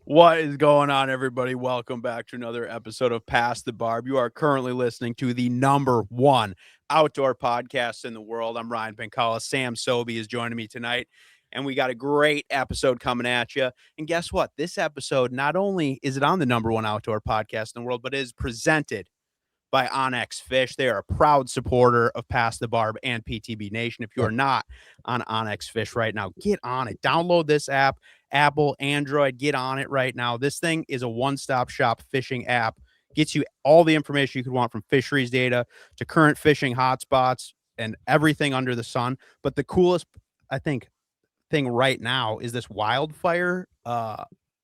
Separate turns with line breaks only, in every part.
What is going on, everybody? Welcome back to another episode of Pass the Barb. You are currently listening to the number one outdoor podcast in the world. I'm Ryan Pincala. Sam Sobi is joining me tonight, and we got a great episode coming at you. And guess what? This episode, not only is it on the number one outdoor podcast in the world, but it is presented by Onyx Fish. They are a proud supporter of Pass the Barb and PTB Nation. If you are not on Onyx Fish right now, get on it. Download this app, Apple, Android, get on it right now. This thing is a one-stop shop fishing app. Gets you all the information you could want, from fisheries data to current fishing hotspots and everything under the sun. But the coolest, I think, thing right now is this wildfire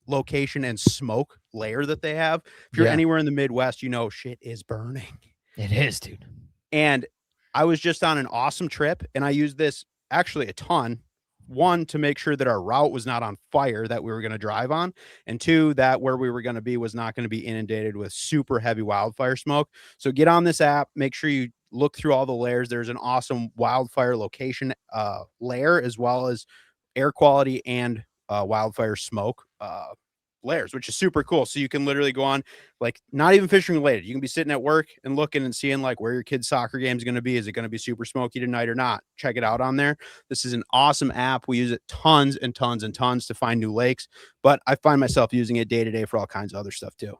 location and smoke layer that they have. If you're anywhere in the Midwest, you know shit is burning.
It is, dude.
And I was just on an awesome trip, and I used this actually a ton. One, to make sure that our route was not on fire that we were going to drive on, and two, that where we were going to be was not going to be inundated with super heavy wildfire smoke. So get on this app, make sure you look through all the layers. There's an awesome wildfire location layer, as well as air quality and wildfire smoke layers, which is super cool. So you can literally go on, like, not even fishing related. You can be sitting at work and looking and seeing like where your kid's soccer game is going to be. Is it going to be super smoky tonight or not? Check it out on there. This is an awesome app. We use it tons and tons and tons to find new lakes, but I find myself using it day to day for all kinds of other stuff too.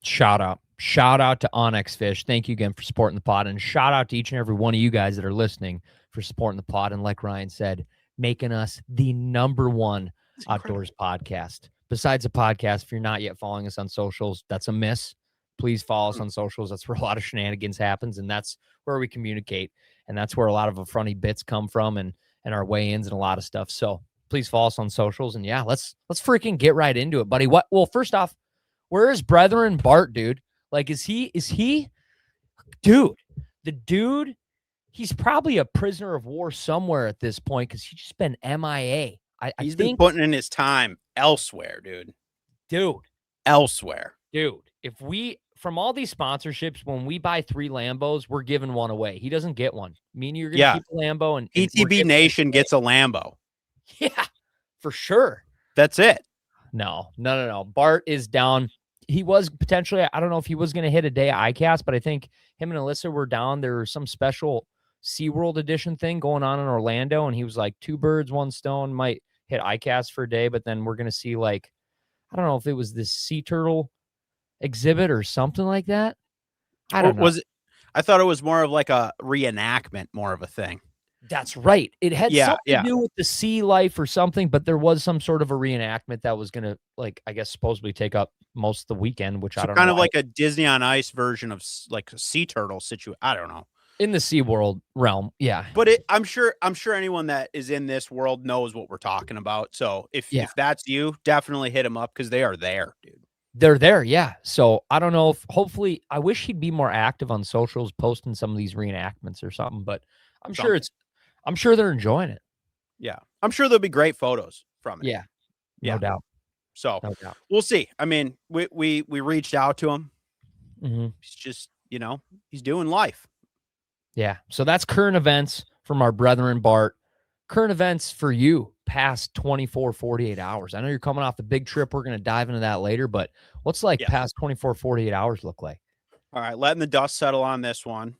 Shout out to Onyx Fish. Thank you again for supporting the pod, and shout out to each and every one of you guys that are listening for supporting the pod. And like Ryan said, making us the number one outdoors podcast. Besides the podcast, if you're not yet following us on socials, that's a miss. Please follow us on socials. That's where a lot of shenanigans happens, and that's where we communicate, and that's where a lot of the funny bits come from, and our weigh-ins and a lot of stuff. So please follow us on socials, and yeah, let's freaking get right into it, buddy. Well, first off, where is brethren Bart, dude? Like, is he, dude, the dude, he's probably a prisoner of war somewhere at this point, because he's just been MIA.
He's been putting in his time elsewhere, dude. Elsewhere.
Dude, if we, from all these sponsorships, when we buy 3 Lambos, we're giving one away. He doesn't get one. Me and you're going to keep a Lambo. And
PTB Nation gets a Lambo.
Yeah, for sure.
That's it.
No. Bart is down. He was potentially, I don't know if he was going to hit a day of ICAST, but I think him and Alyssa were down. There was some special SeaWorld edition thing going on in Orlando, and he was like, 2 birds, 1 stone, might hit ICAST for a day, but then we're going to see, like, I don't know if it was this sea turtle exhibit or something like that. I don't know.
I thought it was more of like a reenactment, more of a thing.
That's right. It had something to do with the sea life or something, but there was some sort of a reenactment that was going to, like, I guess, supposedly take up most of the weekend, which I don't know.
Kind of like a Disney on Ice version of like a sea turtle situation. I don't know.
In the SeaWorld realm, yeah.
But I'm sure anyone that is in this world knows what we're talking about. So if that's you, definitely hit them up, because they are there, dude.
They're there, yeah. So I don't know if, hopefully, I wish he'd be more active on socials, posting some of these reenactments or something. But I'm sure they're enjoying it.
Yeah, I'm sure there'll be great photos from it.
Yeah, no doubt.
So we'll see. I mean, we reached out to him.
Mm-hmm.
He's just, he's doing life.
Yeah. So that's current events from our brethren Bart. Current events for you past 24, 48 hours. I know you're coming off the big trip. We're going to dive into that later, but what's past 24, 48 hours look like?
All right. Letting the dust settle on this one.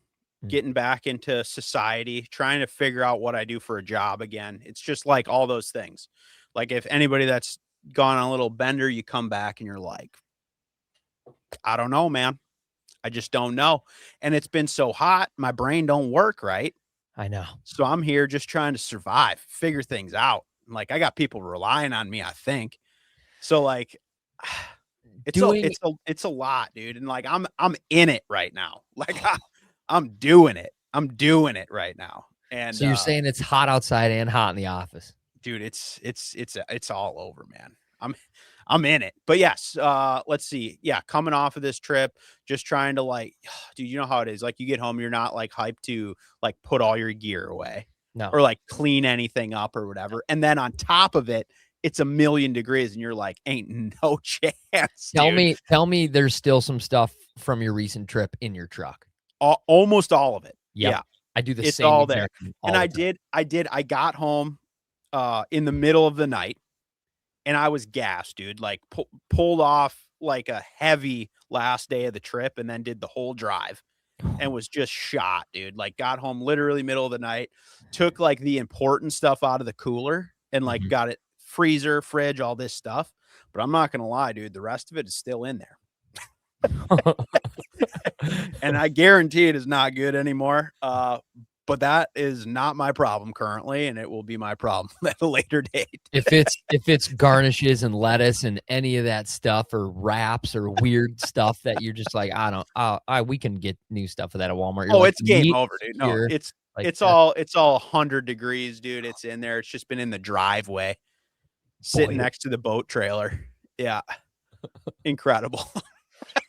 Getting back into society, trying to figure out what I do for a job again. It's just like all those things. Like, if anybody that's gone on a little bender, you come back and you're like, I don't know, man. I just don't know. And it's been so hot, my brain don't work right.
I know.
So I'm here just trying to survive, figure things out. Like, I got people relying on me, I think. So, like, it's a lot, dude. And like, I'm in it right now. Like, I'm doing it. I'm doing it right now. And
so you're saying it's hot outside and hot in the office,
dude. It's all over, man. I'm in it. But yes, let's see. Yeah, coming off of this trip, just trying to, like, dude, you know how it is. Like, you get home, you're not like hyped to like put all your gear away, or like clean anything up or whatever. And then on top of it, it's 1,000,000 degrees, and you're like, ain't no chance.
Tell me, there's still some stuff from your recent trip in your truck.
Almost all of it.
Yep.
Yeah,
I do the
it's
same.
All there. And I got home in the middle of the night. and I was gassed, dude. Like pulled off like a heavy last day of the trip, and then did the whole drive, and was just shot, dude. Like got home literally middle of the night, took like the important stuff out of the cooler, and like got it freezer, fridge, all this stuff. But I'm not gonna lie, dude. The rest of it is still in there. And I guarantee it is not good anymore. But that is not my problem currently, and it will be my problem at a later date.
If it's garnishes and lettuce and any of that stuff, or wraps or weird stuff that you're just like, we can get new stuff for that at Walmart. You're
It's game over, dude. No,
here.
It's all 100 degrees, dude. It's in there. It's just been in the driveway, sitting next to the boat trailer. Yeah, incredible.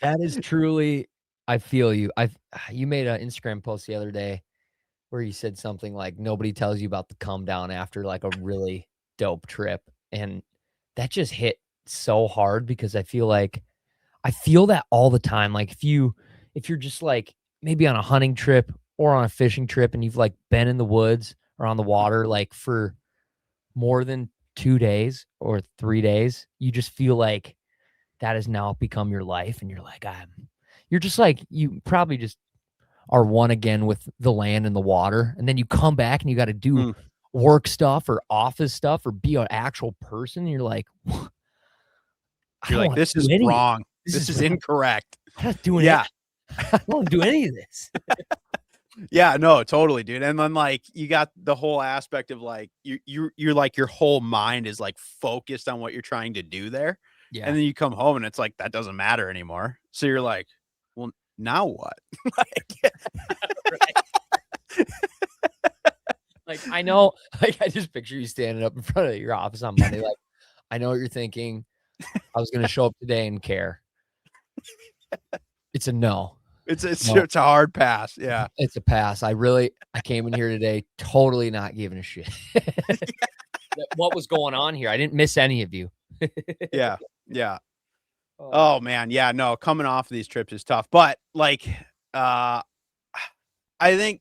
That is truly. I feel you. You made an Instagram post the other day where you said something like, nobody tells you about the come down after like a really dope trip. And that just hit so hard, because I feel that all the time. Like if you're just like maybe on a hunting trip or on a fishing trip, and you've like been in the woods or on the water, like for more than 2 days or 3 days, you just feel like that has now become your life. And you're like, you're just like, you probably just are one again with the land and the water. And then you come back and you got to do work stuff or office stuff or be an actual person. And you're like,
this is wrong. This is incorrect.
I'm not doing it. I don't want to do any of this.
Yeah, no, totally, dude. And then like you got the whole aspect of like you're like your whole mind is like focused on what you're trying to do there. Yeah. And then you come home and it's like that doesn't matter anymore. So you're like, well, now what?
Like, I know, like I just picture you standing up in front of your office on Monday, like, I know what you're thinking. I was gonna show up today and care. It's a no.
It's a hard pass. Yeah.
It's a pass. I came in here today totally not giving a shit. What was going on here? I didn't miss any of you.
Yeah. Yeah. Oh man. Yeah. No, coming off of these trips is tough. But like I think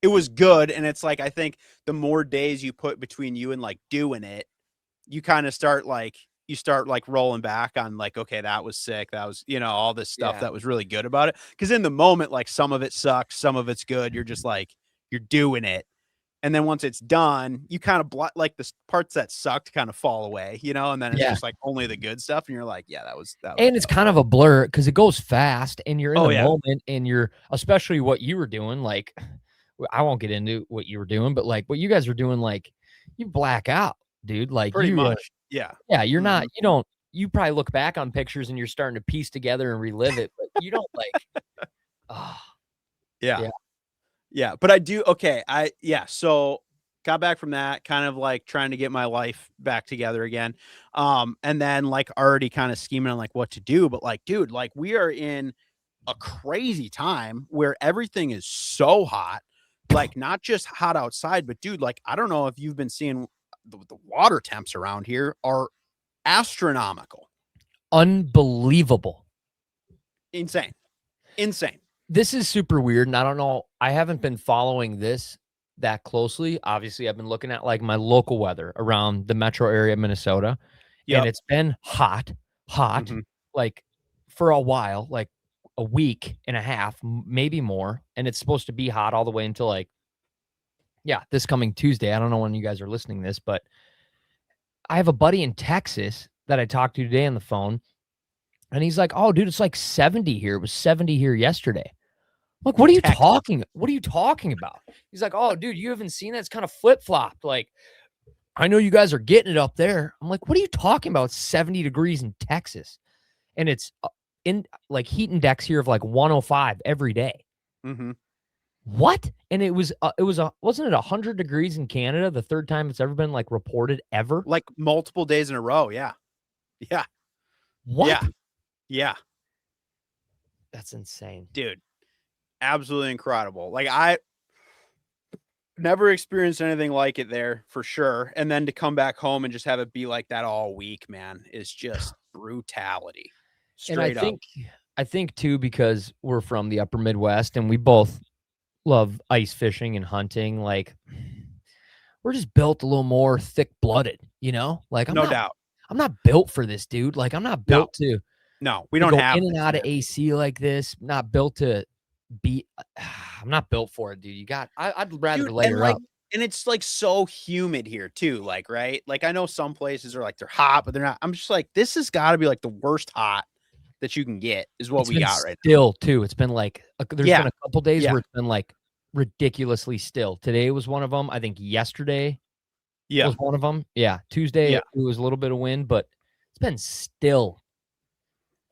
it was good. And it's like I think the more days you put between you and like doing it, you kind of start like rolling back on like, okay, that was sick. That was, all this stuff that was really good about it. Cause in the moment, like some of it sucks, some of it's good. You're just like, you're doing it. And then once it's done, you kind of like the parts that sucked kind of fall away, and then it's just like only the good stuff. And you're like, yeah, that was.
And it's kind of a blur because it goes fast and you're in the moment, and you're, especially what you were doing. Like, I won't get into what you were doing, but like what you guys were doing, like you black out, dude. Like
pretty much. Yeah.
Yeah. You're not, you probably look back on pictures and you're starting to piece together and relive it, but you don't like,
Yeah. But I do. Okay. So got back from that, kind of like trying to get my life back together again. And then like already kind of scheming on like what to do, but like, dude, like we are in a crazy time where everything is so hot, like not just hot outside, but dude, like, I don't know if you've been seeing the water temps around here are astronomical.
Unbelievable.
Insane.
This is super weird. And I don't know. I haven't been following this that closely. Obviously, I've been looking at like my local weather around the metro area of Minnesota. And it's been hot, like for a while, like a week and a half, maybe more. And it's supposed to be hot all the way until like, this coming Tuesday. I don't know when you guys are listening to this, but I have a buddy in Texas that I talked to today on the phone. And he's like, oh, dude, it's like 70 here. It was 70 here yesterday. I'm like, what are you talking about? He's like, oh, dude, you haven't seen that? It's kind of flip-flopped. Like, I know you guys are getting it up there. I'm like, what are you talking about? 70 degrees in Texas. And it's in like heat index here of like 105 every day.
Mm-hmm.
What? And wasn't it 100 degrees in Canada? The third time it's ever been like reported ever?
Like multiple days in a row. Yeah. Yeah.
What?
Yeah.
That's insane.
Dude. Absolutely incredible. Like I never experienced anything like it there for sure. And then to come back home and just have it be like that all week, man, is just brutality. Straight up.
I think too, because we're from the upper Midwest and we both love ice fishing and hunting. Like we're just built a little more thick blooded, like
no doubt.
I'm not built for this, dude. Like, I'm not
No,
built to
no, we don't
go
have
in and
this
out of
yet.
AC like this. Not built to be. I'm not built for it, dude. I'd rather
Dude, and
layer
like,
up.
and it's like so humid here too, like, right? Like, I know some places are like they're hot, but they're not. I'm just like, this has got to be like the worst hot that you can get is what
It's
we
been
got right now.
still too. It's been like there's
Yeah,
been a couple days
yeah,
where it's been like ridiculously still. Today was one of them. I think yesterday
yeah,
was one of them. Yeah, Tuesday
yeah.
it was a little bit of wind, but it's been still.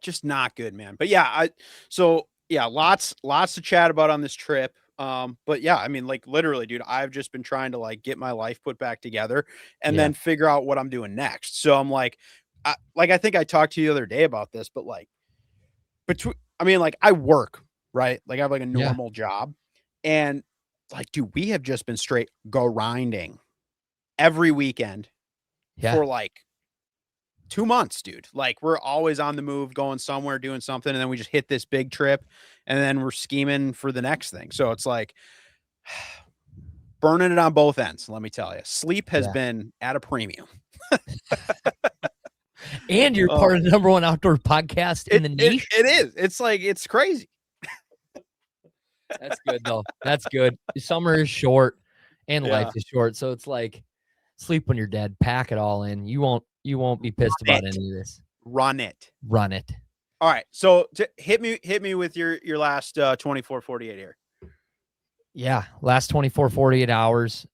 Just not good, man. But yeah, so yeah, lots to chat about on this trip. But yeah, I mean, like literally, dude, I've just been trying to like get my life put back together and
Yeah,
then figure out what I'm doing next. So I'm like, I think I talked to you the other day about this, but like between, I mean, like I work, right? Like I have like a
yeah,
normal job, and like, dude, we have just been straight grinding every weekend
yeah.
for like 2 months, dude. Like, we're always on the move, going somewhere, doing something, and then we just hit this big trip, and then we're scheming for the next thing. So it's like burning it on both ends, let me tell you. Sleep has
Yeah.
been at a premium.
And you're
Oh,
part of the #1 outdoor podcast in
it
the
it
nation.
it is. It's like it's crazy.
That's good though. That's good. Summer is short and life
Yeah.
is short. So it's like sleep when you're dead. Pack it all in. You won't be pissed
Run
about
it.
any of this.
Run it.
Run it.
All right. So hit me with your last 24-48 here.
Yeah. Last 24, 48 hours.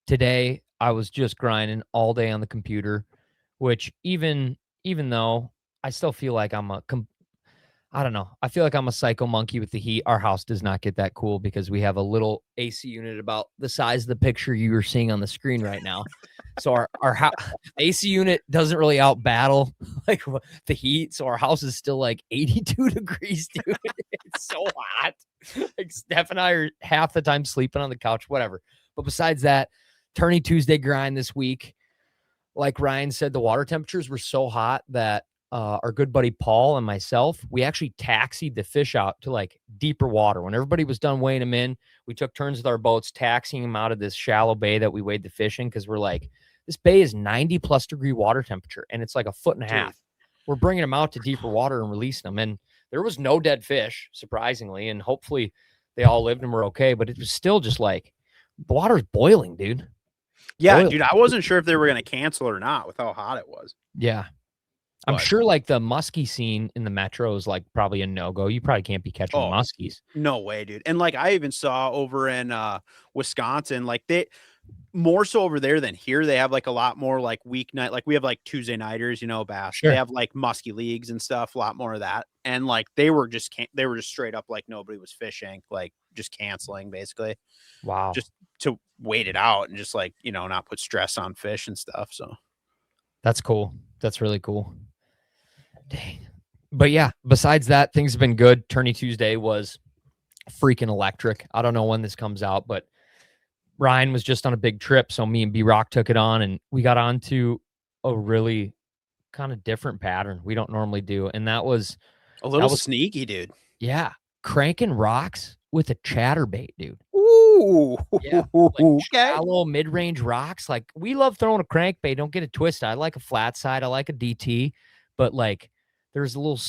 Today I was just grinding all day on the computer, which even though I still feel like I don't know. I feel like I'm a psycho monkey with the heat. Our house does not get that cool because we have a little AC unit about the size of the picture you are seeing on the screen right now. So our AC unit doesn't really out battle like the heat. So our house is still like 82 degrees, dude. It's so hot. Like Steph and I are half the time sleeping on the couch, whatever. But besides that, Tourney Tuesday grind this week. Like Ryan said, the water temperatures were so hot that our good buddy Paul and myself, we actually taxied the fish out to like deeper water. When everybody was done weighing them in, we took turns with our boats, taxiing them out of this shallow bay that we weighed the fish in because we're like, this bay is 90+ degree water temperature and it's like a foot and a
Dude.
half. We're bringing them out to deeper water and releasing them. And there was no dead fish, surprisingly. And hopefully they all lived and were okay. But it was still just like, the water's boiling, dude.
Yeah,
Boiling.
dude, I wasn't sure if they were going to cancel or not with how hot it was.
Yeah. I'm
But
sure like the muskie scene in the metro is like probably a no-go. You probably can't be catching
oh,
muskies.
no way, dude. And like I even saw over in Wisconsin, like they more so over there than here. They have like a lot more like weeknight, like we have like Tuesday nighters, bass. They
Sure.
have like musky leagues and stuff, a lot more of that. And like they were just straight up like nobody was fishing, like just canceling basically,
Wow.
just to wait it out and just like, not put stress on fish and stuff. So
That's cool. That's really cool. Dang. But yeah, besides that, things have been good. Tourney Tuesday was freaking electric. I don't know when this comes out, but Ryan was just on a big trip. So me and B-Rock took it on and we got onto a really kind of different pattern we don't normally do. And that was,
a little sneaky, dude.
yeah, cranking rocks with a chatterbait, dude.
Ooh,
Yeah, like
okay.
shallow mid-range rocks. Like we love throwing a crankbait. Don't get it twisted. I like a flat side. I like a DT, but like there's a little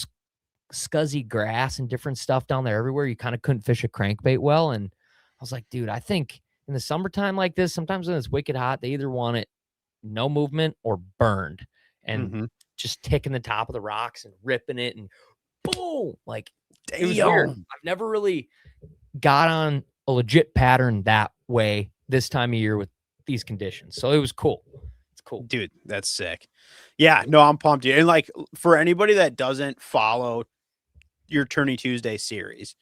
scuzzy grass and different stuff down there everywhere. You kind of couldn't fish a crankbait well. And I was like, dude, I think in the summertime like this, sometimes when it's wicked hot, they either want it no movement or burned and
Mm-hmm.
just ticking the top of the rocks and ripping it and boom. Like it was weird. I've never really got on a legit pattern that way this time of year with these conditions. So it was cool. It's cool.
Dude, that's sick. Yeah, no, I'm pumped, dude. And like for anybody that doesn't follow your Tourney Tuesday series,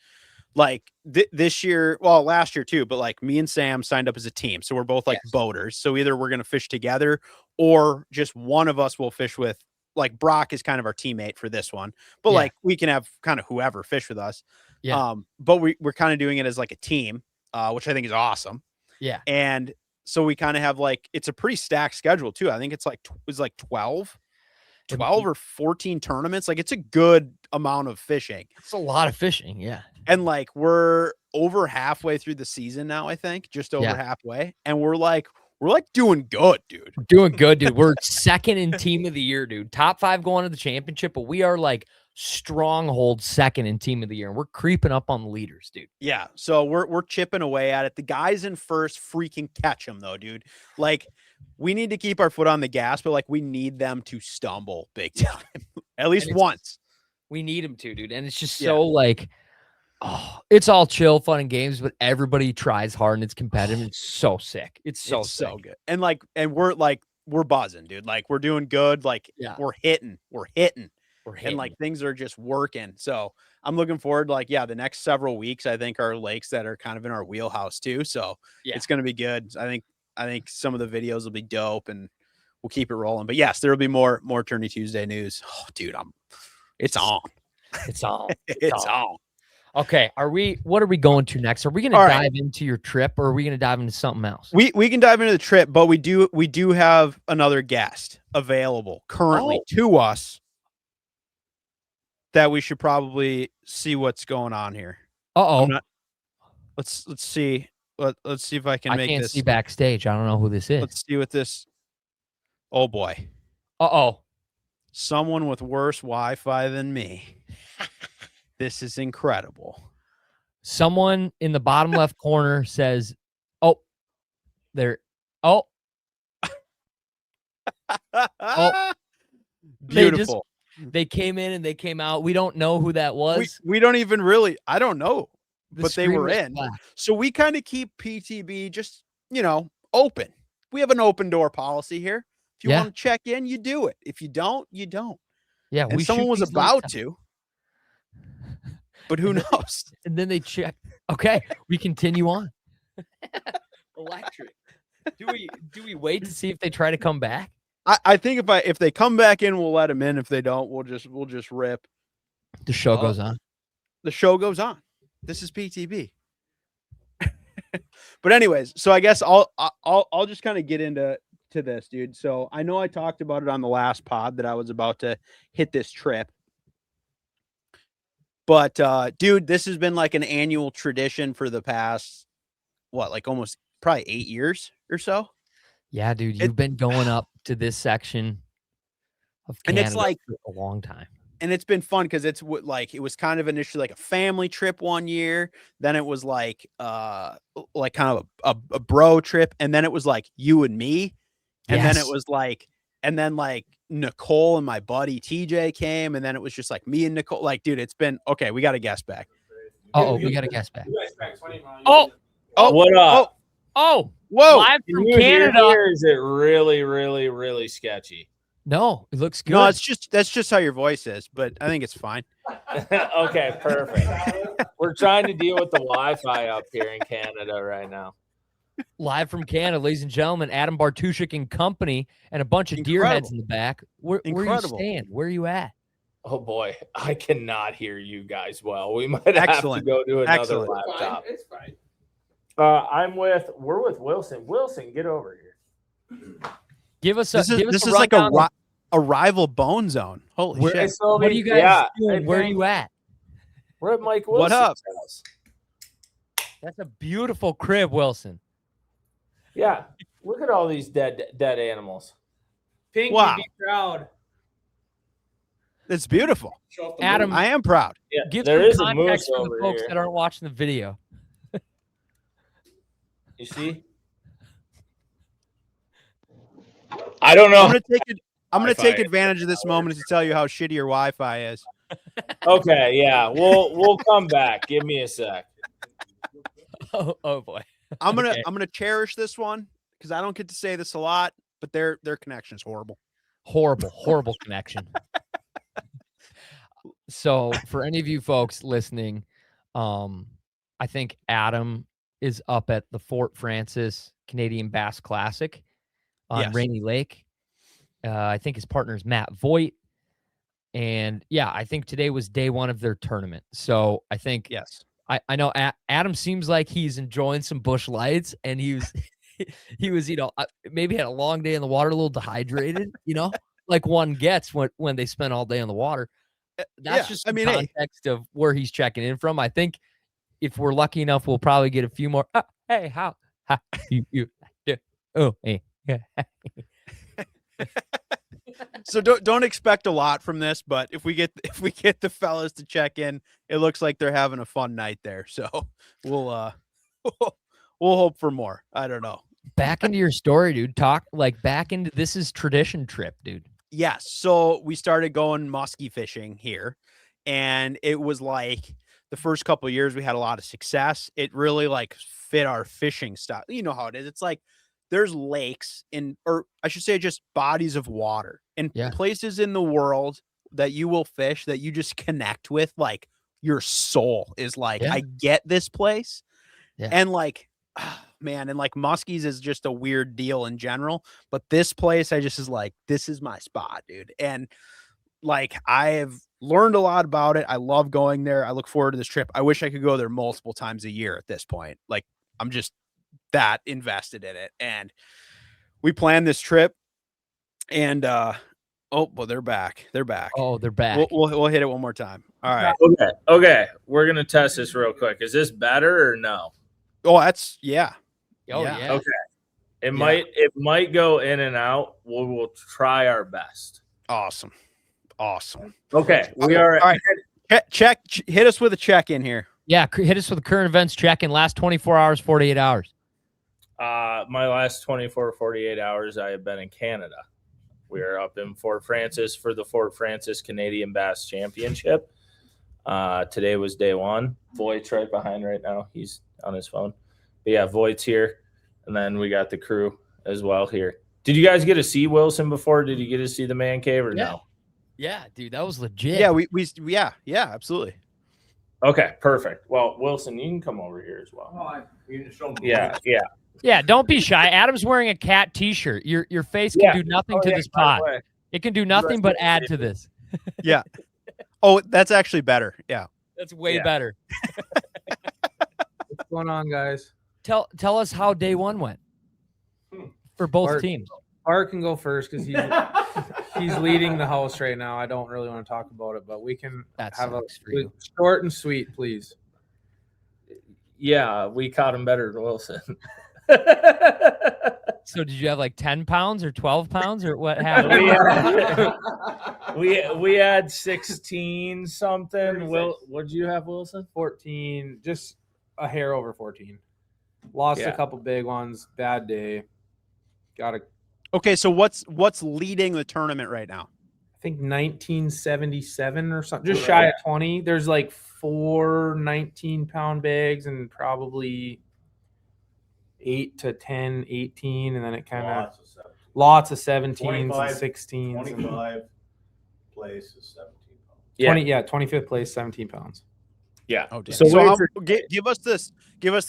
like this year, well, last year too, but like me and Sam signed up as a team. So we're both like
Yes.
boaters. So either we're going to fish together or just one of us will fish with, like, Brock is kind of our teammate for this one, but
Yeah.
like we can have kind of whoever fish with us.
Yeah.
But we're kind of doing it as like a team, which I think is awesome.
Yeah.
And so we kind of have like, it's a pretty stacked schedule too. I think it's like, 12 or 14 tournaments. Like it's a good amount of fishing.
It's a lot of fishing. Yeah.
And like we're over halfway through the season now, I think, just over halfway. And we're We're like doing good, dude.
We're doing good, dude. We're second in team of the year, dude. Top 5 going to the championship, but we are like stronghold second in team of the year. And we're creeping up on the leaders, dude.
Yeah. So we're chipping away at it. The guys in first freaking catch them though, dude. Like we need to keep our foot on the gas, but like we need them to stumble big time. At least once.
We need them to, dude. And it's just so like, oh, it's all chill, fun and games, but everybody tries hard and it's competitive. It's so sick. It's so
good. And we're buzzing, dude. Like we're doing good. Like we're hitting. And like things are just working. So I'm looking forward to like, the next several weeks, I think are lakes that are kind of in our wheelhouse too. So it's going to be good. I think some of the videos will be dope and we'll keep it rolling, but yes, there'll be more Tourney Tuesday news. Oh dude, it's on.
It's on.
It's on.
Okay. What are we going to next? Are we going to dive into your trip or are we going to dive into something else?
We can dive into the trip, but we do have another guest available currently to us that we should probably see what's going on here. Let's see. Let's see if I can make this.
I can't see backstage. I don't know who this is.
Let's see what this. Oh boy. Someone with worse Wi-Fi than me. This is incredible.
Someone in the bottom left corner says, "Oh, there. Oh,
beautiful."
They came in and they came out. We don't know who that was.
We don't even really. I don't know, but they were in. Black. So we kind of keep PTB just open. We have an open door policy here. If you want to check in, you do it. If you don't, you don't.
Yeah,
and someone was about to. But who knows?
And then they check. Okay, we continue on. Electric. Do we wait to see if they try to come back?
I think if they come back in, we'll let them in. If they don't, we'll just rip.
The show goes on.
The show goes on. This is PTB. But anyways, so I guess I'll just kind of get into this, dude. So I know I talked about it on the last pod that I was about to hit this trip. But dude, this has been like an annual tradition for the past almost probably 8 years or so.
Yeah, dude, you've been going up to this section of Canada
and it's like
for a long time.
And it's been fun because it was kind of initially like a family trip one year, then it was like kind of a bro trip, and then it was like you and me, and then it was like, and then like Nicole and my buddy TJ came, and then it was just like me and Nicole. Like, dude, it's been okay. We got a guest back.
We got a guest back.
What up?
Whoa! Live from Canada.
Or is it really, really, really sketchy?
No, it looks good.
No, that's just how your voice is, but I think it's fine.
Okay, perfect. We're trying to deal with the Wi-Fi up here in Canada right now.
Live from Canada, ladies and gentlemen, Adam Bartusek and company, and a bunch of deer heads in the back. Where are you staying? Where are you at?
Oh boy, I cannot hear you guys well. We might have to go to another laptop.
It's fine.
We're with Wilson. Wilson, get over here.
Give us a.
This is like a rival bone zone. Holy shit!
What are you guys doing? Where are you at?
We're at Mike Wilson's
What up?
house.
That's a beautiful crib, Wilson.
Yeah, look at all these dead animals.
Pink,
wow.
Be proud.
It's beautiful.
Adam,
I am proud.
Yeah,
give
there
some
is a moose
context for the
over
folks
here.
that aren't watching the video.
You see? I don't know.
I'm gonna take advantage of this moment to tell you how shitty your Wi-Fi is.
Okay, yeah, we'll come back. Give me a sec.
Oh boy.
I'm gonna cherish this one because I don't get to say this a lot, but their connection is horrible.
Horrible connection. So for any of you folks listening, I think Adam is up at the Fort Francis Canadian Bass Classic on Rainy Lake. I think his partner is Matt Voigt. And yeah, I think today was day one of their tournament. So I think, I know Adam seems like he's enjoying some bush lights, and he was, maybe had a long day in the water, a little dehydrated, like one gets when they spend all day in the water. That's just the context of where he's checking in from. I think if we're lucky enough, we'll probably get a few more. Hey, how you Oh, hey. Yeah.
So don't expect a lot from this, but if we get the fellas to check in, it looks like they're having a fun night there. So we'll we'll hope for more. I don't know.
Back into your story, dude. Talk like back into this is tradition trip, dude.
Yes. So we started going muskie fishing here, and it was like the first couple of years we had a lot of success. It really like fit our fishing style. You know how it is. It's like there's lakes or I should say just bodies of water and
Yeah.
places in the world that you will fish that you just connect with. Like your soul is like,
Yeah.
I get this place.
Yeah.
And like, man, and like Muskies is just a weird deal in general, but this place I just is like, this is my spot, dude. And like I have learned a lot about it. I love going there. I look forward to this trip. I wish I could go there multiple times a year at this point. Like I'm just that invested in it. And we planned this trip and oh, well, they're back. They're back.
Oh, they're back.
We'll hit it one more time. All right.
Okay. We're gonna test this real quick. Is this better or no?
Oh, that's yeah.
Oh,
yeah.
yeah.
Okay. It might go in and out. We'll try our best.
Awesome.
Okay. We are
all right. Check. Hit us with a check in here.
Yeah, hit us with the current events check in last 24 hours, 48 hours.
My last 24, 48 hours, I have been in Canada. We are up in Fort Francis for the Fort Francis Canadian Bass Championship. Today was day one. Voigt's right behind right now. He's on his phone. But yeah, Voigt's here. And then we got the crew as well here. Did you guys get to see Wilson before? Did you get to see the man cave or no?
Yeah, dude, that was legit.
Yeah, yeah, absolutely.
Okay, perfect. Well, Wilson, you can come over here as well. Yeah.
Don't be shy. Adam's wearing a cat T-shirt. Your face can do nothing to this pod. It can do nothing but add to this.
Yeah. Oh, that's actually better. Yeah.
That's way better.
What's going on, guys?
Tell us how day one went for both teams.
Bart can go first because he's leading the house right now. I don't really want to talk about it, but we can have a short and sweet, please.
Yeah, we caught him better than Wilson.
So did you have like 10 pounds or 12 pounds or what happened?
we had 16 something. What'd you have, Wilson?
14, just a hair over 14. Lost a couple big ones. Bad day.
Okay, so what's leading the tournament right now?
I think 1977 or something. Just shy of 20. There's like 4 19-pound bags and probably 8 to 10, 18, and then it kind of lots of 17s and 16s.
25 place is 17 pounds.
Yeah. 25th place, 17 pounds.
Yeah.
Oh, damn. So give us the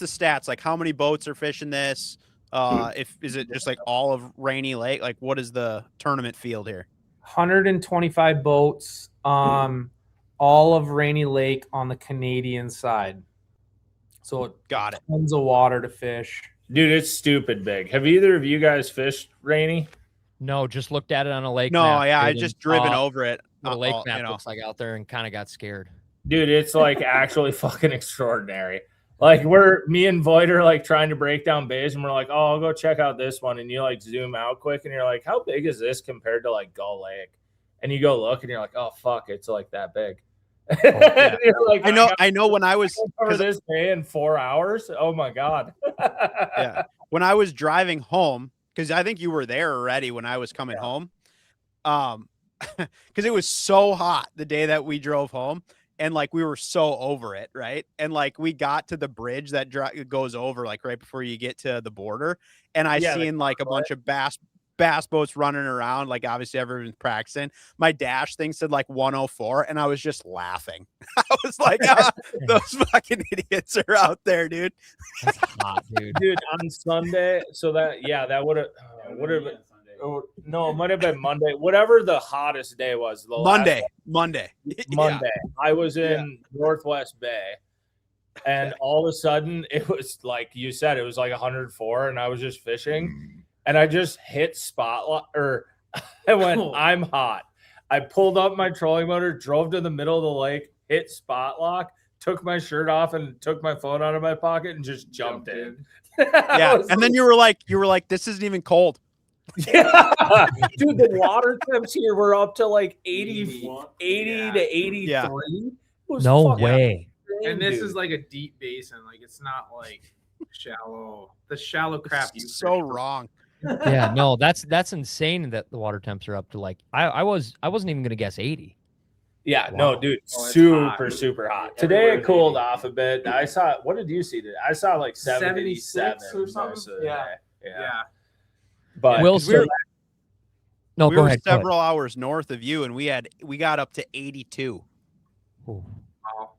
stats. Like how many boats are fishing this? Is it just like all of Rainy Lake? Like what is the tournament field here?
125 boats. All of Rainy Lake on the Canadian side. So
got it.
Tons of water to fish.
Dude, it's stupid big. Have either of you guys fished Rainy?
No, just looked at it on a lake.
No,
map,
I just driven over it.
What a lake map looks like out there and kind of got scared.
Dude, it's like actually fucking extraordinary. Like me and Voigt are like trying to break down bays and we're like, oh, I'll go check out this one. And you like zoom out quick and you're like, how big is this compared to like Gull Lake? And you go look and you're like, oh, fuck, it's like that big.
Oh, yeah. Like, I know when I was
cover this day in 4 hours. Oh my God.
Yeah. When I was driving home, because I think you were there already when I was coming home. Because it was so hot the day that we drove home. And like we were so over it, right? And like we got to the bridge that goes over like right before you get to the border, and I seen like a bunch of bass boats running around. Like obviously everyone's practicing. My dash thing said like 104, and I was just laughing. I was like, those fucking idiots are out there, dude.
That's hot, dude.
Dude, on Sunday, so that would have been. Oh, no, it might have been Monday. Whatever the hottest day was.
Monday.
Yeah. I was in Northwest Bay, and all of a sudden it was like you said, it was like 104, and I was just fishing, and I just hit spot lock, or I went, I'm hot. I pulled up my trolling motor, drove to the middle of the lake, hit spot lock, took my shirt off and took my phone out of my pocket and just jumped in.
Yeah, and then you were like, this isn't even cold.
Yeah, dude, the water temps here were up to like 80
81.
to 83.
Yeah.
It was
No
fucking
way.
insane,
And this
dude.
is like a deep basin. Like it's not like shallow. The shallow crap. You
It's so
fish.
wrong.
Yeah, no, that's insane that the water temps are up to like I wasn't even gonna guess 80.
Yeah,
Wow.
no, dude,
Oh, it's
super,
hot.
super hot. Today
Everywhere
it cooled
baby.
off a bit. I saw, what did you see today? I saw like 77
or something?
most of the
Yeah.
day.
Yeah.
But
Wilson. No,
we
go
were
ahead. go ahead.
several hours north of you, and we got up to 82.
Ooh.
Wow.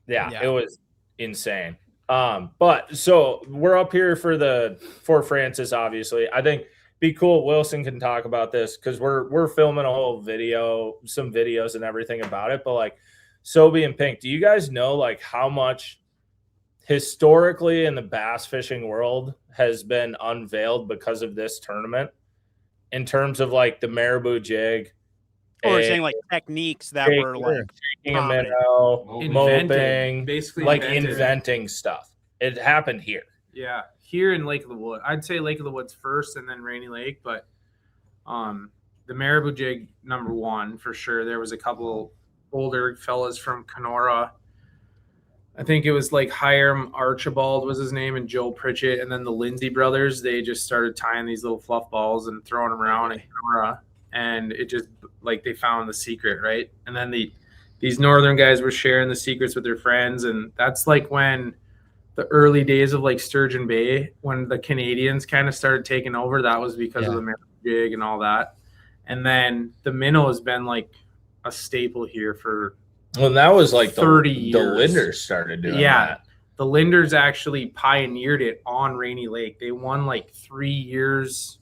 yeah, it was insane. But so we're up here for Fort Francis, obviously. I think be cool. Wilson can talk about this because we're filming a whole video, some videos and everything about it. But like Sobi and Pink, do you guys know like how much historically in the bass fishing world has been unveiled because of this tournament in terms of like the marabou jig?
Or we're saying like techniques that were like
taking a
prominent.
minnow, moping,
basically
like
invented.
inventing stuff. It happened here.
Yeah, here in Lake of the Woods. I'd say Lake of the Woods first and then Rainy Lake, but the marabou jig #1 for sure. There was a couple older fellas from Kenora. I think it was like Hiram Archibald was his name and Joe Pritchett, and then the Lindsay brothers. They just started tying these little fluff balls and throwing them around in Kenora, and it just like they found the secret, right? And then these northern guys were sharing the secrets with their friends, and that's like when the early days of like Sturgeon Bay, when the Canadians kind of started taking over. That was because of the marabou jig and all that. And then the minnow has been like a staple here for
Well, that was like
30
the
years.
Linders started doing that.
The Linders actually pioneered it on Rainy Lake. They won like 3 years,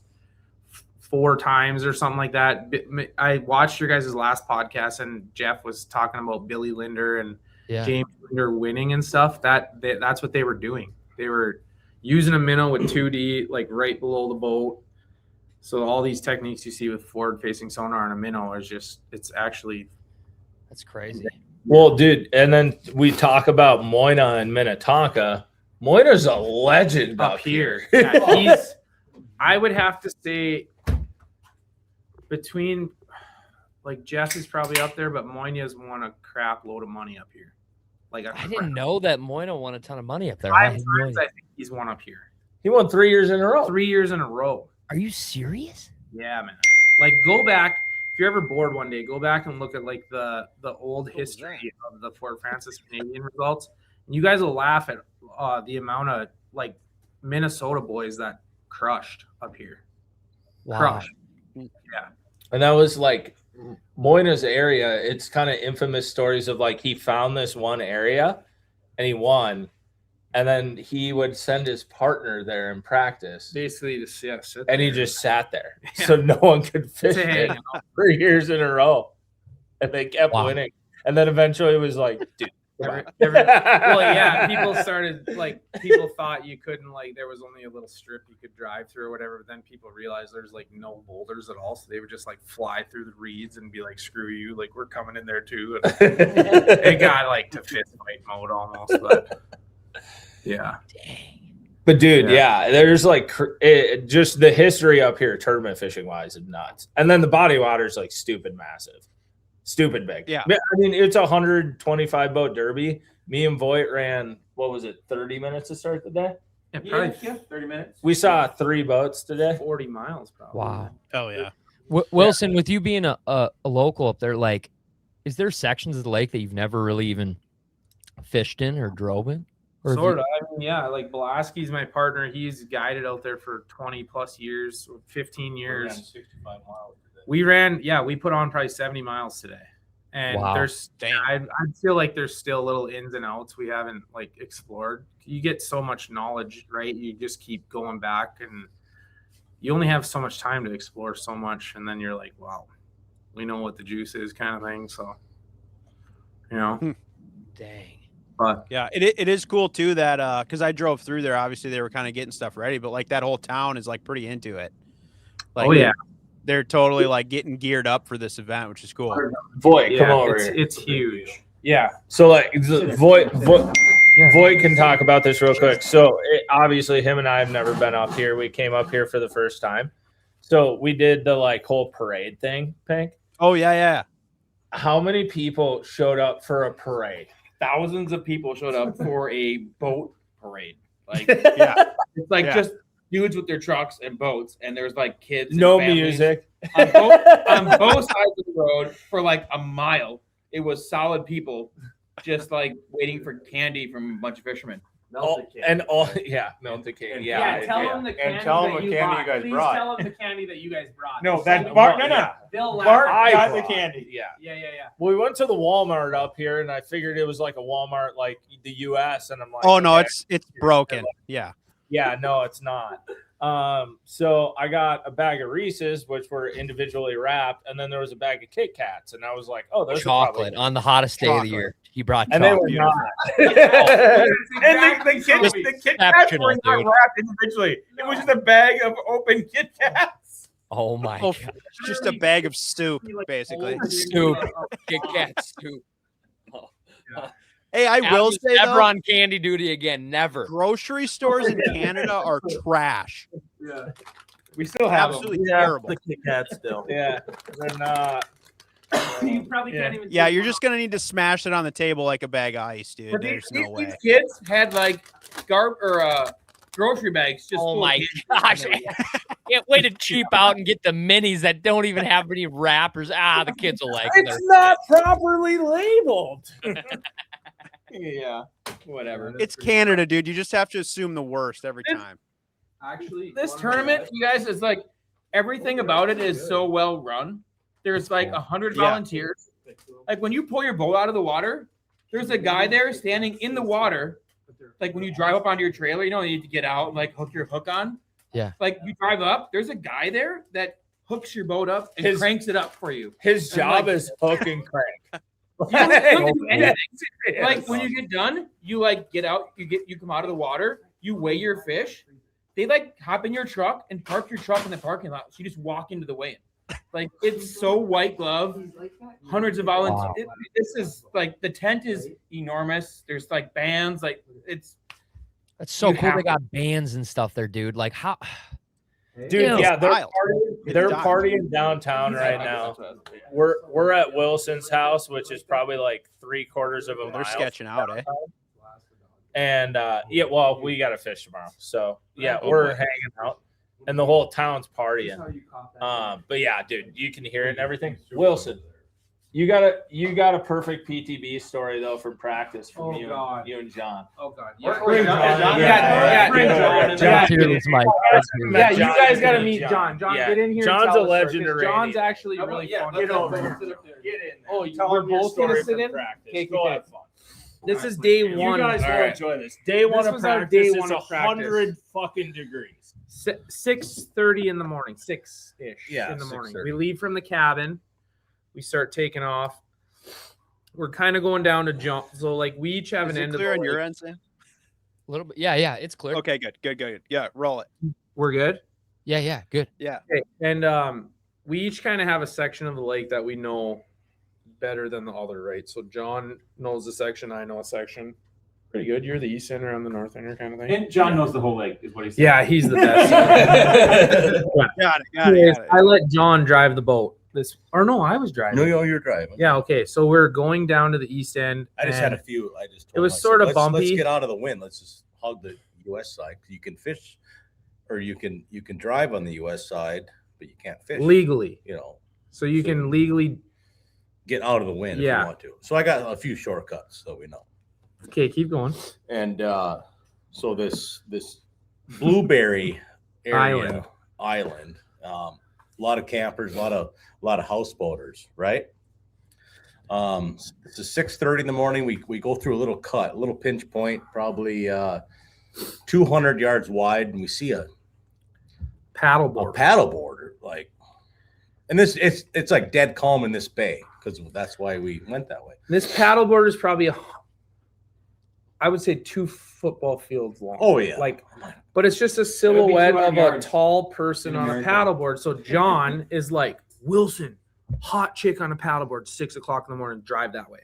4 times or something like that. I watched your guys' last podcast and Jeff was talking about Billy Linder and James Linder winning and stuff. That's what they were doing. They were using a minnow with 2D like right below the boat. So all these techniques you see with forward facing sonar on a minnow is just, it's actually
That's crazy.
Well, dude, and then we talk about Moina and Minnetonka. Moina's a legend
up
up
here.
here.
Yeah, I would have to say between like Jeff is probably up there, but Moina's won a crap load of money up here. Like
I didn't know that Moina won a ton of money up there.
5 times I think he's won up here.
He won 3 years in a row.
3 years in a row.
Are you serious?
Yeah, man. Like go back. If you're ever bored one day, go back and look at like the old history of the Fort Francis Canadian results. And you guys will laugh at the amount of like Minnesota boys that crushed up here.
Wow.
Crushed.
And that was like Moina's area. It's kind of infamous stories of like he found this one area and he won. And then he would send his partner there and practice.
Basically, just sit
And he
there.
just sat there.
Yeah.
So no one could fish
To hang
it
out.
3 years in a row. And they kept
Wow.
winning. And then eventually it was like, dude. come on.
Well, yeah, people thought you couldn't, like, there was only a little strip you could drive through or whatever. But then people realized there's like no boulders at all. So they would just like fly through the reeds and be like, screw you. Like, we're coming in there too. And it got like to fist fight mode almost. But yeah.
Dang.
But dude, yeah, there's like just the history up here, tournament fishing wise, is nuts. And then the body water is like stupid massive, stupid big.
Yeah.
I mean, it's a 125 boat derby. Me and Voight ran, what was it, 30 minutes to start the day?
Yeah, probably
Yeah, 30 minutes.
We saw 3 boats today.
40 miles probably.
Wow.
Oh yeah.
Wilson, with you being a local up there, like, is there sections of the lake that you've never really even fished in or drove in? Or have
Sort
you-
of. I mean, yeah, like Belaski's my partner. He's guided out there for 20 plus years, 15
We
years.
ran 65 miles today.
We put on probably 70 miles today. And
Wow.
there's,
Damn.
I feel like there's still little ins and outs we haven't like explored. You get so much knowledge, right? You just keep going back and you only have so much time to explore so much. And then you're like, wow, we know what the juice is kind of thing. So, you know,
Dang.
but
Yeah, it is cool too that because I drove through there. Obviously, they were kind of getting stuff ready, but like that whole town is like pretty into it. Like,
oh yeah,
they're totally like getting geared up for this event, which is cool.
Voight, come
yeah,
over here.
it's huge. Yeah.
So like Voight can talk about this real quick. So obviously him and I have never been up here. We came up here for the first time. So we did the like whole parade thing, Pink.
Oh yeah.
How many people showed up for a parade?
Thousands of people showed up for a boat parade. Like,
Yeah.
it's like
Yeah.
just dudes with their trucks and boats, and there's like kids. and
No
families
music.
on both sides of the road for like a mile. It was solid people, just like waiting for candy from a bunch of fishermen.
Melted candy. Yeah.
tell them the candy that you brought. Please tell them the candy that you guys brought.
No, that
Bart-
Bart. No.
yeah.
They'll laugh.
Bart
I
got the
brought.
candy.
Yeah.
Yeah.
Well, we went to the Walmart up here, and I figured it was like a Walmart, like the U.S. And I'm like,
Oh no,
okay.
it's broken. Yeah.
Yeah, no, it's not. So I got a bag of Reese's, which were individually wrapped, and then there was a bag of Kit Kats, and I was like, "Oh, those are
Chocolate
probably-"
on the hottest day of the
Chocolate.
year. He brought
and they
chocolate.
were not.
And the Kit Kats were not
dude.
wrapped individually. It was just a bag of open Kit Kats.
Oh my
Oh,
god.
it's just a bag of soup, basically.
Soup. Kit Kat soup.
Hey, I will say
Never
though,
on candy duty again. Never.
grocery stores in Canada are trash.
We still have them.
Absolutely terrible.
The Kit Kat still.
Yeah, they're not.
You probably can't even.
Yeah,
take
you're
one
just gonna need to smash it on the table like a bag of ice, dude.
But
There's
these
no way.
kids had like grocery bags. Just
Oh
full of
my
candy.
gosh. Can't wait to cheap out and get the minis that don't even have any wrappers. The kids will like
It's
them.
not properly labeled.
Yeah, whatever.
It's Canada, dude. You just have to assume the worst every
It's-
time.
Actually,
This
one of
tournament,
the-
you guys, is like everything about it is so well run. There's like 100
Yeah.
volunteers. Like when you pull your boat out of the water, there's a guy there standing in the water. Like when you drive up onto your trailer, you know, you need to get out and like hook your hook on.
Yeah.
Like you drive up, there's a guy there that hooks your boat up and
His-
cranks it up for you.
His job
like-
is hook and crank.
You don't have to do anything.
Yes.
Like when you get done, you like get out, you come out of the water, you weigh your fish. They like hop in your truck and park your truck in the parking lot. So you just walk into the weigh-in. Like it's so white glove, hundreds of volunteers.
Wow.
This is like the tent is enormous. There's like bands, like it's
That's so
You
cool. They
have
got bands and stuff there, dude. Like how
Dude,
Yeah.
yeah, they're
Wild.
partying, they're
It's
partying downtown right now. We're at Wilson's house, which is probably like 3/4 of a mile.
They're sketching out, eh?
And yeah, well, we got to fish tomorrow, so yeah,
Oh,
we're
boy.
hanging out, and the whole town's partying. But yeah, dude, you can hear it and everything. Wilson, you got a perfect PTB story though from practice from
Oh,
you,
God.
you and John.
Oh God.
Bring John.
Bring
Yeah.
John.
John Fearless Mike.
Yeah, you
John
guys
is
got to
gonna
meet
John.
John. John,
Yeah.
get in here.
John's
and tell
a
us, 'cause
legendary
John's
idiot.
actually really fun.
Get over
here.
here. Get in there.
Oh, you
Tell
we're
him your
both gonna
story
sit
from
in?
practice.
Okay,
Go
okay.
have fun.
This is day
You
one.
guys
All
will
right.
enjoy this. Day one
This
of
was our
practice
day
is
one of practice.
100 fucking degrees.
6:30 in the morning, 6-ish
Yeah,
in the morning.
6:30.
We leave from the cabin. We start taking off. We're kind of going down to jump. So like we each have
Is
an
it
end of
clear
the
on your
lake.
end, Sam?
A little bit. Yeah, it's clear.
Okay, good. Yeah, roll it.
We're good.
Yeah, good.
Yeah.
Okay. And we each kind of have a section of the lake that we know better than the other, right? So John knows a section, I know a section. Pretty good. You're the east ender, I'm the north ender kind of thing.
And John knows the whole lake, is what he said.
Yeah, he's the best.
Got
Anyways,
it.
I let John drive the boat. I was driving.
No, you're driving.
Yeah, okay. So we're going down to the east end.
I just had a
and
few. I just.
It was sort of bumpy.
Let's get out of the wind. Let's just hug the U.S. side. You can fish, or you can drive on the U.S. side, but you can't fish
legally.
You know,
So you can legally.
get out of the wind if
Yeah.
you want to. So I got a few shortcuts, so we know.
Okay, keep going.
And so this blueberry area island, a lot of campers, a lot of houseboaters, right? It's 6:30 in the morning. We go through a little cut, a little pinch point, probably 200 yards wide, and we see a
Paddleboard.
paddleboard, like, and this it's like dead calm in this bay because that's why we went that way.
This paddleboard is probably, I would say, 2 football fields long.
Oh, yeah.
Like, but it's just a silhouette
200
of a
yards
tall person
in
on a
America.
paddleboard. So John is like, Wilson, hot chick on a paddleboard, 6 o'clock in the morning, drive that way.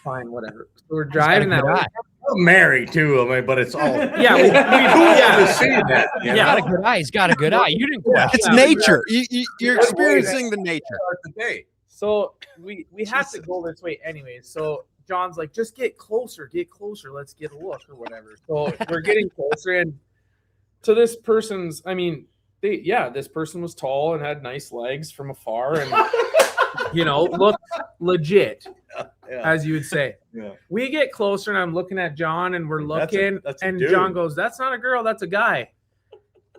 Fine, whatever. So we're driving that way.
I'm married too. I mean, but it's all.
Yeah, we
to see that. You
He's got a
know?
good eye. He's got a good eye. You didn't question.
It's nature. You're experiencing the nature.
So we have to go this way anyway. So John's like, just get closer, let's get a look or whatever. So we're getting closer, and to this person's, I mean, this person was tall and had nice legs from afar, and looked legit, as you would say.
Yeah.
We get closer, and I'm looking at John, and we're looking,
that's a
and
dude.
John goes, "That's not a girl, that's a guy."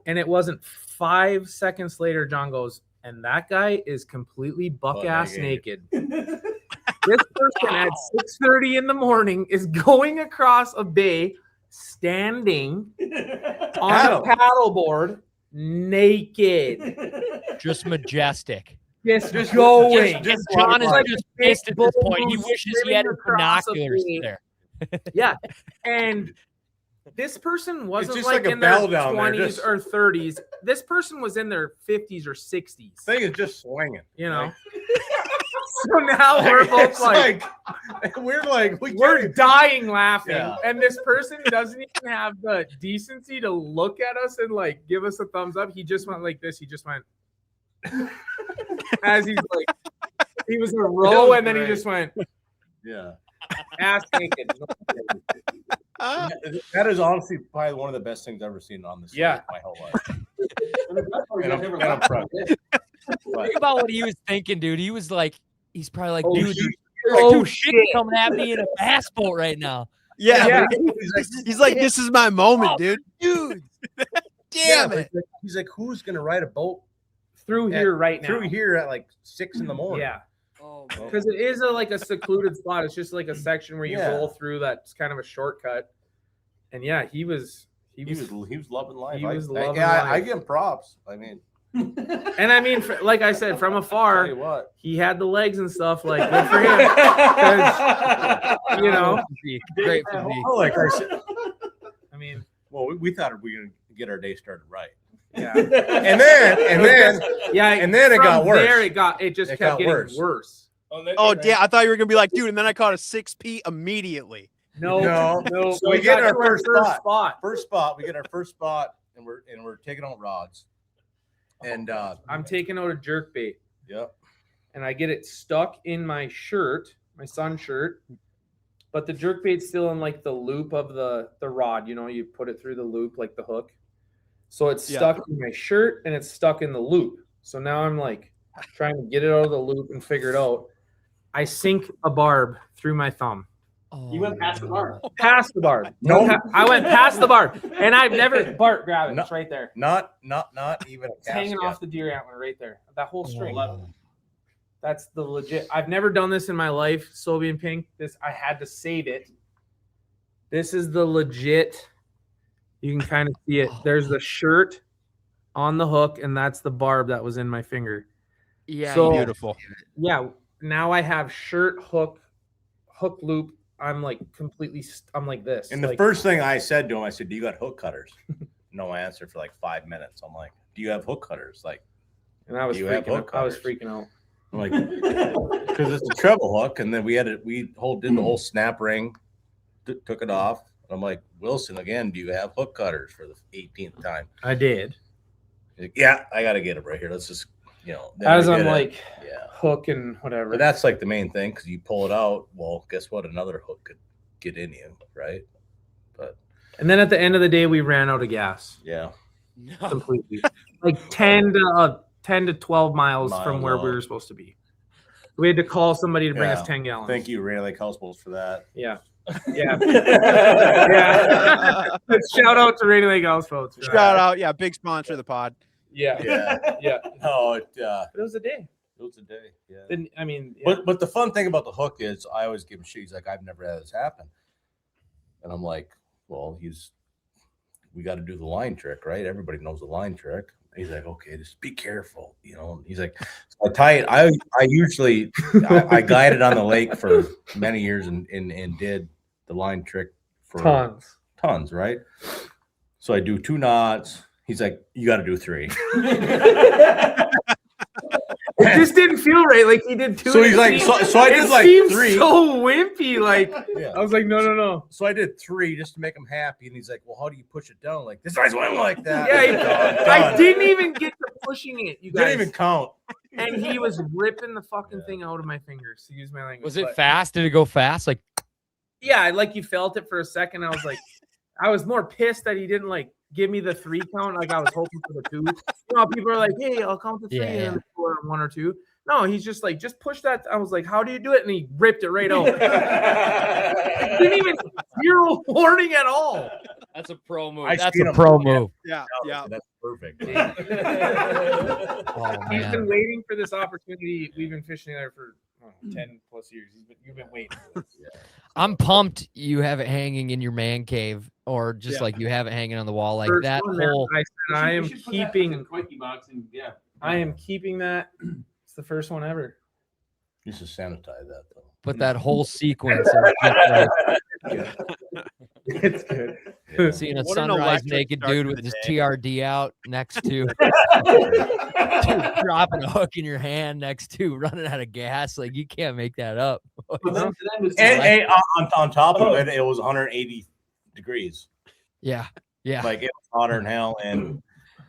And it wasn't 5 seconds later, John goes, "And that guy is completely butt-ass naked." This person at 6:30 in the morning is going across a bay, standing on a paddleboard, naked.
Just majestic.
Just going.
John is
like
just
a
pissed at
big
this point. He
bull
wishes he had
swimming across a
binoculars
bay.
there.
Yeah. And this person wasn't
just
like
like a
in their
bell down there,
20s
just-
or 30s. This person was in their 50s or 60s.
Thing is just swinging.
You know? So now we're both
It's
like we're dying laughing,
Yeah.
and this person doesn't even have the decency to look at us and like give us a thumbs up. He just went like this. He just went as he's like, he was in a row, and then he just went
Yeah.
ass naked.
That is honestly probably one of the best things I've ever seen on this.
Yeah.
My whole life. And I'm proud.
Think about what he was thinking, dude. He was like, he's probably like,
Oh,
dude,
shit.
there's
Oh,
two chicks
shit.
coming at me in a bass boat right now.
Yeah.
Yeah.
He's like, this is my moment, dude. Dude. Damn it.
He's like, who's gonna ride a boat
Through here right now.
through here at like 6 in the morning?
Yeah.
Oh,
Because it is like a secluded spot. It's just like a section where you
Yeah.
roll through that's kind of a shortcut. And yeah, he was
He was loving life.
He was
I
loving life.
give him props. I mean,
and I mean, like I said, from
tell
afar,
you what.
he had the legs and stuff. Like, good for him. 'Cause, you know,
great physique.
Oh, like I said,
I mean,
well, we thought we were gonna get our day started right,
yeah,
and then
yeah.
And then it
from
got worse.
There, it just
It
kept
got
getting
worse.
worse.
Oh, yeah. I thought you were going to be like, dude, and then I caught a 6P immediately.
No.
So we get
got
our
to
first
spot.
first spot. We get our first spot, and we're taking out rods, and
I'm taking out a jerkbait,
yep.
and I get it stuck in my shirt, my sun shirt, but the jerkbait's still in like the loop of the rod. You know, you put it through the loop like the hook, so it's stuck in my shirt and it's stuck in the loop. So now I'm like trying to get it out of the loop and figure it out. I sink a barb through my thumb.
You went past the barb.
Past the barb.
No.
I went past the barb, and I've never. Bart, grab it.
No.
It's right there.
Not even a
It's hanging
cast yet.
off the deer antler right there. That whole string.
Oh.
That's the legit. I've never done this in my life. Sobi and Pink. This I had to save it. This is the legit. You can kind of see it. There's the shirt on the hook, and that's the barb that was in my finger.
Yeah,
So-
Beautiful.
Yeah. Now I have shirt, hook loop. I'm like completely. I'm like this.
And the
like,
first thing I said to him, I said, "Do you got hook cutters?" No answer for like 5 minutes. I'm like, "Do you have hook cutters?" Like,
and I was
you have
freaking.
hook
I was
cutters.
freaking out.
I'm like, because it's a treble hook, and then we did the whole snap ring, took it off. I'm like, Wilson, again, do you have hook cutters for the 18th time?
I did.
He's like, yeah, I got to get it right here. Let's just, then
As
we
I'm
did it.
like
yeah.
hook and whatever.
But that's like the main thing, because you pull it out. Well, guess what? Another hook could get in you, right? But
And then at the end of the day, we ran out of gas
yeah,
completely. Like 10 to 12 miles from
Miles
where we
out.
were supposed to be. We had to call somebody to bring
Yeah.
us 10 gallons.
thank you, Rail Lake Households, for that.
Yeah. Yeah. Yeah. Shout out to Radio Lake House folks.
Shout out. Yeah. Big sponsor of the pod.
Yeah.
Yeah,
Yeah.
no,
But it was a day.
it was a day. Yeah.
Then I mean, yeah.
But the fun thing about the hook is I always give him shit. He's like, I've never had this happen. And I'm like, well, we got to do the line trick, right? Everybody knows the line trick. He's like, okay, just be careful, He's like, so I tie it. I usually I guided on the lake for many years and did the line trick for tons, right? So I do 2 knots. He's like, you got to do 3.
It just didn't feel right. Like he did 2.
So he's like, so I did like
seemed
3.
so wimpy. Like
Yeah.
I was like, no.
So I did 3 just to make him happy, and he's like, "Well, how do you push it down? Like this guy's went like that."
Yeah, I didn't even get to pushing it. You guys
Didn't even count.
And he was ripping the fucking thing out of my fingers. Excuse my language.
Was it fast? Did it go fast? Like,
yeah, like you felt it for a second. I was like, I was more pissed that he didn't like give me the 3 count. Like I was hoping for the 2. You know, people are like, hey, I'll count the 3 and then 1 or 2. No, he's just like, just push that. I was like, how do you do it? And he ripped it right out. Didn't even 0 warning at all.
that's a pro move.
I
That's
seen
a
him.
pro move.
Yeah.
That's perfect.
Oh,
He's
man.
been waiting for this opportunity. We've been fishing there for 10 plus years. You've been waiting for this.
I'm pumped you have it hanging in your man cave or just like you have it hanging on the wall like
First
that
one, man,
whole.
I said, I am
We should put that in
keeping.
the quickie box and
I am keeping that. It's the first one ever.
You should sanitize that though.
But that whole sequence of just
It's good.
Yeah.
seeing a
What an
sunrise
electric
naked
start
dude
to
with
the
his
day.
TRD out next to dropping a hook in your hand next to running out of gas. Like you can't make that up.
And on top of it, it was 180 degrees.
Yeah. Yeah.
Like it was hotter than hell, and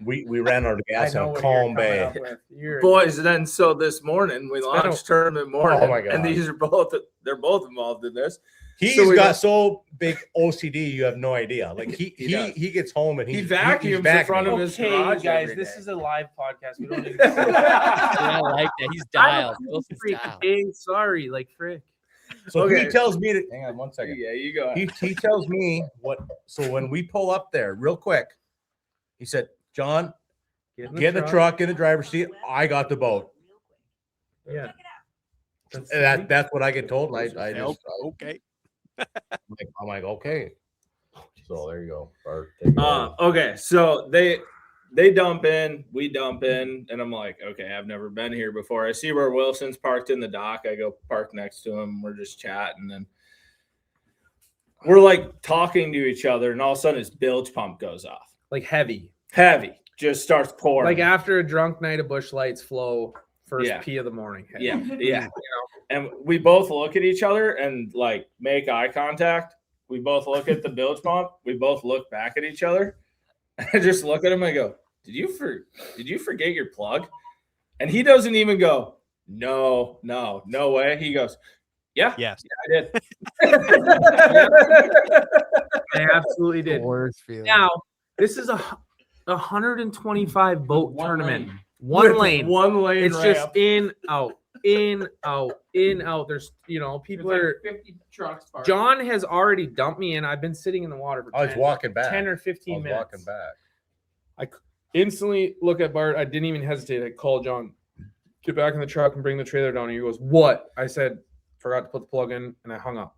we ran out of gas
I know
in
what
Calm
you're coming
Bay.
up with. You're-
Boys, then so this morning we
been a-
launched tournament morning.
Oh my God.
And these are they're both involved in this.
He's
So we
got
got-
so big OCD, you have no idea. Like he gets home and
He
he's
vacuums
he's
in front of his
Okay,
garage
guys,
every
this
day.
is a live podcast. We don't need
I like that. He's dialed. Wilson's
freak.
dialed.
Hey, sorry, like frick.
So
Okay.
he tells me to hang on 1 second.
Yeah, you go.
He tells me what. So when we pull up there, real quick, he said, "John, get in the truck, in the driver's seat. I got the boat."
Yeah.
And that's what I get told. And I just
Okay.
I'm like, okay. So there you go. Bart, take it away.
Okay, so they dump in, we dump in, and I'm like, okay, I've never been here before. I see where Wilson's parked in the dock. I go park next to him. We're just chatting, and we're like talking to each other, and all of a sudden his bilge pump goes off.
Like heavy.
Heavy, just starts pouring.
Like after a drunk night of bush lights flow, first
Yeah.
pee of the morning. Heavy.
Yeah. And we both look at each other and like make eye contact. We both look at the bilge pump. We both look back at each other. I just look at him and I go, Did you forget your plug? And he doesn't even go, No way. He goes, Yeah,
Yes.
I did.
I absolutely did.
Worst feeling.
Now, this is a 125 boat tournament. One lane.
One lane.
It's
ramp.
just in, out, in, out, in, out. There's, people are.
50 trucks parked.
John has already dumped me in. I've been sitting in the water for
I was walking back.
10 or
I
15
was
minutes.
walking back.
Instantly look at Bart. I didn't even hesitate. I called John, get back in the truck and bring the trailer down. And he goes, what? I said, forgot to put the plug in, and I hung up.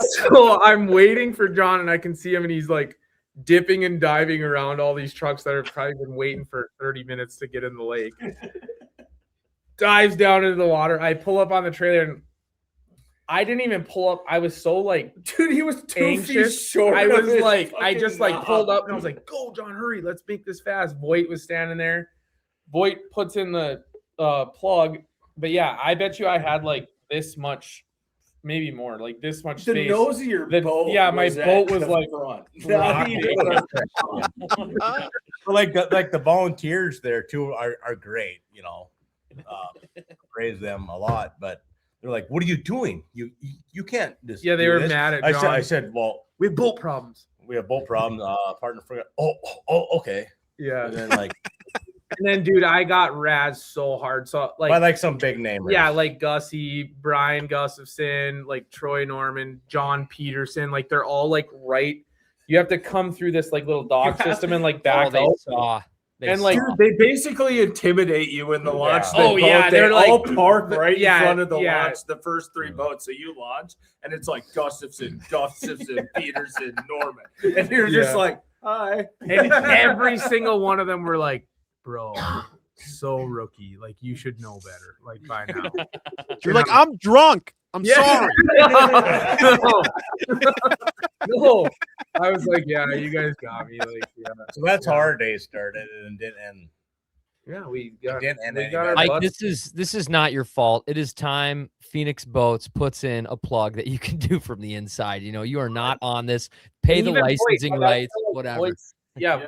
So I'm waiting for John, and I can see him, and he's like dipping and diving around all these trucks that have probably been waiting for 30 minutes to get in the lake. Dives down into the water. I pull up on the trailer, and I didn't even pull up. I was so like,
Dude, he was 2 feet
anxious.
short.
I
of
was
his
like, I
fucking
just like
knob.
pulled up, and I was like, go, John, hurry. Let's make this fast. Voight was standing there. Voight puts in the plug. But yeah, I bet you I had like this much, maybe more, like this much
The
space.
nose of your boat.
Yeah, my boat was
at the
like
front.
rocking.
Like the volunteers there too are great. Praise them a lot, but they're like, "What are you doing? You can't just."
Yeah, they
do
were
this."
mad at
I
John.
said, well,
We have boat problems.
we have boat problems. Partner forgot. Oh, okay.
Yeah.
And then like
And then, dude, I got razzed so hard. So
by
like,
like some big name.
yeah, like Gussie, Brian Gustafson, like Troy Norman, John Peterson, like they're all like right. You have to come through this like little dock system and like back
they
out.
saw.
And, like,
Dude, they basically intimidate you in the launch.
Yeah.
Oh, yeah,
they're
they're
all
like-
parked right
yeah,
in front of the
yeah.
launch. The first 3 boats, so you launch, and it's like Gustafson, Peterson, Norman, and you're just
Yeah.
like, hi.
And every single one of them were like, bro, so rookie. Like, you should know better. Like, by now.
You're like, I'm drunk. I'm sorry.
No. I was like, yeah, you guys got me. Like, yeah.
So that's how our day started, and didn't end.
Yeah, we got
and
our
Mike,
butts.
this is not your fault. It is time Phoenix Boats puts in a plug that you can do from the inside. You know, you are not on this. Pay the
Even Voight,
licensing
that's
rights,
like
whatever.
Voight's-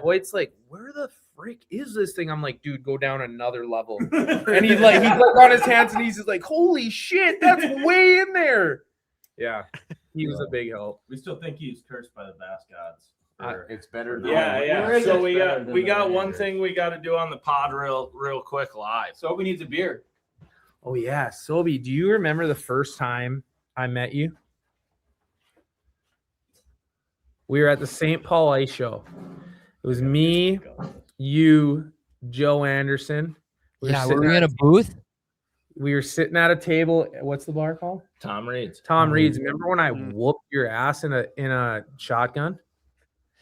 Voight's like, where the frick is this thing? I'm like, dude, go down another level. And he's like on his hands and he's just like, holy shit, that's way in there. Yeah, he was a big help.
We still think he's cursed by the bass gods.
It's better.
Yeah. So we got one thing we got to do on the pod real quick live.
Sobi needs a beer.
Oh yeah, Sobi, do you remember the first time I met you? We were at the St. Paul Ice Show. It was me, you, Joe Anderson.
Were we in a booth?
We were sitting at a table. What's the bar called?
Tom Reed's.
Tom Reed's. Remember when I whooped your ass in a shotgun?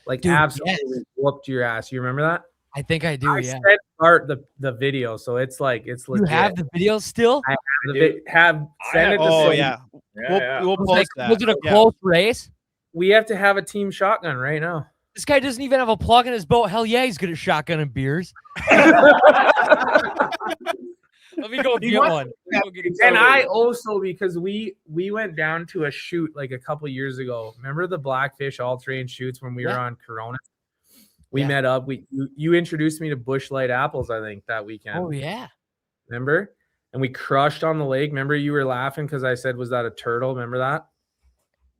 Like,
Dude,
absolutely whooped your ass. You remember that?
I think I do.
I
Yeah.
sent Bart the video, so it's legit.
You have the video still?
I send it to
Oh
Sobi.
yeah. We'll
Was
post that.
it a
Yeah.
close race?
We have to have a team shotgun right now.
This guy doesn't even have a plug in his boat. Hell yeah, he's good at shotgun and beers. Let me go get one.
And I also, because we went down to a shoot like a couple years ago. Remember the Blackfish all-terrain shoots when we were on Corona? We met up. You introduced me to Bush Light apples, I think, that weekend.
Oh yeah.
Remember? And we crushed on the lake. Remember you were laughing because I said, was that a turtle? Remember that?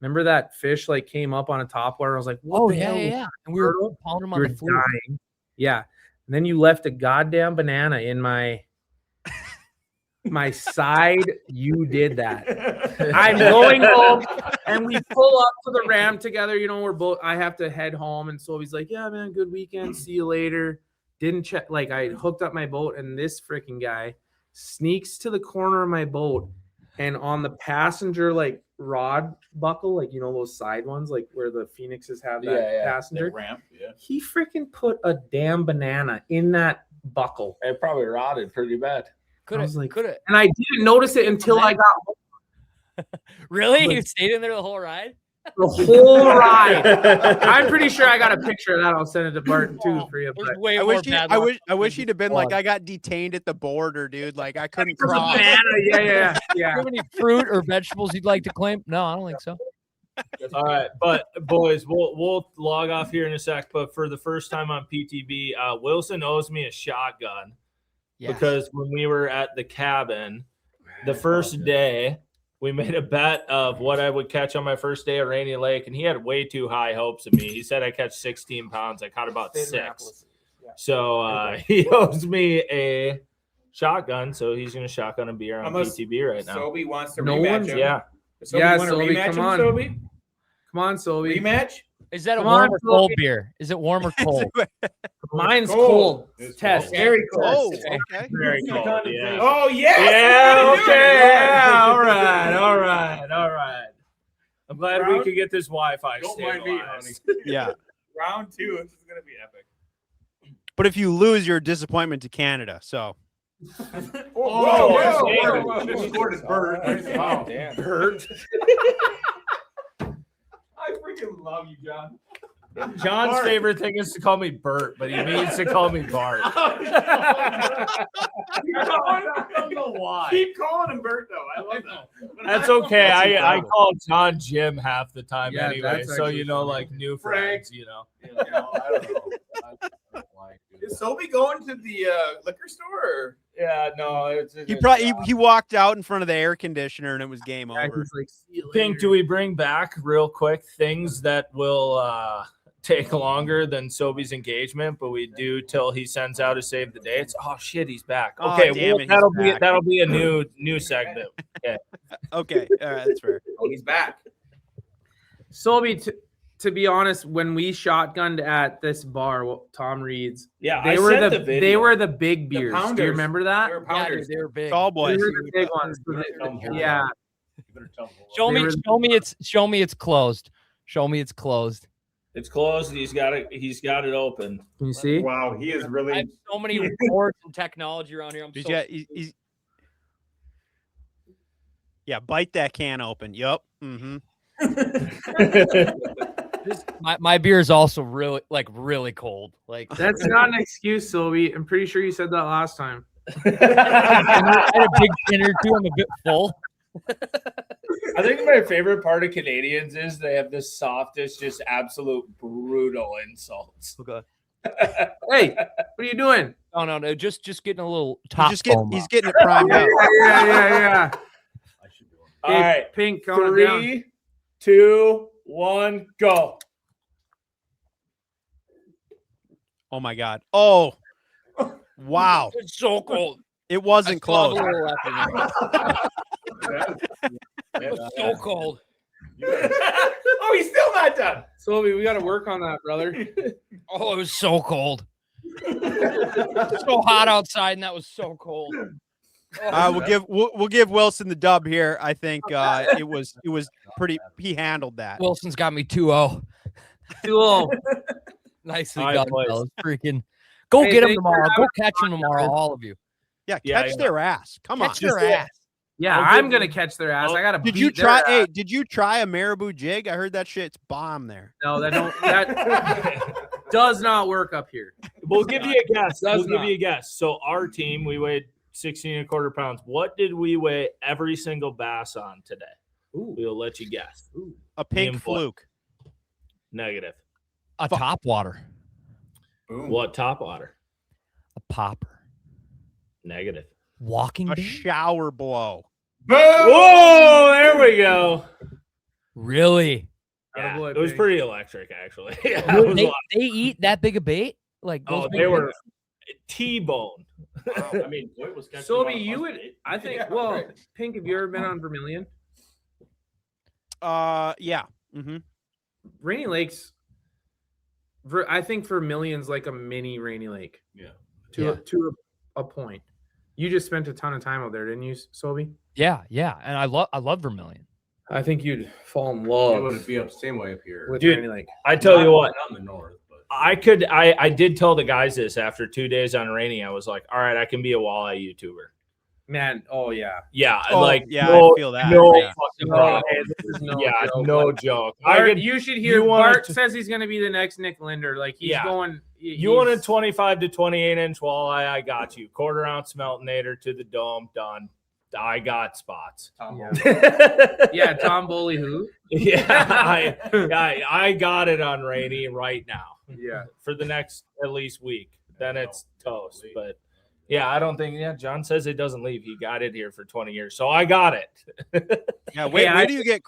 Remember that fish like came up on a top water? I was like, what the hell?
Yeah. And we were pounding him on the floor.
Dying. Yeah. And then you left a goddamn banana in my side. You did that. I'm going home and we pull up to the ramp together. You know, I have to head home. And so he's like, yeah, man, good weekend. See you later. Didn't check. Like, I hooked up my boat and this freaking guy sneaks to the corner of my boat and on the passenger, like, rod buckle, like, you know, those side ones, like where the Phoenixes have that passenger
That ramp. Yeah.
He freaking put a damn banana in that buckle.
It probably rotted pretty bad.
Could it? And I didn't notice it until I got home.
Really? You stayed in there the whole ride?
The whole ride. I'm pretty sure I got a picture of that. I'll send it to Bart too for you.
There's
But
way
I
more
wish
bad
I
luck.
wish he'd have been like, I got detained at the border, dude. Like I couldn't
the
cross.
banana, yeah.
Do you have any fruit or vegetables you'd like to claim? No, I don't think so.
All right, but boys, we'll log off here in a sec. But for the first time on PTB, Wilson owes me a shotgun because when we were at the cabin, the first day, we made a bet of what I would catch on my first day at Rainy Lake, and he had way too high hopes of me. He said I catch 16 pounds. I caught about 6.
Yeah.
So he owes me a shotgun, so he's going to shotgun a beer on PTB right now.
Sobi wants to
No
rematch
one's-
him.
Yeah.
Does Sobi
Yeah,
want to
Sobi,
rematch
come
him,
on.
Sobi?
Come on, Sobi.
Rematch?
Is that a
Come
warm
on,
or cold
Sophie.
beer? Is it warm or cold?
Mine's
Cold.
cold.
It's
Test.
cold.
Very cold.
Oh, okay.
Very cold. Yeah.
Oh, yes!
Yeah,
What are you
okay.
doing?
Yeah, all right. I'm glad we could get this Wi-Fi
Don't mind me,
stabilized.
Yeah.
Round 2. This is going to be epic.
But if you lose, you're a disappointment to Canada. So
Whoa. This scored is Bert.
Wow,
damn.
Bert.
I freaking love you, John.
John's
Bart.
favorite thing is to call me Bert, but he means to call me Bart. I don't know why.
Keep calling him Bert, though. I love that.
That's okay. I call John Jim half the time
Yeah,
anyway,
that's
so
actually
you know,
funny.
like new
Frank.
friends, you know.
I don't know.
Is Sobi going to the liquor store? Or?
Yeah, no, it's
he walked out in front of the air conditioner and it was game
Yeah,
over.
he's like, see you
Pink,
later.
do we bring back real quick things that will take longer than Sobi's engagement, but we do till he sends out a save the dates? Oh shit, he's back.
Oh,
Okay,
damn it, he's
that'll
back.
be a new segment. Okay.
Okay, all right, that's fair.
Oh, he's back.
Sobi, to be honest, when we shotgunned at this bar, Tom Reed's,
Yeah,
they were the big
The
beers. Do you
pounders.
remember
They
that?
were
Yeah,
pounders.
dude, they were big.
Tall
They
boys.
were the big ones. Yeah.
Show me,
They were-
show me it's closed. Show me it's closed.
It's closed. He's got it open.
Can you see?
Wow, he is
I
really.
have so many reports and technology around here. I'm so
Yeah, bite that can open. Yup. Mm-hmm.
My beer is also really cold. Like
That's not an excuse, Sobi. I'm pretty sure you said that last time.
I had a big dinner too. I'm a bit full.
I think my favorite part of Canadians is they have the softest, just absolute brutal insults.
Okay.
Hey, what are you doing?
No. Just getting a little top.
He's getting it primed out.
Yeah.
All
Hey,
right.
Pink, calm it down.
3, 2, 1, go.
Oh my God. Oh, wow.
It's so cold.
It wasn't close.
It's so cold.
Oh, he's still not done.
Sobi, we got to work on that, brother.
Oh, it was so cold. It's so hot outside, and that was so cold.
We'll give Wilson the dub here. I think it was pretty. He handled that.
Wilson's got me 2-0.
2-0.
Nicely
High
done,
place.
fellas. Freaking go
Hey,
get him
thanks for
tomorrow. Go
having
catch him
me on,
tomorrow,
guys.
all of you.
Yeah,
Yeah,
catch
yeah.
their ass. Come on.
Catch their ass.
Yeah,
I'll
I'm
give
gonna
you-
catch their ass. I gotta.
Did
beat
you
their
try?
ass.
Hey, did you try a marabou jig? I heard that shit's bomb there.
No, that does not work up here.
We'll give you a guess.
Does
We'll give
not.
you a guess. So our team, we weighed 16.25 pounds. What did we weigh every single bass on today? We'll let you guess.
A pink
Input.
fluke.
Negative.
A top water.
Boom.
What top water?
A popper.
Negative.
Walking
A
bait?
shower blow.
Boom.
Whoa, there we go.
Really?
Yeah,
Attaboy,
it was
Pink.
pretty electric, actually. Yeah, it was a
They,
lot.
they eat that big a bait? Like those
Oh,
big
they
baits?
were T-bone.
I mean, Boyd was catching
Sobi,
them on
you
a
would.
bus date.
I think.
Yeah,
Well,
right.
Pink, have you ever been on Vermilion?
Yeah. Mm-hmm.
Rainy Lakes. I think Vermilion's like a mini Rainy Lake.
Yeah.
To a point. You just spent a ton of time out there, didn't you, Sobi?
Yeah. And I love Vermilion.
I think you'd fall in
It
love
wouldn't be up same way up here.
with
Dude,
Rainy Lake.
I tell you what,
Not in the north, but
I did tell the guys this after 2 days on Rainy. I was like, all right, I can be a walleye YouTuber.
Man, oh yeah.
Yeah,
Oh,
like
yeah,
no,
I feel that.
no
Yeah.
fucking
No,
problem.
hey, this is no
yeah,
joke.
no
Like,
joke.
Bart, you should hear
you wanted
Bart
to-
says he's going to be the next Nick Linder. Like he's
Yeah.
going.
You want a 25 to 28 inch walleye? I got you. Quarter ounce Meltonator to the dome, done. I got spots.
Tom
Yeah.
Holmes.
Yeah, Tom Boley who?
Yeah, I got it on Rainy right now
Yeah.
for the next at least week. Then it's toast. But yeah, I don't think. Yeah, John says it doesn't leave. He got it here for 20 years, so I got it.
Yeah. Wait,
Hey,
where do you get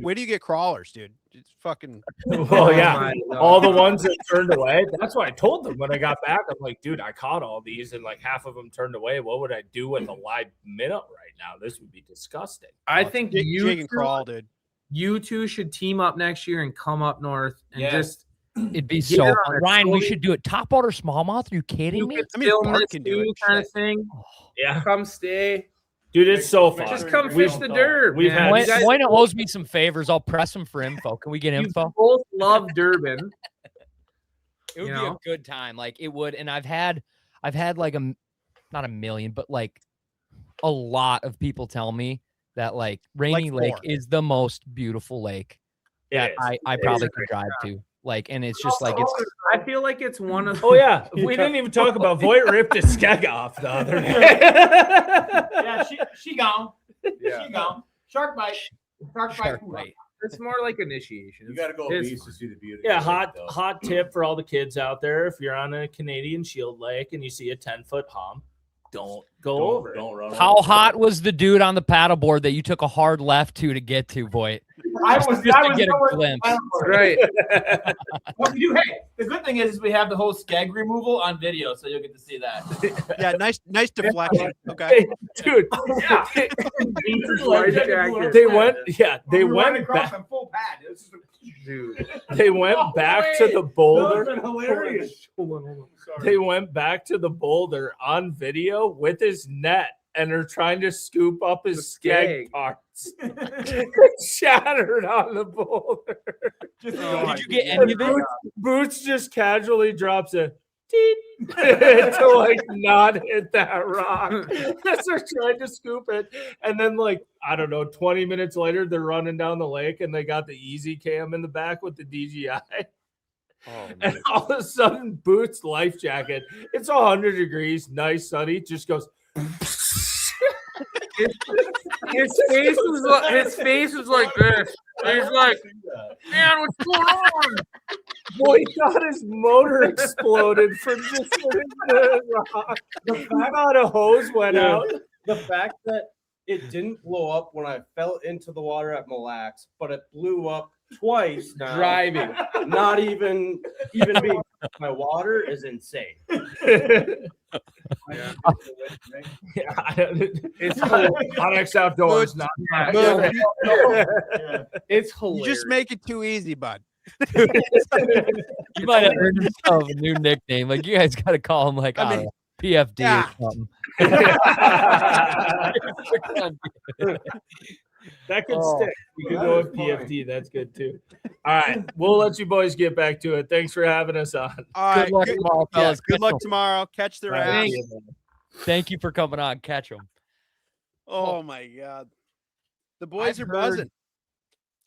where do you get crawlers, dude? It's fucking.
Well, yeah.
my God.
All the ones that turned away. That's what I told them when I got back. I'm like, dude, I caught all these and like half of them turned away. What would I do with a live minnow right now? This would be disgusting.
I think
Jig and crawl, dude.
you two should team up next year and come up north and
Yeah.
just
It'd be
Get
so
it
fun.
on a
Ryan, we
story.
should do it. Top water smallmouth? Are you kidding
you
me?
could
I mean,
film
Bart
this
can do
too,
it.
kind of
Shit.
thing.
Yeah,
Come stay.
dude, it's so fun.
Just come
We've-
fish the dirt.
we've
man.
had-
You guys
Moyna owes me some favors. I'll press him for info. Can we get
you
info?
both love Durban.
It would
You
be
know?
a good time. Like it would. And I've had like not a million, but like a lot of people tell me that like Rainy
Like
Lake
4.
is the most beautiful lake
It
that
is.
I probably could drive to. Like, and it's just like it's
I feel like it's one of
Oh yeah, we didn't even talk about Voight ripped his skeg off the other day.
Yeah, she gone.
Yeah.
She gone. Shark bite. Shark bite.
shark bite.
It's more like initiation.
You got to go
It's
beast to see the beauty.
Yeah,
of the lake,
hot
though.
hot tip for all the kids out there: if you're on a Canadian Shield Lake and you see a 10-foot hump, don't go over.
Don't run.
How
over.
hot was the dude on the paddleboard that you took a hard left to get to, Voight?
I was
Just to get a
nowhere-
glimpse.
Right.
What we do, hey, the good thing is we have the whole skeg removal on video, so you'll get to see that.
Yeah, nice deflection. Okay.
Dude,
Yeah.
White jacket.
they went. Yeah, they
We ran
went
across
back.
on full pad. This is
Dude.
They went
No
back to
way.
the boulder.
been hilarious.
Hold on.
They went back to the boulder on video with his net and are trying to scoop up his
The
skeg
skeg.
parts. It's shattered on the boulder.
Did you get
And
any of it?
Boots just casually drops a to like not hit that rock as they're trying to scoop it. And then like, I don't know, 20 minutes later, they're running down the lake and they got the easy cam in the back with the DJI.
Oh,
And all of a sudden, Boots' life jacket, it's 100 degrees, nice, sunny, just goes.
His face was like this. He's like, man, what's going on?
Boy, he thought his motor exploded from just hitting the rock. He thought a hose went out.
The fact that it didn't blow up when I fell into the water at Mille Lacs, but it blew up twice now.
Driving.
Not even being my water is insane.
Yeah, it's Onyx Outdoors, not
It's
You
hilarious.
just make it too easy, bud.
You might have earned yourself a new nickname. Like you guys got to call him like
I mean,
PFD
yeah.
or something.
That could
Oh.
stick. We could go with PFD. That's good too. All right, we'll let you boys get back to it. Thanks for having us on.
All
Good
right.
luck
Good,
tomorrow,
yeah,
fellas.
good
Catch
luck
'em.
tomorrow. Catch their
All right,
ass.
see you, man.
Thank you for coming on. Catch them.
Oh my God. The boys
I've
are
heard-
buzzing.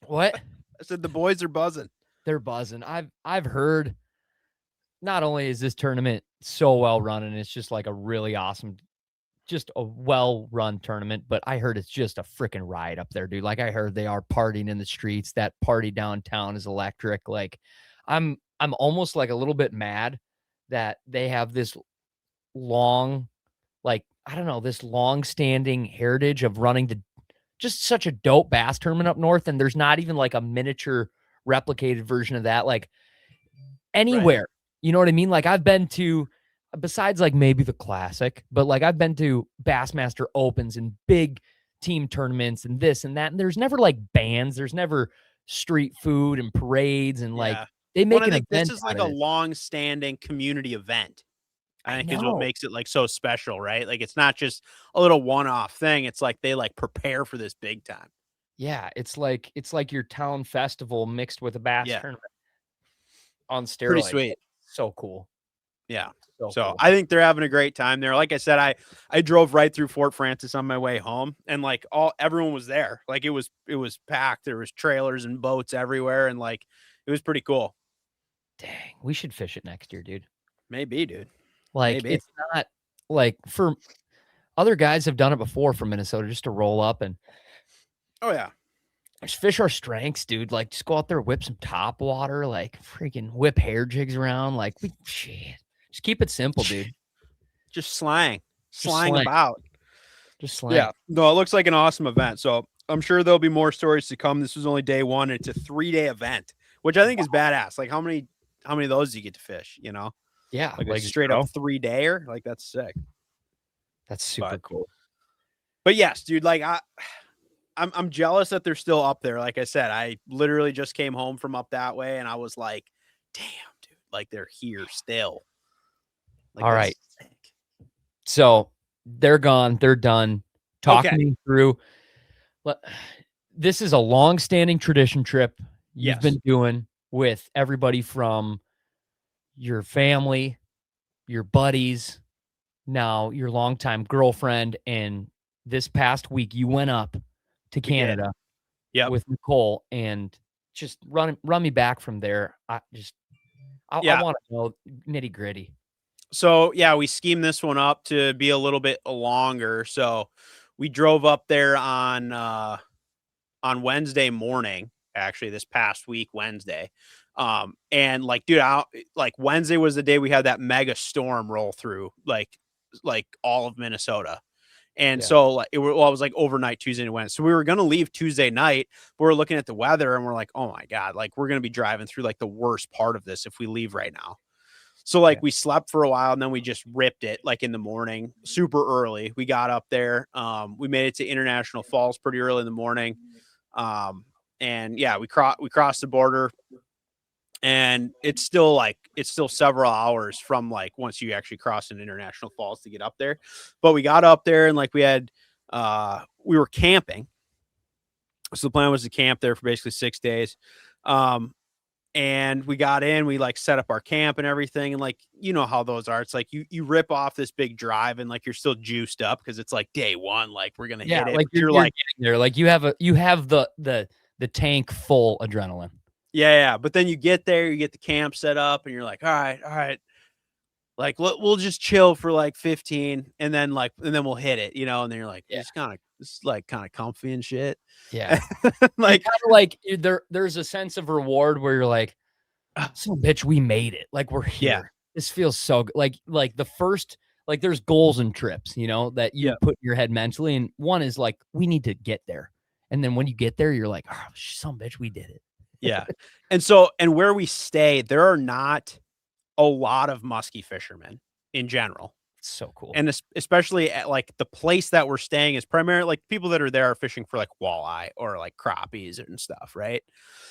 What?
I said the boys are buzzing.
They're buzzing. I've heard. Not only is this tournament so well run, and it's just like a really awesome, just a well run tournament, but I heard it's just a freaking ride up there, dude. Like I heard they are partying in the streets. That party downtown is electric. Like I'm almost like a little bit mad that they have this long, like I don't know, this long standing heritage of running the just such a dope bass tournament up north, and there's not even like a miniature replicated version of that like anywhere. You know what I mean? Like I've been to, besides like maybe the classic, but like I've been to Bassmaster Opens and big team tournaments and this and that, and there's never like bands, there's never street food and parades and like
Yeah.
they make
Well,
an
I think
event
this is
out
like
of
a
it.
long-standing community event. I
I
think is what
know.
makes it like so special, right? Like it's not just a little one-off thing. It's like they like prepare for this big time.
Yeah, it's like your town festival mixed with a bass
Yeah.
tournament on steroids.
Pretty sweet.
So cool.
Yeah.
So
So
cool.
I think they're having a great time there. Like I said, I drove right through Fort Francis on my way home, and like everyone was there. Like it was packed. There was trailers and boats everywhere, and like it was pretty cool.
Dang, we should fish it next year, dude.
Maybe, dude.
Like
Maybe.
it's not like for other guys have done it before from Minnesota just to roll up and
Oh yeah.
just fish our strengths, dude. Like just go out there, whip some top water, like freaking whip hair jigs around. Like shit. Just keep it simple, dude.
Just slang
slang.
about.
Just slang.
Yeah. No, it looks like an awesome event. So I'm sure there'll be more stories to come. This was only day one. It's a 3-day event, which I think is badass. Like how many of those do you get to fish? You know,
Yeah.
like a straight up 3-dayer. Like that's sick.
That's super
But-
cool.
But yes, dude, like I'm jealous that they're still up there. Like I said, I literally just came home from up that way and I was like, damn, dude, like they're here still. Like,
All
that's
right.
sick.
So they're gone. They're done. Talking
Okay.
me through. This is a long-standing tradition trip you've
Yes.
been doing with everybody from your family, your buddies, now your longtime girlfriend, and this past week you went up to
did.
Canada
Yep.
with Nicole and just run me back from there. I
Yeah.
want to know nitty-gritty.
So yeah, we schemed this one up to be a little bit longer. So we drove up there on Wednesday morning, actually this past week, Wednesday. And like, dude, like Wednesday was the day we had that mega storm roll through like all of Minnesota. And
Yeah.
so like it was like overnight Tuesday and Wednesday. So we were going to leave Tuesday night, but we're looking at the weather and we're like, oh my God, like we're going to be driving through like the worst part of this if we leave right now. So like we slept for a while and then we just ripped it like in the morning, super early. We got up there. We made it to International Falls pretty early in the morning. And yeah, we crossed the border, and it's still several hours from like once you actually cross an International Falls to get up there. But we got up there and like we were camping. So the plan was to camp there for basically 6 days. And we got in, we like set up our camp and everything. And like, you know how those are. It's like you rip off this big drive and like you're still juiced up because it's like day one, like we're gonna hit it.
Like
But you're
like
like,
getting there. Like you have the tank full adrenaline.
yeah. But then you get there, you get the camp set up, and you're like, all right. Like we'll just chill for like 15 and then we'll hit it, you know, and then you're like, it's kind of comfy and shit.
Yeah.
Like
there's a sense of reward where you're like, oh, so bitch, we made it. Like we're here.
Yeah.
This feels so good. Like the first, like there's goals and trips, you know, that you put in your head mentally. And one is like, we need to get there. And then when you get there, you're like, oh, some bitch, we did it.
Yeah. And where we stay, there are not a lot of muskie fishermen in general.
It's so cool.
And especially at like the place that we're staying is primarily like people that are there are fishing for like walleye or like crappies and stuff. Right.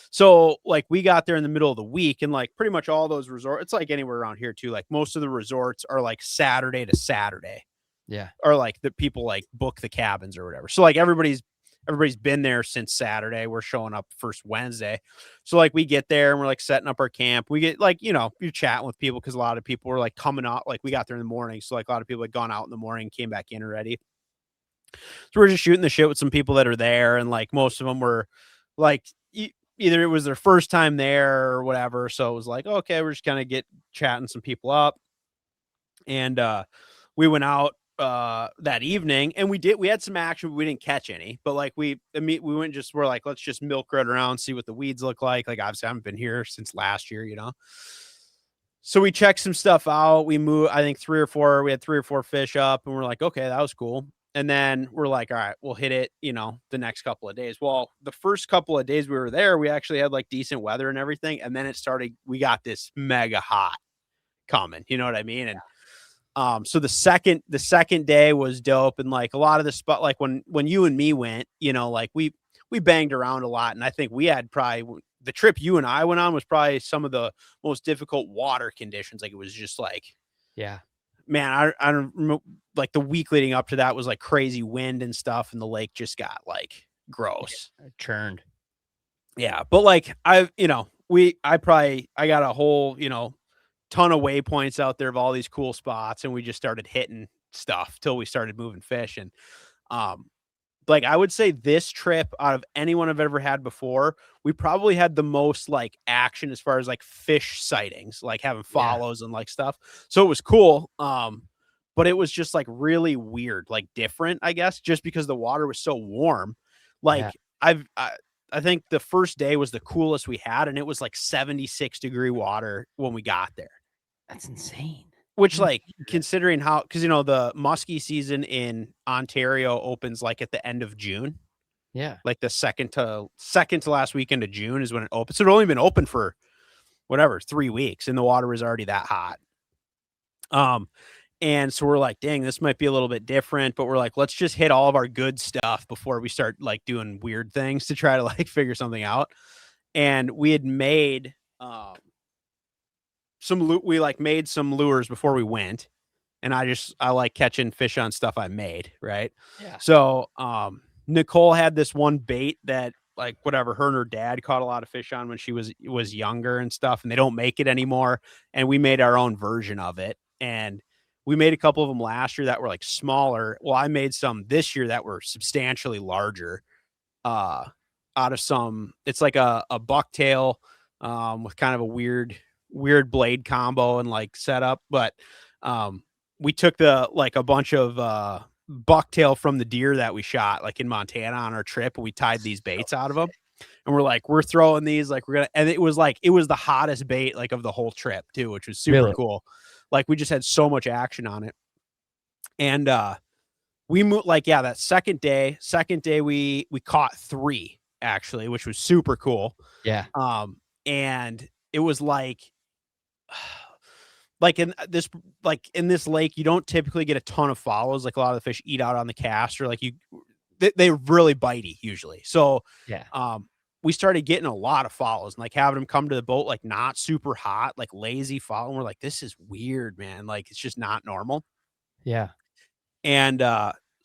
So like we got there in the middle of the week and like pretty much all those resorts, it's like anywhere around here too. Like most of the resorts are like Saturday to Saturday.
Yeah.
Or like the people like book the cabins or whatever. So like everybody's been there since Saturday. We're showing up first Wednesday. So like we get there and we're like setting up our camp. We get like, you know, you're chatting with people because a lot of people were like coming out. Like we got there in the morning. So like a lot of people had gone out in the morning, came back in already. So we're just shooting the shit with some people that are there. And like most of them were like, either it was their first time there or whatever. So it was like, okay, we're just kind of chatting some people up. And we went out that evening and we had some action, but we didn't catch any, but like we're like, let's just milk right around, see what the weeds look like obviously I haven't been here since last year, you know, so we checked some stuff out. We moved, I think we had 3 or 4 fish up and we're like, okay, that was cool. And then we're like, all right, we'll hit it, you know, the next couple of days. Well, the first couple of days we were there, we actually had like decent weather and everything, and then we got this mega hot coming, you know what I mean? And so the second day was dope. And like a lot of the spot, like when you and me went, you know, like we banged around a lot. And I think we had probably the trip you and I went on was probably some of the most difficult water conditions. Like it was just like,
yeah,
man, I don't remember, like the week leading up to that was like crazy wind and stuff. And the lake just got like gross.
Churned.
Yeah. But like I got a whole, you know, ton of waypoints out there of all these cool spots, and we just started hitting stuff till we started moving fish. And like I would say this trip out of anyone I've ever had before, we probably had the most like action as far as like fish sightings, like having follows and like stuff. So it was cool. But it was just like really weird, like different, I guess, just because the water was so warm. Like I think the first day was the coolest we had, and it was like 76-degree water when we got there.
That's insane.
Which, like, considering how, because, you know, the muskie season in Ontario opens like at the end of June.
Yeah. Like
the second to last weekend of June is when it opens. So it only been open for whatever, 3 weeks, and the water was already that hot. And so we're like, dang, this might be a little bit different, but we're like, let's just hit all of our good stuff before we start like doing weird things to try to like figure something out. And we had made we like made some lures before we went, and I like catching fish on stuff I made, right?
Yeah.
So Nicole had this one bait that like whatever, her and her dad caught a lot of fish on when she was younger and stuff, and they don't make it anymore. And we made our own version of it, and we made a couple of them last year that were like smaller. Well, I made some this year that were substantially larger. Out of some, it's like a bucktail with kind of a weird blade combo and like setup. But we took a bunch of bucktail from the deer that we shot like in Montana on our trip, and we tied these baits out of them. And we're throwing these, like and it was the hottest bait like of the whole trip too, which was super cool. Like we just had so much action on it. And we moved that second day we caught 3 actually, which was super cool.
Yeah.
And it was like in this lake, you don't typically get a ton of follows. Like a lot of the fish eat out on the cast, or like they're really bitey usually. So we started getting a lot of follows and like having them come to the boat, like not super hot, like lazy follow. And we're like, this is weird, man. Like it's just not normal.
Yeah.
And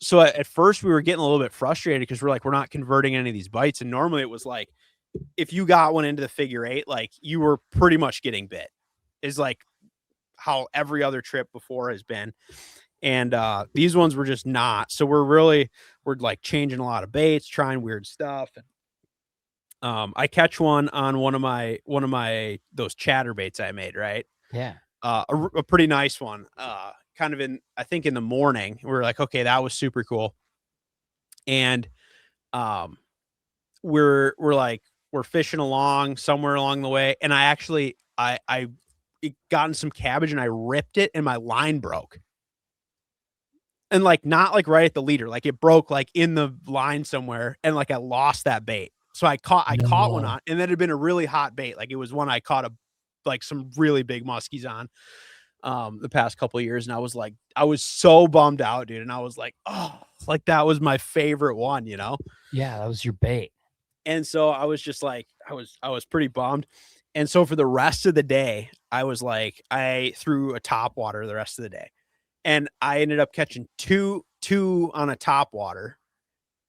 so at first we were getting a little bit frustrated because we're like, we're not converting any of these bites. And normally it was like, if you got one into the figure 8, like you were pretty much getting bit, is like how every other trip before has been. And these ones were just not. So we're like changing a lot of baits, trying weird stuff. I catch one on one of my those chatterbaits I made, right?
Yeah.
A pretty nice one. Kind of I think in the morning. We were like, okay, that was super cool. And we're fishing along somewhere along the way, and I got in some cabbage and I ripped it and my line broke. And like not like right at the leader, like it broke like in the line somewhere, and like I lost that bait. So I caught one on, and that had been a really hot bait. Like it was one I caught like some really big muskies on the past couple of years, and I was so bummed out, dude. And I was like, oh, like that was my favorite one, you know?
Yeah, that was your bait.
And so I was just like, I was pretty bummed. And so for the rest of the day, I was like, I threw a top water the rest of the day, and I ended up catching two on a top water.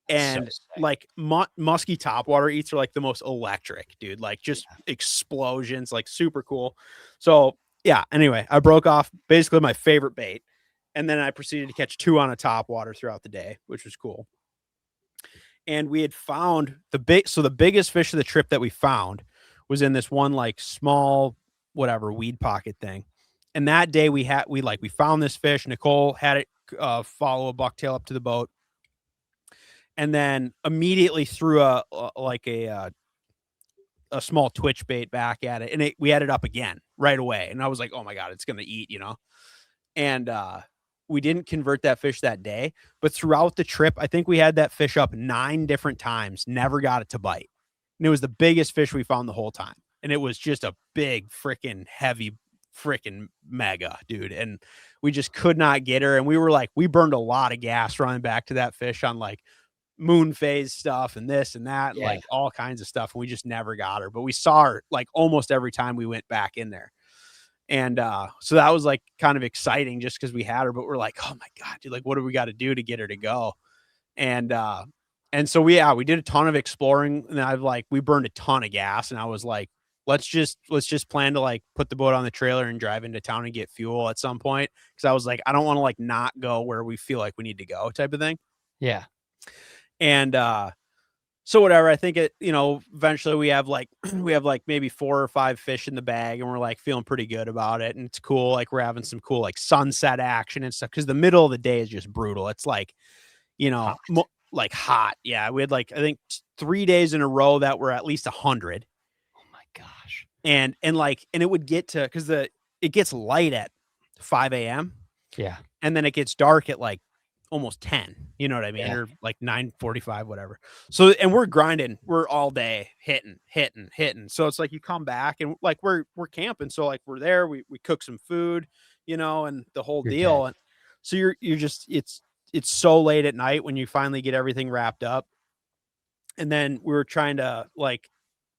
And like musky top water eats are like the most electric, dude, like just explosions, like super cool. So yeah, anyway, I broke off basically my favorite bait, and then I proceeded to catch 2 on a top water throughout the day, which was cool. And we had found the biggest fish of the trip that we found was in this one like small whatever weed pocket thing. And that day we found this fish. Nicole had it follow a bucktail up to the boat, and then immediately threw a small twitch bait back at it, and we had it up again right away. And I was like, oh my God, it's gonna eat, you know. And we didn't convert that fish that day, but throughout the trip, I think we had that fish up 9 different times, never got it to bite. And it was the biggest fish we found the whole time. And it was just a big freaking heavy freaking mega, dude. And we just could not get her. And we burned a lot of gas running back to that fish on like moon phase stuff and this and that, like all kinds of stuff. And we just never got her, but we saw her like almost every time we went back in there. And so that was like kind of exciting just because we had her, but we're like, oh my God, dude, like what do we got to do to get her to go? And so we did a ton of exploring, and we burned a ton of gas, and I was like, let's just plan to like put the boat on the trailer and drive into town and get fuel at some point. Cause I was like, I don't want to like not go where we feel like we need to go type of thing.
Yeah.
And so whatever, I think eventually we have like maybe 4 or 5 fish in the bag, and we're like feeling pretty good about it. And it's cool. Like we're having some cool like sunset action and stuff. Cause the middle of the day is just brutal. It's like, hot. Like hot. Yeah. We had like, I think 3 days in a row that were at least 100.
Oh my gosh.
And it would get to, cause it gets light at 5 a.m.
Yeah. And
then it gets dark at like almost 10, you know what I mean?
Yeah.
Or like 9:45, whatever. So, and we're grinding, we're all day hitting. So it's like you come back and like we're camping. So like we're there, we cook some food, and the whole deal.
Dead.
And so you're just, it's so late at night when you finally get everything wrapped up. And then we were trying to like,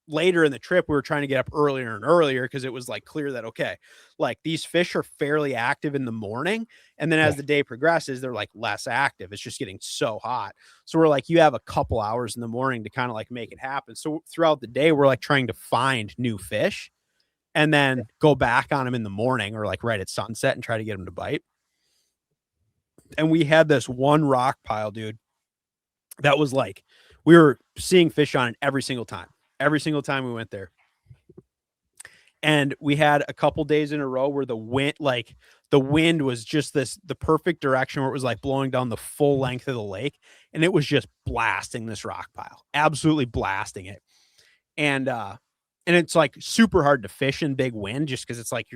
later in the trip, we were trying to get up earlier and earlier because it was like clear that, okay, like these fish are fairly active in the morning. And then as the day progresses, they're like less active. It's just getting so hot. So we're like, you have a couple hours in the morning to kind of like make it happen. So throughout the day, we're like trying to find new fish and then go back on them in the morning or like right at sunset and try to get them to bite. And we had this one rock pile, dude, that was like, we were seeing fish on it every single time we went there. And we had a couple days in a row where the wind was just the perfect direction where it was like blowing down the full length of the lake. And it was just blasting this rock pile, absolutely blasting it. And it's like super hard to fish in big wind just because it's like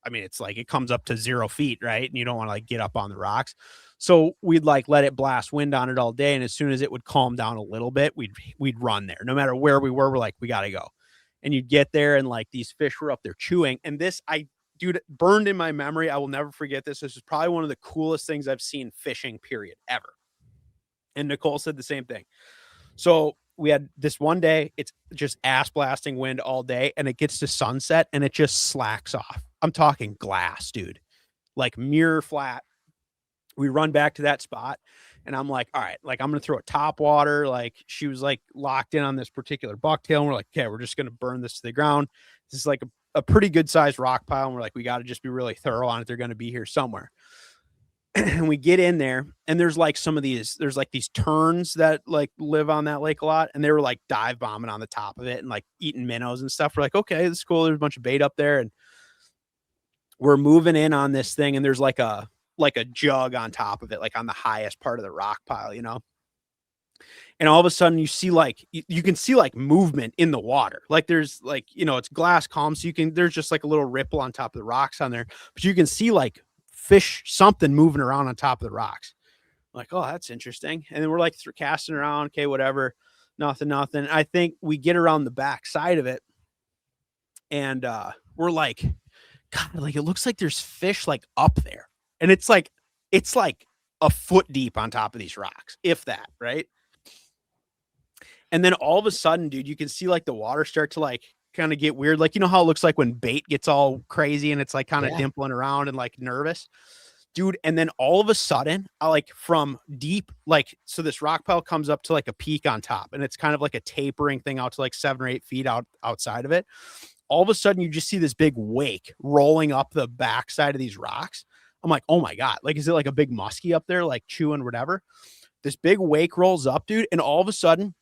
it's like it comes up to 0 feet, right? And you don't want to like get up on the rocks. So we'd like let it blast wind on it all day. And as soon as it would calm down a little bit, we'd run there. No matter where we were, we're like, we got to go. And you'd get there and like these fish were up there chewing. And this, dude, burned in my memory. I will never forget this. This is probably one of the coolest things I've seen fishing, period, ever. And Nicole said the same thing. So we had this one day, it's just ass blasting wind all day, and it gets to sunset and it just slacks off. I'm talking glass, dude, like mirror flat. We run back to that spot And I'm like, all right, like I'm going to throw a top water. Like she was like locked in on this particular bucktail. And we're like, okay, we're just going to burn this to the ground. This is like a pretty good sized rock pile. And we're like, we got to just be really thorough on it. They're going to be here somewhere. And we get in there and there's like there's like these terns that like live on that lake a lot. And they were like dive bombing on the top of it and like eating minnows and stuff. We're like, okay, this is cool. There's a bunch of bait up there. And we're moving in on this thing. And there's like a jug on top of it, like on the highest part of the rock pile, you know? And all of a sudden you see like, you can see like movement in the water. Like there's like, you know, it's glass calm. So there's just like a little ripple on top of the rocks on there, but you can see like fish, something moving around on top of the rocks. I'm like, oh, that's interesting. And then we're like casting around. Okay, whatever. Nothing. I think we get around the back side of it and we're like, God, like it looks like there's fish like up there. And it's like a foot deep on top of these rocks, if that, right? And then all of a sudden, dude, you can see like the water start to like kind of get weird. Like, you know how it looks like when bait gets all crazy and it's like kind of dimpling around and like nervous, dude. And then all of a sudden, I like from deep, like, so this rock pile comes up to like a peak on top and it's kind of like a tapering thing out to like 7 or 8 feet outside of it. All of a sudden you just see this big wake rolling up the backside of these rocks. I'm like, oh my God, like, is it like a big muskie up there, like chewing whatever? This big wake rolls up, dude. And all of a sudden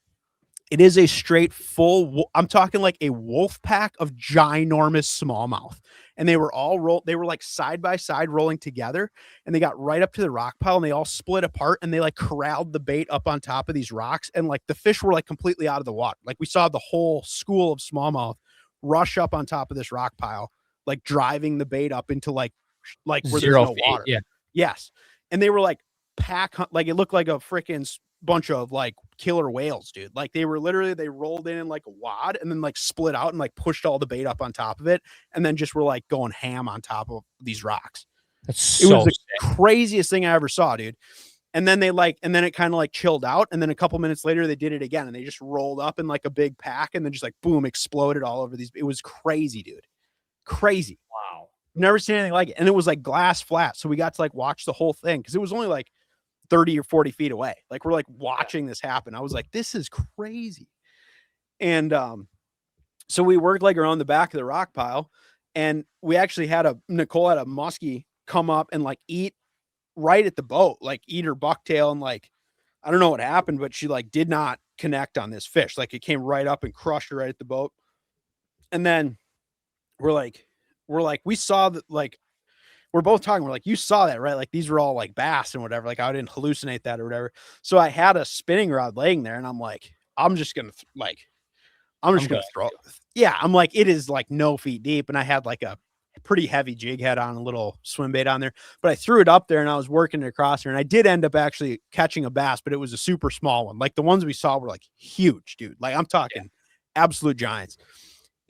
it is a straight full, I'm talking like a wolf pack of ginormous smallmouth. And they were all they were like side by side rolling together and they got right up to the rock pile and they all split apart and they like corralled the bait up on top of these rocks. And like the fish were like completely out of the water. Like we saw the whole school of smallmouth rush up on top of this rock pile, like driving the bait up into like where there's no water.
Yeah.
Yes. And they were like like it looked like a freaking bunch of like killer whales, dude. Like they rolled in like a wad and then like split out and like pushed all the bait up on top of it. And then just were like going ham on top of these rocks.
It
was the craziest thing I ever saw, dude. And then and then it kind of like chilled out. And then a couple minutes later, they did it again and they just rolled up in like a big pack and then just like, boom, exploded all over these. It was crazy, dude. Crazy.
Wow.
Never seen anything like it. And it was like glass flat. So we got to like watch the whole thing because it was only like 30 or 40 feet away. Like we're like watching this happen. I was like, this is crazy. And so we worked like around the back of the rock pile and we actually had Nicole had a muskie come up and like eat right at the boat, like eat her bucktail. And like, I don't know what happened, but she like did not connect on this fish. Like it came right up and crushed her right at the boat. And then we saw that, like, we're both talking. We're like, you saw that, right? Like these were all like bass and whatever. Like I didn't hallucinate that or whatever. So I had a spinning rod laying there and I'm like, I'm just going to throw it. Yeah. I'm like, it is like no feet deep. And I had like a pretty heavy jig head on, a little swim bait on there, but I threw it up there and I was working it across there. And I did end up actually catching a bass, but it was a super small one. Like the ones we saw were like huge, dude. Like I'm talking absolute giants.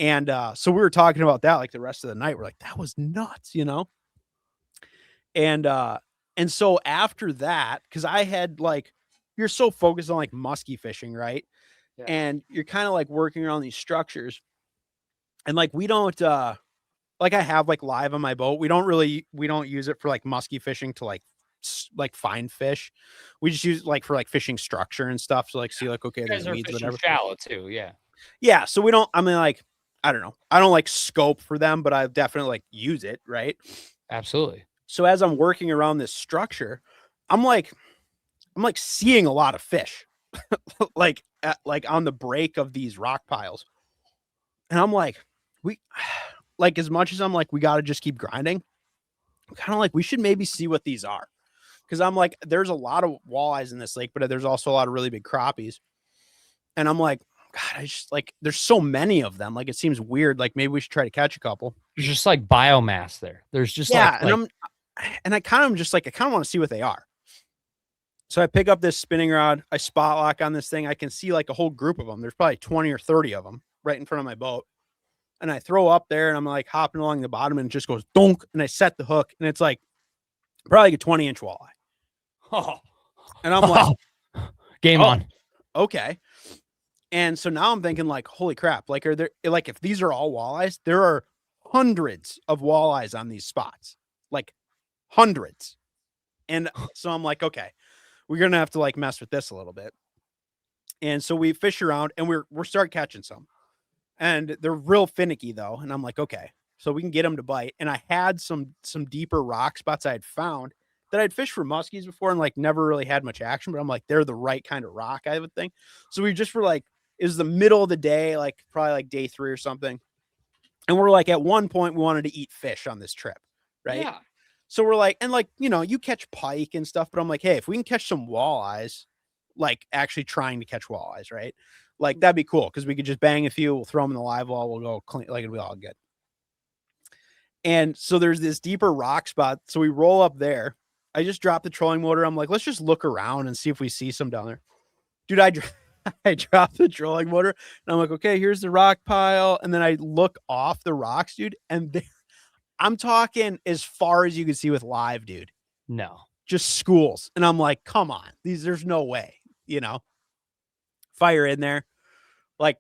And so we were talking about that like the rest of the night. We're like, that was nuts, you know? And so after that, because I had like, you're so focused on like muskie fishing, right? Yeah. And you're kind of like working around these structures. And like we don't like I have like live on my boat. We don't use it for like muskie fishing to like find fish. We just use it like for like fishing structure and stuff. So like see like, okay, there's weeds, whatever.
Shallow too, yeah.
Yeah. So we don't, I mean, like, I don't know. I don't like scope for them, but I definitely like use it, right?
Absolutely.
So as I'm working around this structure, I'm like seeing a lot of fish, like on the break of these rock piles. And I'm like, as much as I'm like, we got to just keep grinding. I'm kind of like, we should maybe see what these are. Cause I'm like, there's a lot of walleyes in this lake, but there's also a lot of really big crappies. And I'm like, God, I just like, there's so many of them. Like, it seems weird. Like maybe we should try to catch a couple.
There's just like biomass there. There's just
and I kind of want to see what they are. So I pick up this spinning rod, I spot lock on this thing. I can see like a whole group of them. There's probably 20 or 30 of them right in front of my boat. And I throw up there and I'm like hopping along the bottom and it just goes donk. And I set the hook and it's like probably like a 20-inch walleye.
Oh.
And I'm like,
game on.
Okay. And so now I'm thinking like, holy crap. Like, are there, like, if these are all walleyes, there are hundreds of walleyes on these spots, like hundreds. And so I'm like, okay, we're going to have to like mess with this a little bit. And so we fish around and we're start catching some, and they're real finicky though. And I'm like, okay, so we can get them to bite. And I had some deeper rock spots I had found that I'd fished for muskies before and like never really had much action, but I'm like, they're the right kind of rock, I would think. So we just were like, it was the middle of the day, like probably like day 3 or something. And we're like, at one point we wanted to eat fish on this trip. Right.
Yeah.
So we're like, and like, you know, you catch pike and stuff, but I'm like, hey, if we can catch some walleyes, like actually trying to catch walleyes, right? Like that'd be cool. Cause we could just bang a few, we'll throw them in the live well, we'll go clean, like it'll be all good. And so there's this deeper rock spot. So we roll up there. I just dropped the trolling motor. I'm like, let's just look around and see if we see some down there. Dude, I dropped the trolling motor and I'm like, okay, here's the rock pile. And then I look off the rocks, dude. And I'm talking as far as you can see with live, dude.
No.
Just schools. And I'm like, come on, there's no way, you know, fire in there, like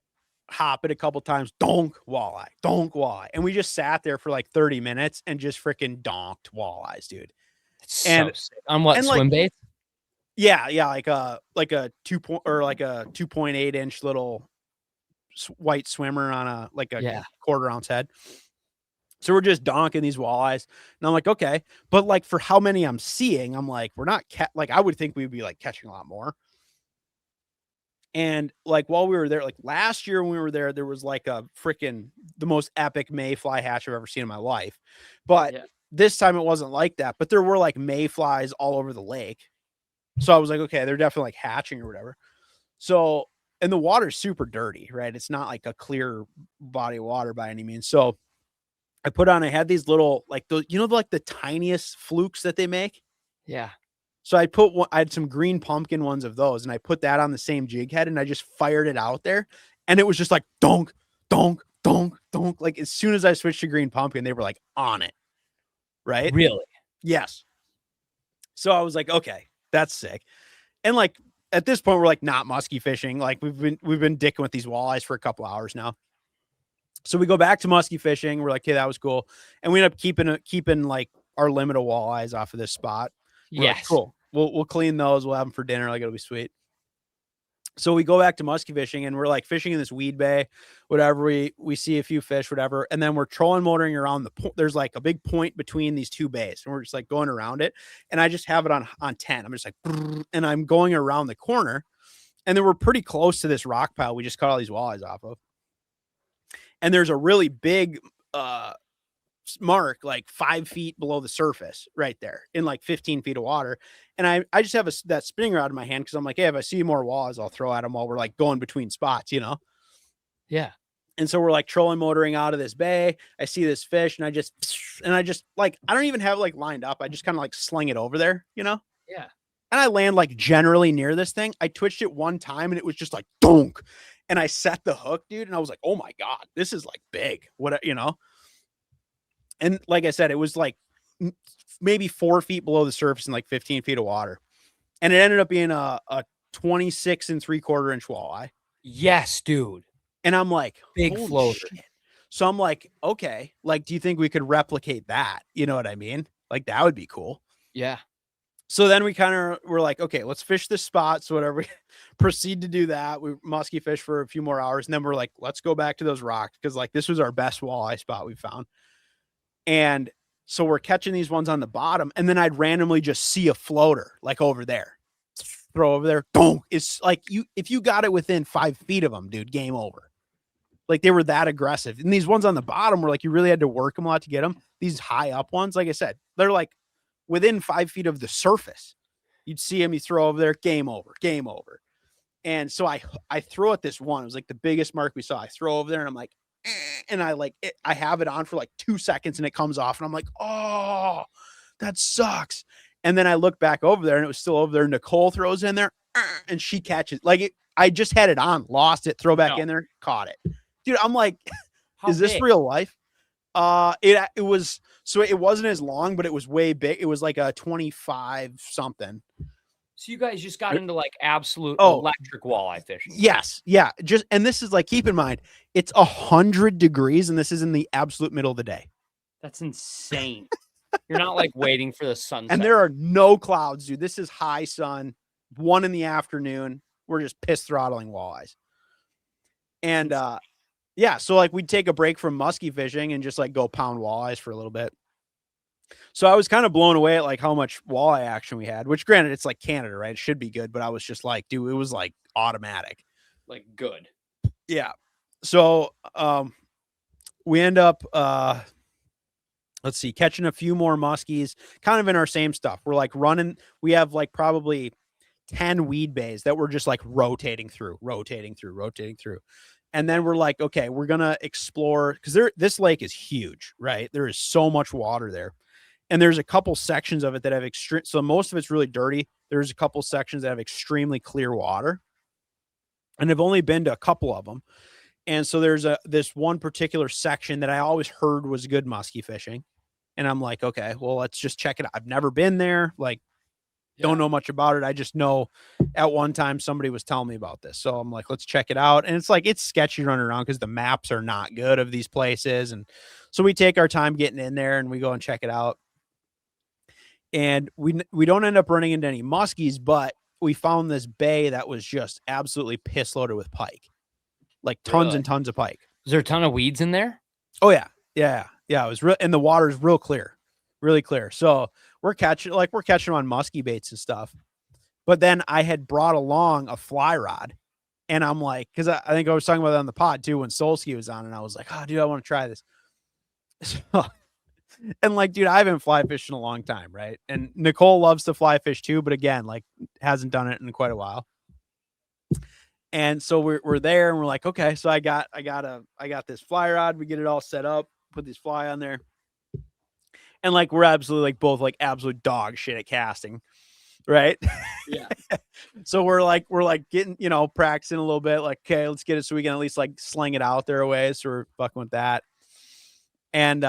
hop it a couple times, donk walleye. And we just sat there for like 30 minutes and just freaking donked walleyes, dude.
It's
And-
so sick. On what,
and,
swim
like,
baits?
Yeah. like a 2.8 inch little white swimmer on a quarter ounce head. So we're just donking these walleyes, and I'm like, okay, but like for how many I'm seeing, I'm like, we're not like I would think we'd be like catching a lot more. And like while we were there, like last year when we were there, there was like a freaking the most epic mayfly hatch I've ever seen in my life. But this time it wasn't like that. But there were like mayflies all over the lake. So I was like, okay, they're definitely like hatching or whatever. So, and the water's super dirty, right? It's not like a clear body of water by any means. So I had these little, like the, you know, like the tiniest flukes that they make.
Yeah.
So I had some green pumpkin ones of those, and I put that on the same jig head, and I just fired it out there, and it was just like donk, donk, donk, donk. Like as soon as I switched to green pumpkin, they were like on it. Right?
Really?
Yes. So I was like, okay, that's sick. And like at this point, we're like not musky fishing. Like we've been dicking with these walleyes for a couple hours now. So we go back to musky fishing. We're like, okay, that was cool. And we end up keeping like our limit of walleyes off of this spot. We're like,
Yes.
cool. We'll clean those. We'll have them for dinner. Like it'll be sweet. So we go back to musky fishing, and we're like fishing in this weed bay, whatever. We see a few fish, whatever. And then we're trolling motoring around there's like a big point between these two bays, and we're just like going around it. And I just have it on 10. I'm just like, and I'm going around the corner, and then we're pretty close to this rock pile we just caught all these walleyes off of. And there's a really big mark like 5 feet below the surface right there in like 15 feet of water. And I just have that spinning rod in my hand because I'm like, hey, if I see more walleyes, I'll throw at them while we're like going between spots, you know?
Yeah.
And so we're like trolling motoring out of this bay. I see this fish, and I just like, I don't even have it like lined up. I just kind of like sling it over there, you know?
Yeah.
And I land like generally near this thing. I twitched it one time, and it was just like donk. And I set the hook, dude. And I was like, oh my God, this is like big. What, you know? And like I said, it was like maybe 4 feet below the surface in like 15 feet of water. And it ended up being a 26 3/4 inch walleye.
Yes, dude.
And I'm like,
Big
holy
floater.
shit. So I'm like, okay, like, do you think we could replicate that? You know what I mean? Like that would be cool.
Yeah.
So then we kind of were like, okay, let's fish this spot. So whatever, we proceed to do that. We musky fish for a few more hours. And then we're like, let's go back to those rocks. Cause like, this was our best walleye spot we found. And so we're catching these ones on the bottom. And then I'd randomly just see a floater like over there, throw over there. Boom. It's like if you got it within 5 feet of them, dude, game over. Like they were that aggressive. And these ones on the bottom were like, you really had to work them a lot to get them. These high up ones, like I said, they're like within 5 feet of the surface. You'd see them, you throw over there, game over. And so I throw at this one. It was like the biggest mark we saw. I throw over there, and I'm like, and I have it on for like 2 seconds, and it comes off, and I'm like, oh, that sucks. And then I look back over there, and it was still over there. Nicole throws in there, and she catches I just had it on, lost it, throw back in there, caught it. Dude, I'm like, is this real life? It was, so it wasn't as long, but it was way big. It was like a 25 something.
So you guys just got into like absolute electric walleye fishing.
Yes. Yeah. And this is like, keep in mind, it's 100 degrees, and this is in the absolute middle of the day.
That's insane. You're not like waiting for the sunset.
And there are no clouds, dude. This is high sun, 1 in the afternoon. We're just piss throttling walleyes. And yeah, so like we'd take a break from musky fishing and just like go pound walleyes for a little bit. So I was kind of blown away at like how much walleye action we had, which granted it's like Canada, right? It should be good, but I was just like, dude, it was like automatic.
Like good.
Yeah. So we end up let's see, catching a few more muskies, kind of in our same stuff. We're like running, we have like probably 10 weed bays that we're just like rotating through. And then we're like, okay, we're gonna explore because this lake is huge, right? There is so much water there. And there's a couple sections of it that have so most of it's really dirty. There's a couple sections that have extremely clear water. And I've only been to a couple of them. And so there's this one particular section that I always heard was good muskie fishing. And I'm like, okay, well, let's just check it out. I've never been there. Like, don't know much about it. I just know at one time somebody was telling me about this. So I'm like, let's check it out. And it's like, it's sketchy running around because the maps are not good of these places. And so we take our time getting in there and we go and check it out. And we don't end up running into any muskies, but we found this bay that was just absolutely piss loaded with pike, like tons and tons of pike.
Is there a ton of weeds in there?
Oh yeah. Yeah. It was real. And the water is real clear, really clear. So we're catching them on musky baits and stuff. But then I had brought along a fly rod and I'm like, cause I think I was talking about that on the pod too, when Solski was on and I was like, oh dude, I want to try this. So, and like, dude, I haven't fly fished in a long time. Right. And Nicole loves to fly fish too, but again, like hasn't done it in quite a while. And so we're there and we're like, okay, so I got this fly rod. We get it all set up, put this fly on there. And like, we're absolutely like both like absolute dog shit at casting. Right.
Yeah.
So we're like getting, practicing a little bit, like, okay, let's get it. So we can at least like sling it out there a way. So we're fucking with that. And,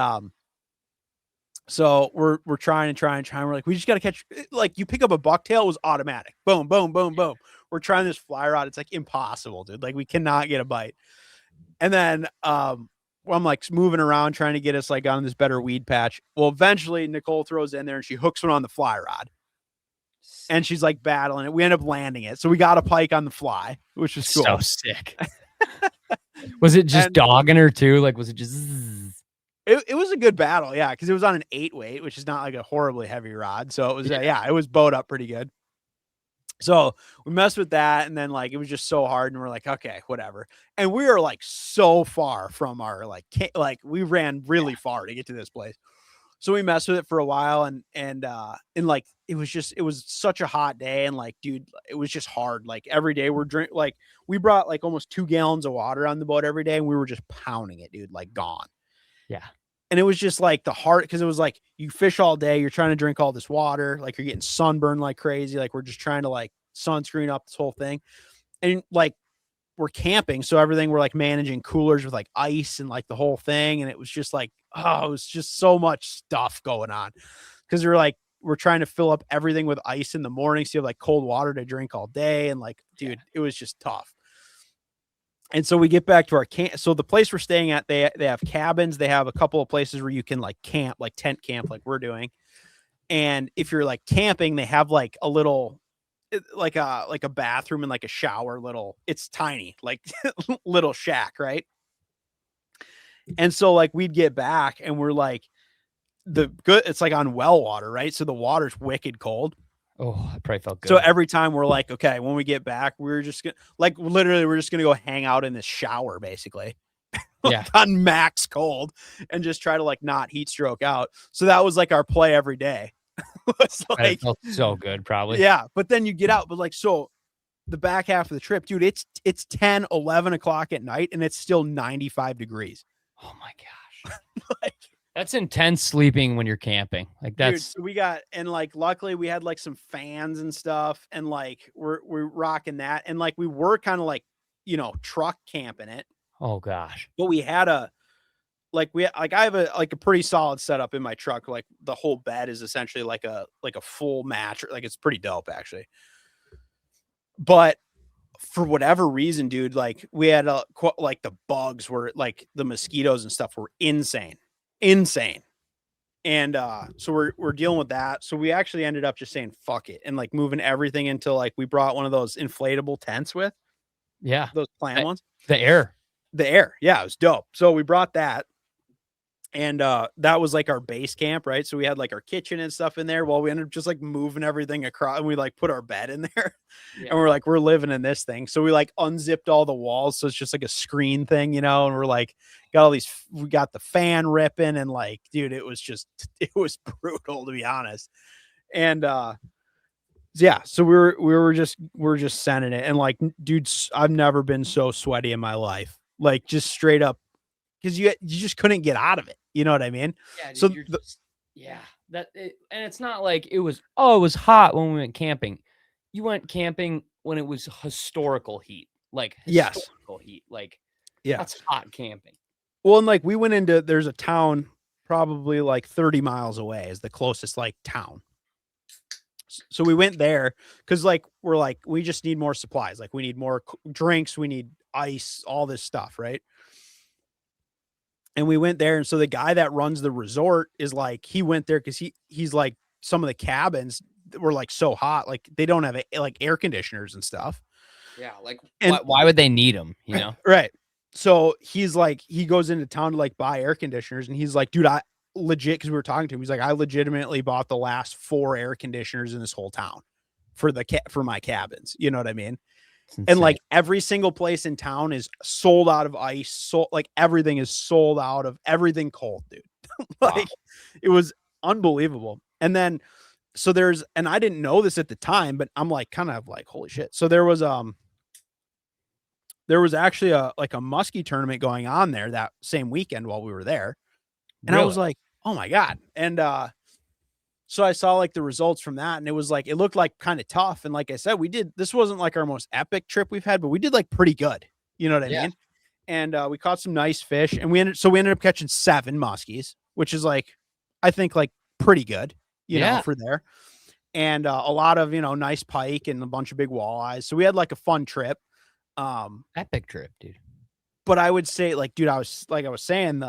so we're trying. We're like, we just got to catch, like you pick up a bucktail, it was automatic. Boom, boom, boom, boom. We're trying this fly rod. It's like impossible, dude. Like we cannot get a bite. And then, I'm like moving around trying to get us like on this better weed patch. Well, eventually Nicole throws in there and she hooks one on the fly rod and she's like battling it. We end up landing it. So we got a pike on the fly, which was cool.
So sick. Was it just dogging her too? Like, was it just...
It was a good battle, yeah, because it was on an 8 weight, which is not like a horribly heavy rod. So it was, it was bowed up pretty good. So we messed with that, and then like it was just so hard, and we're like, okay, whatever. And we were like so far from our like we ran really far to get to this place. So we messed with it for a while, and like it was such a hot day, and like, dude, it was just hard. Like every day we brought like almost 2 gallons of water on the boat every day, and we were just pounding it, dude, like gone.
Yeah.
And it was just like the heart, because it was like you fish all day, you're trying to drink all this water, like you're getting sunburned like crazy. Like we're just trying to like sunscreen up this whole thing. And like we're camping. So everything, we're like managing coolers with like ice and like the whole thing. And it was just like, it was just so much stuff going on. Cause we're trying to fill up everything with ice in the morning. So you have like cold water to drink all day. And like, dude, it was just tough. And so we get back to our camp. So the place we're staying at, they have cabins. They have a couple of places where you can like camp, like tent camp, like we're doing. And if you're like camping, they have like a little, like a bathroom and like a shower, it's tiny, like little shack. Right. And so like we'd get back and we're like it's like on well water. Right. So the water's wicked cold.
Oh, I probably felt good.
So every time we're like, okay, when we get back, we're just gonna we're just gonna go hang out in this shower, basically.
Yeah.
On max cold and just try to like not heat stroke out. So that was like our play every day. It's like,
it felt so good, probably.
Yeah. But then you get out, but like, so the back half of the trip, dude, it's 10, 11 o'clock at night and it's still 95 degrees.
Oh my gosh.
Like,
that's intense sleeping when you're camping. Like that's,
dude, we got, and like, luckily we had like some fans and stuff and like, we're rocking that. And like, we were kind of like, truck camping it.
Oh gosh.
But we had I have a pretty solid setup in my truck. Like the whole bed is essentially like a full match. Like it's pretty dope actually. But for whatever reason, dude, like we had like the bugs were like the mosquitoes and stuff were insane. And so we're dealing with that. So we actually ended up just saying fuck it and like moving everything into like we brought one of those inflatable tents with
Yeah.
those clam ones.
The air.
The air. Yeah, it was dope. So we brought that. And that was like our base camp, right? So we had like our kitchen and stuff in there. Well, we ended up just like moving everything across and we like put our bed in there.
Yeah.
And we're like, we're living in this thing. So we like unzipped all the walls. So it's just like a screen thing, you know, and we're like, got all these, we got the fan ripping and like, dude, it was brutal to be honest. And yeah, so we're just sending it. And like, dudes, I've never been so sweaty in my life. Like just straight up, because you just couldn't get out of it. You know what I mean?
Yeah. Dude,
So
and it's not like it was hot when we went camping. You went camping when it was historical heat, like
Yes.
historical heat. Like
yeah.
that's hot camping.
Well, and like we went into there's a town probably like 30 miles away is the closest like town. So we went there because like we're like we just need more supplies. Like we need more drinks, we need ice, all this stuff, right? And we went there, and so the guy that runs the resort is like he went there because he's like some of the cabins were like so hot, like they don't have like air conditioners and stuff.
Yeah, like
And
why would they need them? You know,
right? So he's like he goes into town to like buy air conditioners, and he's like, dude, I legit because we were talking to him, he's like, I legitimately bought the last 4 air conditioners in this whole town for my cabins. You know what I mean? And like every single place in town is sold out of ice. So like everything is sold out of everything cold, dude. Like
wow.
It was unbelievable. And then, so and I didn't know this at the time, but I'm like, kind of like, holy shit. So there was actually a muskie tournament going on there that same weekend while we were there. And I was like, oh my God. And, so I saw like the results from that and it was like, it looked like kind of tough. And like I said, this wasn't like our most epic trip we've had, but we did like pretty good. You know what I mean? And we caught some nice fish and we ended up catching 7 muskies, which is like, I think like pretty good, you know, for there. And a lot of, you know, nice pike and a bunch of big walleyes. So we had like a fun trip.
Epic trip, dude.
But I would say like, dude, I was saying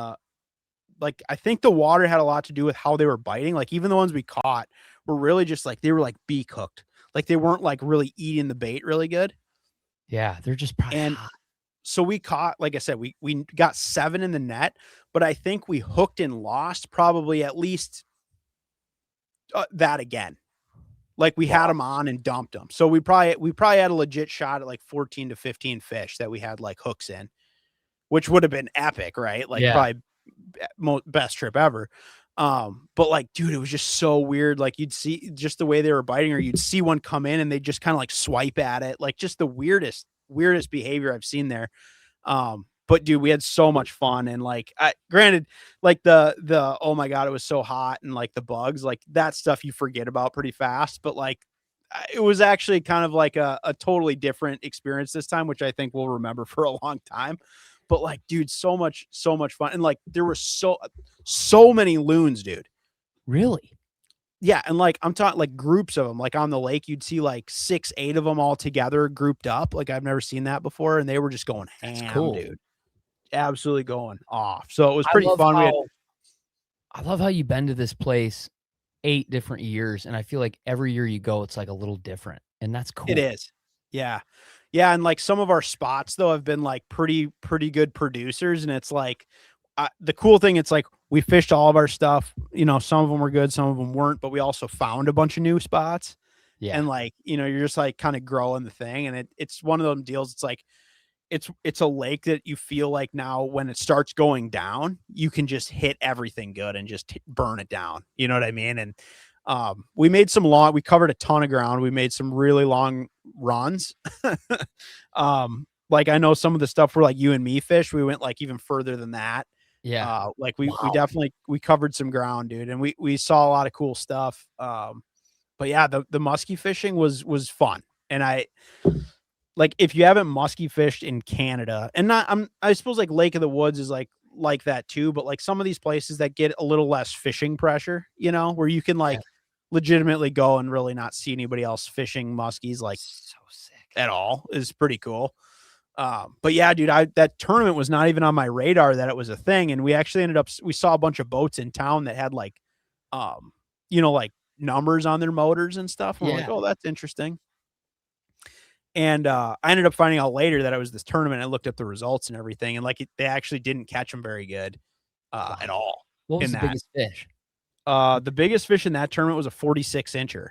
I think the water had a lot to do with how they were biting. Like even the ones we caught were really just like, they were like beak hooked. Like they weren't like really eating the bait really good.
Yeah. They're just probably hot.
So we caught, like I said, we got 7 in the net, but I think we hooked and lost probably at least that again. Like we had them on and dumped them. So we probably had a legit shot at like 14 to 15 fish that we had like hooks in, which would have been epic, right? Like probably best trip ever. But like, dude, it was just so weird. Like you'd see just the way they were biting, or you'd see one come in and they just kind of like swipe at it. Like just the weirdest behavior I've seen there. But dude, we had so much fun. And like, granted, like the, oh my God, it was so hot. And like the bugs, like that stuff you forget about pretty fast, but like, it was actually kind of like a totally different experience this time, which I think we'll remember for a long time. But like, dude, so much fun. And like, there were so many loons, dude.
Really?
Yeah. And like, I'm talking like groups of them, like on the lake, you'd see like 6, 8 of them all together grouped up. Like I've never seen that before. And they were just going ham, dude. Absolutely going off. So it was pretty fun.
I love how you've been to this place 8 different years. And I feel like every year you go, it's like a little different. And that's cool.
It is. Yeah. Yeah, and like some of our spots though have been like pretty good producers, and it's like the cool thing. It's like we fished all of our stuff. You know, some of them were good, some of them weren't, but we also found a bunch of new spots. Yeah, and like you know, you're just like kind of growing the thing, and it's one of those deals. It's like it's a lake that you feel like now when it starts going down, you can just hit everything good and just burn it down. You know what I mean? And we covered a ton of ground. We made some really long runs. Like I know some of the stuff where like you and me fish, we went like even further than that. Yeah. Like we definitely, we covered some ground, dude. And we saw a lot of cool stuff. But yeah, the muskie fishing was fun. And like, if you haven't muskie fished in Canada and I suppose like Lake of the Woods is like that too, but like some of these places that get a little less fishing pressure, you know, where you can like legitimately go and really not see anybody else fishing muskies like so sick at all is pretty cool. But yeah, dude, that tournament was not even on my radar that it was a thing. And we actually we saw a bunch of boats in town that had like like numbers on their motors and stuff. And we're like,
Yeah.
oh, that's interesting. And I ended up finding out later that it was this tournament. I looked up the results and everything, and like they actually didn't catch them very good at all.
What was
in
the
that.
biggest fish?
The biggest fish in that tournament was a 46-incher.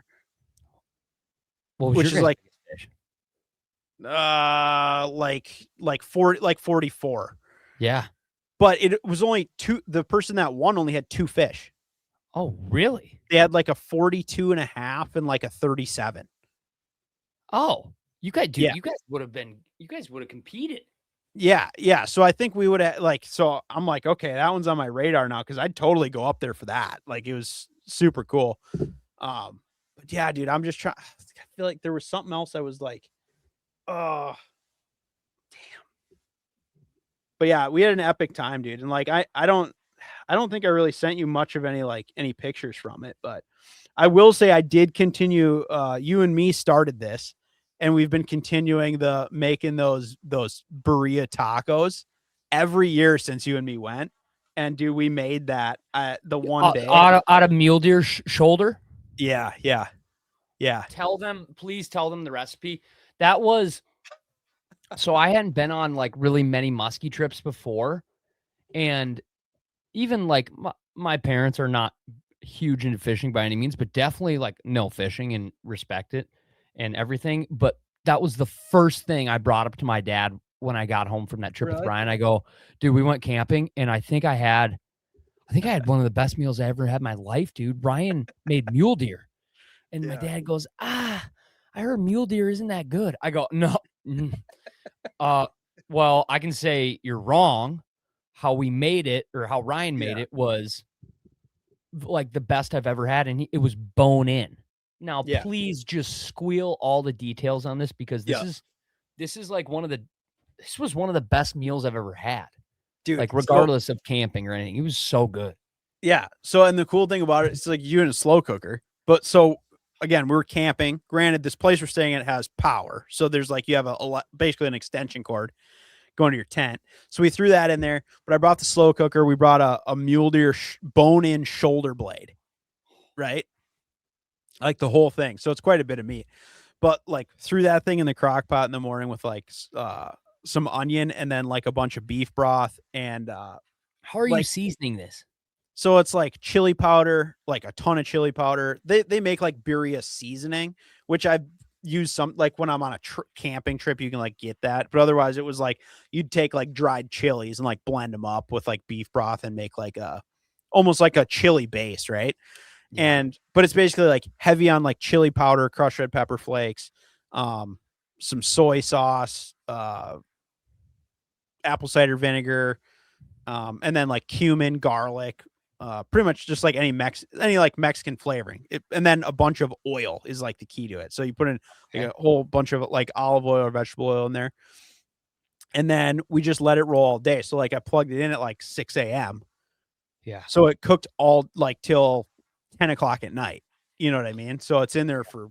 What was
Which
your
is like
biggest fish?
like 44.
Yeah.
But it was only two. The person that won only had 2 fish.
Oh, really?
They had like a 42.5 and like a 37.
Oh, you guys, dude,
Yeah.
you guys would have competed.
Yeah. So I think we would have so I'm like, okay, that one's on my radar now because I'd totally go up there for that. Like it was super cool. But yeah, dude, I'm just trying. I feel like there was something else I was like, oh, damn. But yeah, we had an epic time, dude. And like I don't think I really sent you much of any pictures from it, but I will say I did continue. You and me started this, and we've been continuing making those burrito tacos every year since you and me went. And dude, we made that the one day
out of mule deer shoulder.
Yeah.
Please tell them the recipe. That was so I hadn't been on like really many muskie trips before, and even like my parents are not huge into fishing by any means, but definitely like no fishing and respect it and everything. But that was the first thing I brought up to my dad when I got home from that trip with
Really?
Brian. I go, dude, we went camping, and I think I had one of the best meals I ever had in my life, dude. Brian made mule deer. And my dad goes, I heard mule deer isn't that good. I go, no. Well, I can say you're wrong. How we made it, or how Ryan made it, was like the best I've ever had. And it was bone in. Now, please just squeal all the details on this, because this is like this was one of the best meals I've ever had.
Dude,
like regardless of camping or anything. It was so good.
Yeah. So, and the cool thing about it, it's like you in a slow cooker. But so again, we're camping. Granted, this place we're staying at has power. So there's like, you have basically an extension cord going to your tent. So we threw that in there, but I brought the slow cooker. We brought a mule deer bone in shoulder blade, right? Like the whole thing. So it's quite a bit of meat, but like threw that thing in the crock pot in the morning with like, some onion and then like a bunch of beef broth. And,
how are you seasoning this?
So it's like chili powder, like a ton of chili powder. They make like birria seasoning, which I've used some, like when I'm on a camping trip, you can like get that. But otherwise it was like, you'd take like dried chilies and like blend them up with like beef broth and make like almost like a chili base. Right. Yeah. But it's basically like heavy on like chili powder, crushed red pepper flakes, some soy sauce, apple cider vinegar, and then like cumin, garlic, pretty much just like any Mexican flavoring. And then a bunch of oil is like the key to it. So you put in like a whole bunch of like olive oil or vegetable oil in there. And then we just let it roll all day. So like I plugged it in at like 6 a.m.
Yeah.
So it cooked all like till 10 o'clock at night. You know what I mean? So it's in there for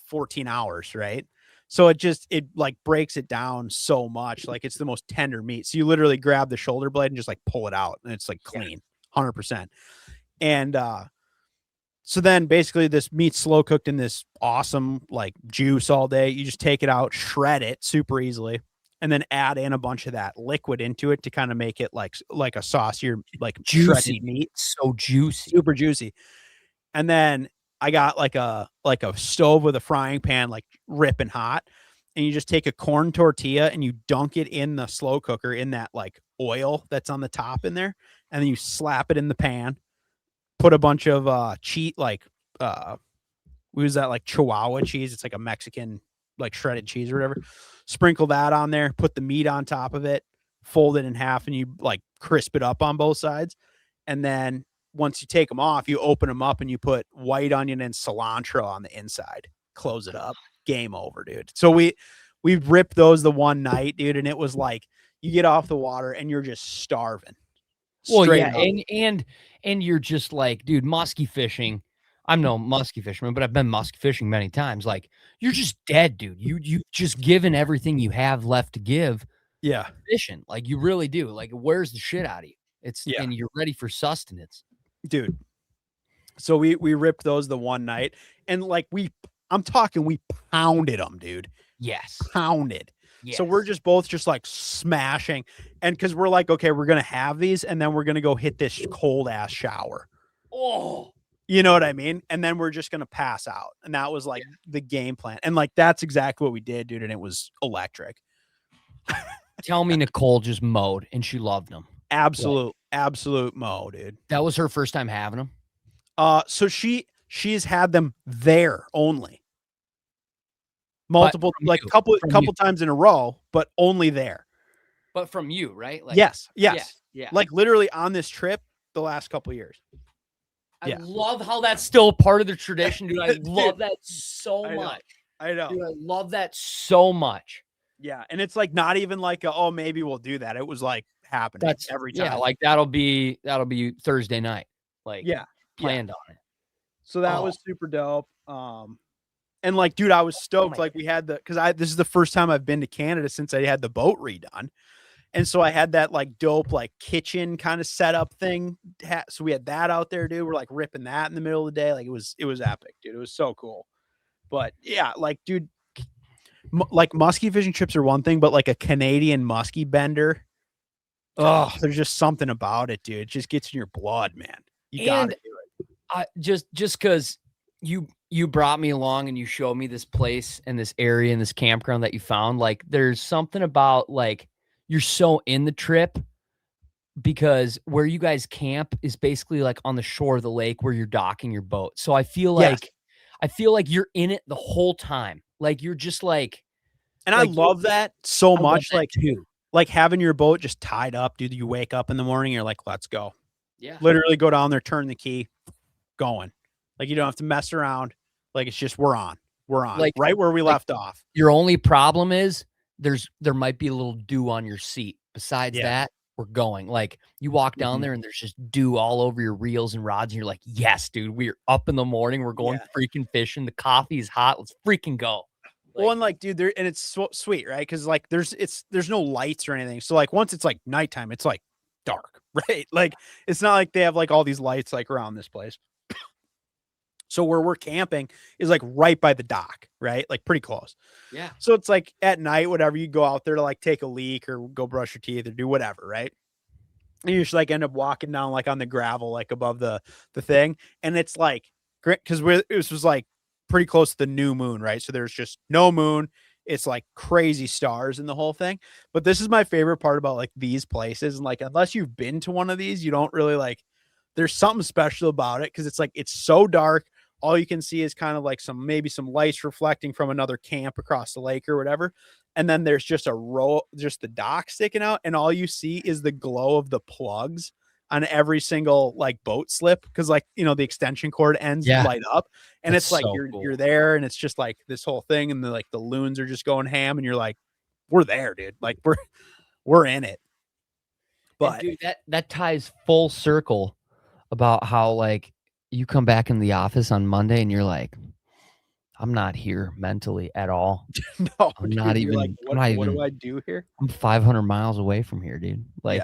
14 hours. Right. So it like breaks it down so much. Like it's the most tender meat. So you literally grab the shoulder blade and just like pull it out, and it's like clean, 100%. And so then basically this meat's slow cooked in this awesome like juice all day. You just take it out, shred it super easily, and then add in a bunch of that liquid into it to kind of make it like a saucier, like
juicy
meat.
So juicy,
super juicy. And then I got like a stove with a frying pan, like ripping hot, and you just take a corn tortilla and you dunk it in the slow cooker in that like oil that's on the top in there. And then you slap it in the pan, put a bunch of we use that like Chihuahua cheese. It's like a Mexican, like shredded cheese or whatever. Sprinkle that on there, put the meat on top of it, fold it in half, and you like crisp it up on both sides. And then once you take them off, you open them up and you put white onion and cilantro on the inside, close it up, game over, dude. So we ripped those the one night, dude. And it was like, you get off the water and you're just starving.
Well, yeah. And you're just like, dude, muskie fishing. I'm no muskie fisherman, but I've been muskie fishing many times. Like, you're just dead, dude. You just given everything you have left to give.
Yeah.
Fishing. Like, you really do. Like, it wears the shit out of you. And you're ready for sustenance.
Dude. So we ripped those the one night, and like I'm talking, we pounded them, dude.
Yes.
Pounded.
Yes.
So we're just both just like smashing, and because we're like, okay, we're gonna have these, and then we're gonna go hit this cold ass shower.
Oh,
You know what I mean? And then we're just gonna pass out, and that was like the game plan, and like that's exactly what we did, dude. And it was electric.
tell me Nicole just mowed and she loved them.
Absolute mo, dude.
That was her first time having them.
So she's had them there only. Multiple, like
you,
couple
you.
times in a row, but only there.
But from you, right? Like,
yes.
Yeah.
Like literally on this trip the last couple of years.
I love how that's still part of the tradition, dude. I love that so much.
I know.
Dude, I love that so much.
Yeah. And it's like not even like oh, maybe we'll do that. It was like happening every time.
Yeah, like that'll be Thursday night. Like planned on it.
So that was super dope. And like, dude, I was stoked. Like we had this is the first time I've been to Canada since I had the boat redone. And so I had that like dope, like kitchen kind of setup thing. So we had that out there, dude. We're like ripping that in the middle of the day. Like it was epic, dude. It was so cool. But yeah, like, dude, like muskie fishing trips are one thing, but like a Canadian muskie bender. Oh, there's just something about it, dude. It just gets in your blood, man. You gotta do it.
Just because you brought me along and you showed me this place and this area and this campground that you found, like there's something about like you're so in the trip because where you guys camp is basically like on the shore of the lake where you're docking your boat. So I feel like you're in it the whole time. Like you're just like,
and I love that so much. Like
too.
Like having your boat just tied up, dude. You wake up in the morning, you're like, let's go.
Yeah.
Literally go down there, turn the key, going. Like you don't have to mess around. Like it's just we're on. Like right where we left off.
Your only problem is there might be a little dew on your seat. Besides that, we're going. Like you walk down there and there's just dew all over your reels and rods, and you're like, yes, dude, we're up in the morning. We're going freaking fishing. The coffee is hot. Let's freaking go.
Like, well, and like, dude, and it's so sweet, right? Because like there's no lights or anything. So like once it's like nighttime, it's like dark, right? Like it's not like they have like all these lights like around this place. So where we're camping is like right by the dock, right? Like pretty close.
Yeah.
So it's like at night, whatever, you go out there to like take a leak or go brush your teeth or do whatever, right? And you just like end up walking down like on the gravel, like above the thing. And it's like, because this was like pretty close to the new moon, right? So there's just no moon. It's like crazy stars in the whole thing. But this is my favorite part about like these places. And like, unless you've been to one of these, you don't really like, there's something special about it. Cause it's like, it's so dark. All you can see is kind of like maybe some lights reflecting from another camp across the lake or whatever. And then there's just just the dock sticking out. And all you see is the glow of the plugs on every single like boat slip. Cause like, you know, the extension cord ends light up and it's like, you're there and it's just like this whole thing. And the loons are just going ham and you're like, we're there, dude. Like we're in it. But
dude, that ties full circle about how like, you come back in the office on Monday and you're like, I'm not here mentally at all.
No,
I'm not even.
Like, what do I do here?
I'm 500 miles away from here, dude. Like,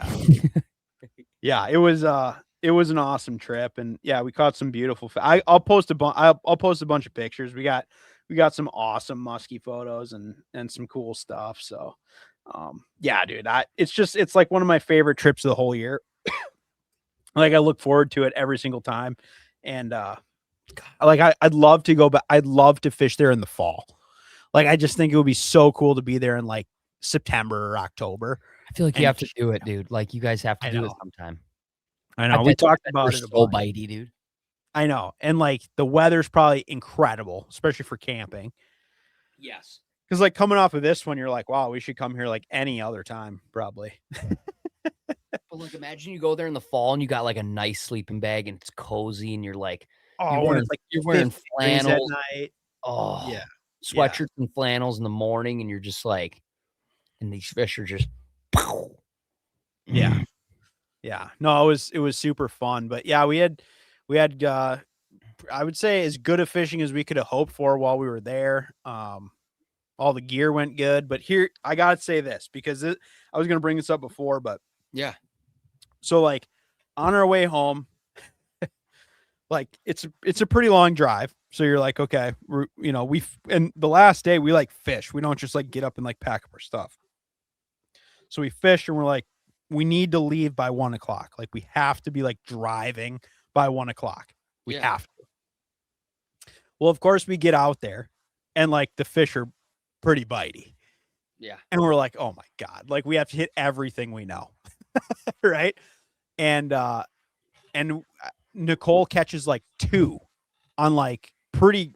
yeah, it was an awesome trip, and yeah, we caught some beautiful. I'll post I'll post a bunch of pictures. We got some awesome muskie photos and some cool stuff. So, yeah, dude, it's like one of my favorite trips of the whole year. Like I look forward to it every single time. And like I'd love to go, but I'd love to fish there in the fall. Like I just think it would be so cool to be there in like September or October.
I feel like you have to do it, dude. Like you guys have to do it sometime.
I know. We talked about it.
So bitey, dude.
I know. And like the weather's probably incredible, especially for camping.
Yes.
Because like coming off of this one, you're like, wow, we should come here like any other time, probably.
But like, imagine you go there in the fall and you got like a nice sleeping bag and it's cozy and you're like, you're wearing flannels
at night.
Oh yeah, sweatshirts and flannels in the morning, and you're just like, and these fish are just,
yeah. No, it was super fun, but yeah, we had I would say as good of fishing as we could have hoped for while we were there. All the gear went good, but here I gotta say this because I was gonna bring this up before, but
yeah.
So like on our way home, like it's a pretty long drive. So you're like, okay, and the last day we like fish. We don't just like get up and like pack up our stuff. So we fish and we're like, we need to leave by 1 o'clock. Like we have to be like driving by 1 o'clock. We have to. Well, of course we get out there and like the fish are pretty bitey.
Yeah.
And we're like, oh my God, like we have to hit everything we know. Right. And Nicole catches like 2 on like pretty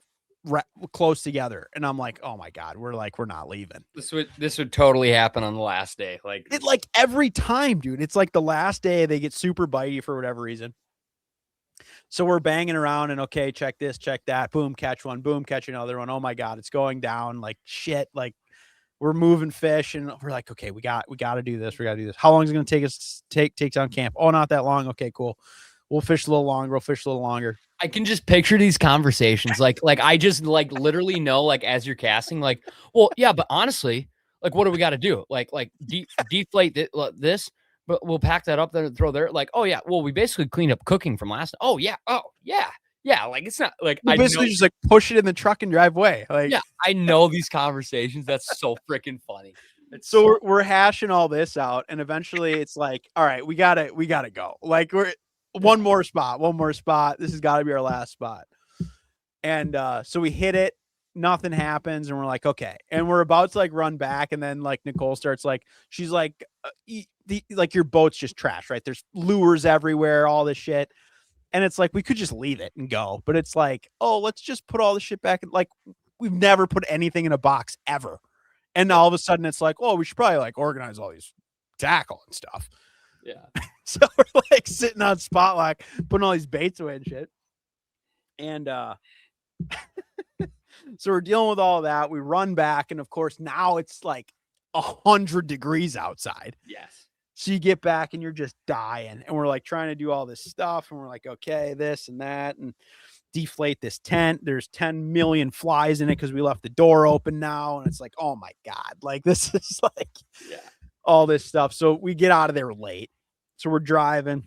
close together. And I'm like, oh my God, we're not leaving.
This would totally happen on the last day. Like
it, like every time, dude, it's like the last day they get super bitey for whatever reason. So we're banging around and okay, check this, check that, boom, catch one, boom, catch another one. Oh my God, it's going down like shit. Like we're moving fish and we're like, okay, we got to do this. We got to do this. How long is it going to take us to take down camp? Oh, not that long. Okay, cool. We'll fish a little longer. We'll fish a little longer.
I can just picture these conversations. Like I just like literally know, like, as you're casting, like, well, yeah, but honestly, like, what do we got to do? Like deflate this, but we'll pack that up there and throw there. Like, oh yeah, well, we basically cleaned up cooking from last. Oh yeah. Yeah. Like, it's not like
I basically just like push it in the truck and drive away. Like,
yeah, I know these conversations. That's so freaking funny.
So we're hashing all this out, and eventually it's like, all right, we gotta go. Like we're one more spot. This has got to be our last spot. And so we hit it, nothing happens, and we're like, okay. And we're about to like run back, and then like Nicole starts like, she's like, like your boat's just trash, right? There's lures everywhere, all this shit. And it's like, we could just leave it and go, but it's like, oh, let's just put all the shit back. Like we've never put anything in a box ever. And all of a sudden it's like, oh, we should probably like organize all these tackle and stuff.
Yeah.
So we're like sitting on Spotlock, putting all these baits away and shit. And so we're dealing with all of that. We run back, and of course now it's like 100 degrees outside.
Yes.
So you get back and you're just dying. And we're like trying to do all this stuff. And we're like, okay, this and that, and deflate this tent. There's 10 million flies in it because we left the door open now. And it's like, oh my God, like this is like all this stuff. So we get out of there late. So we're driving.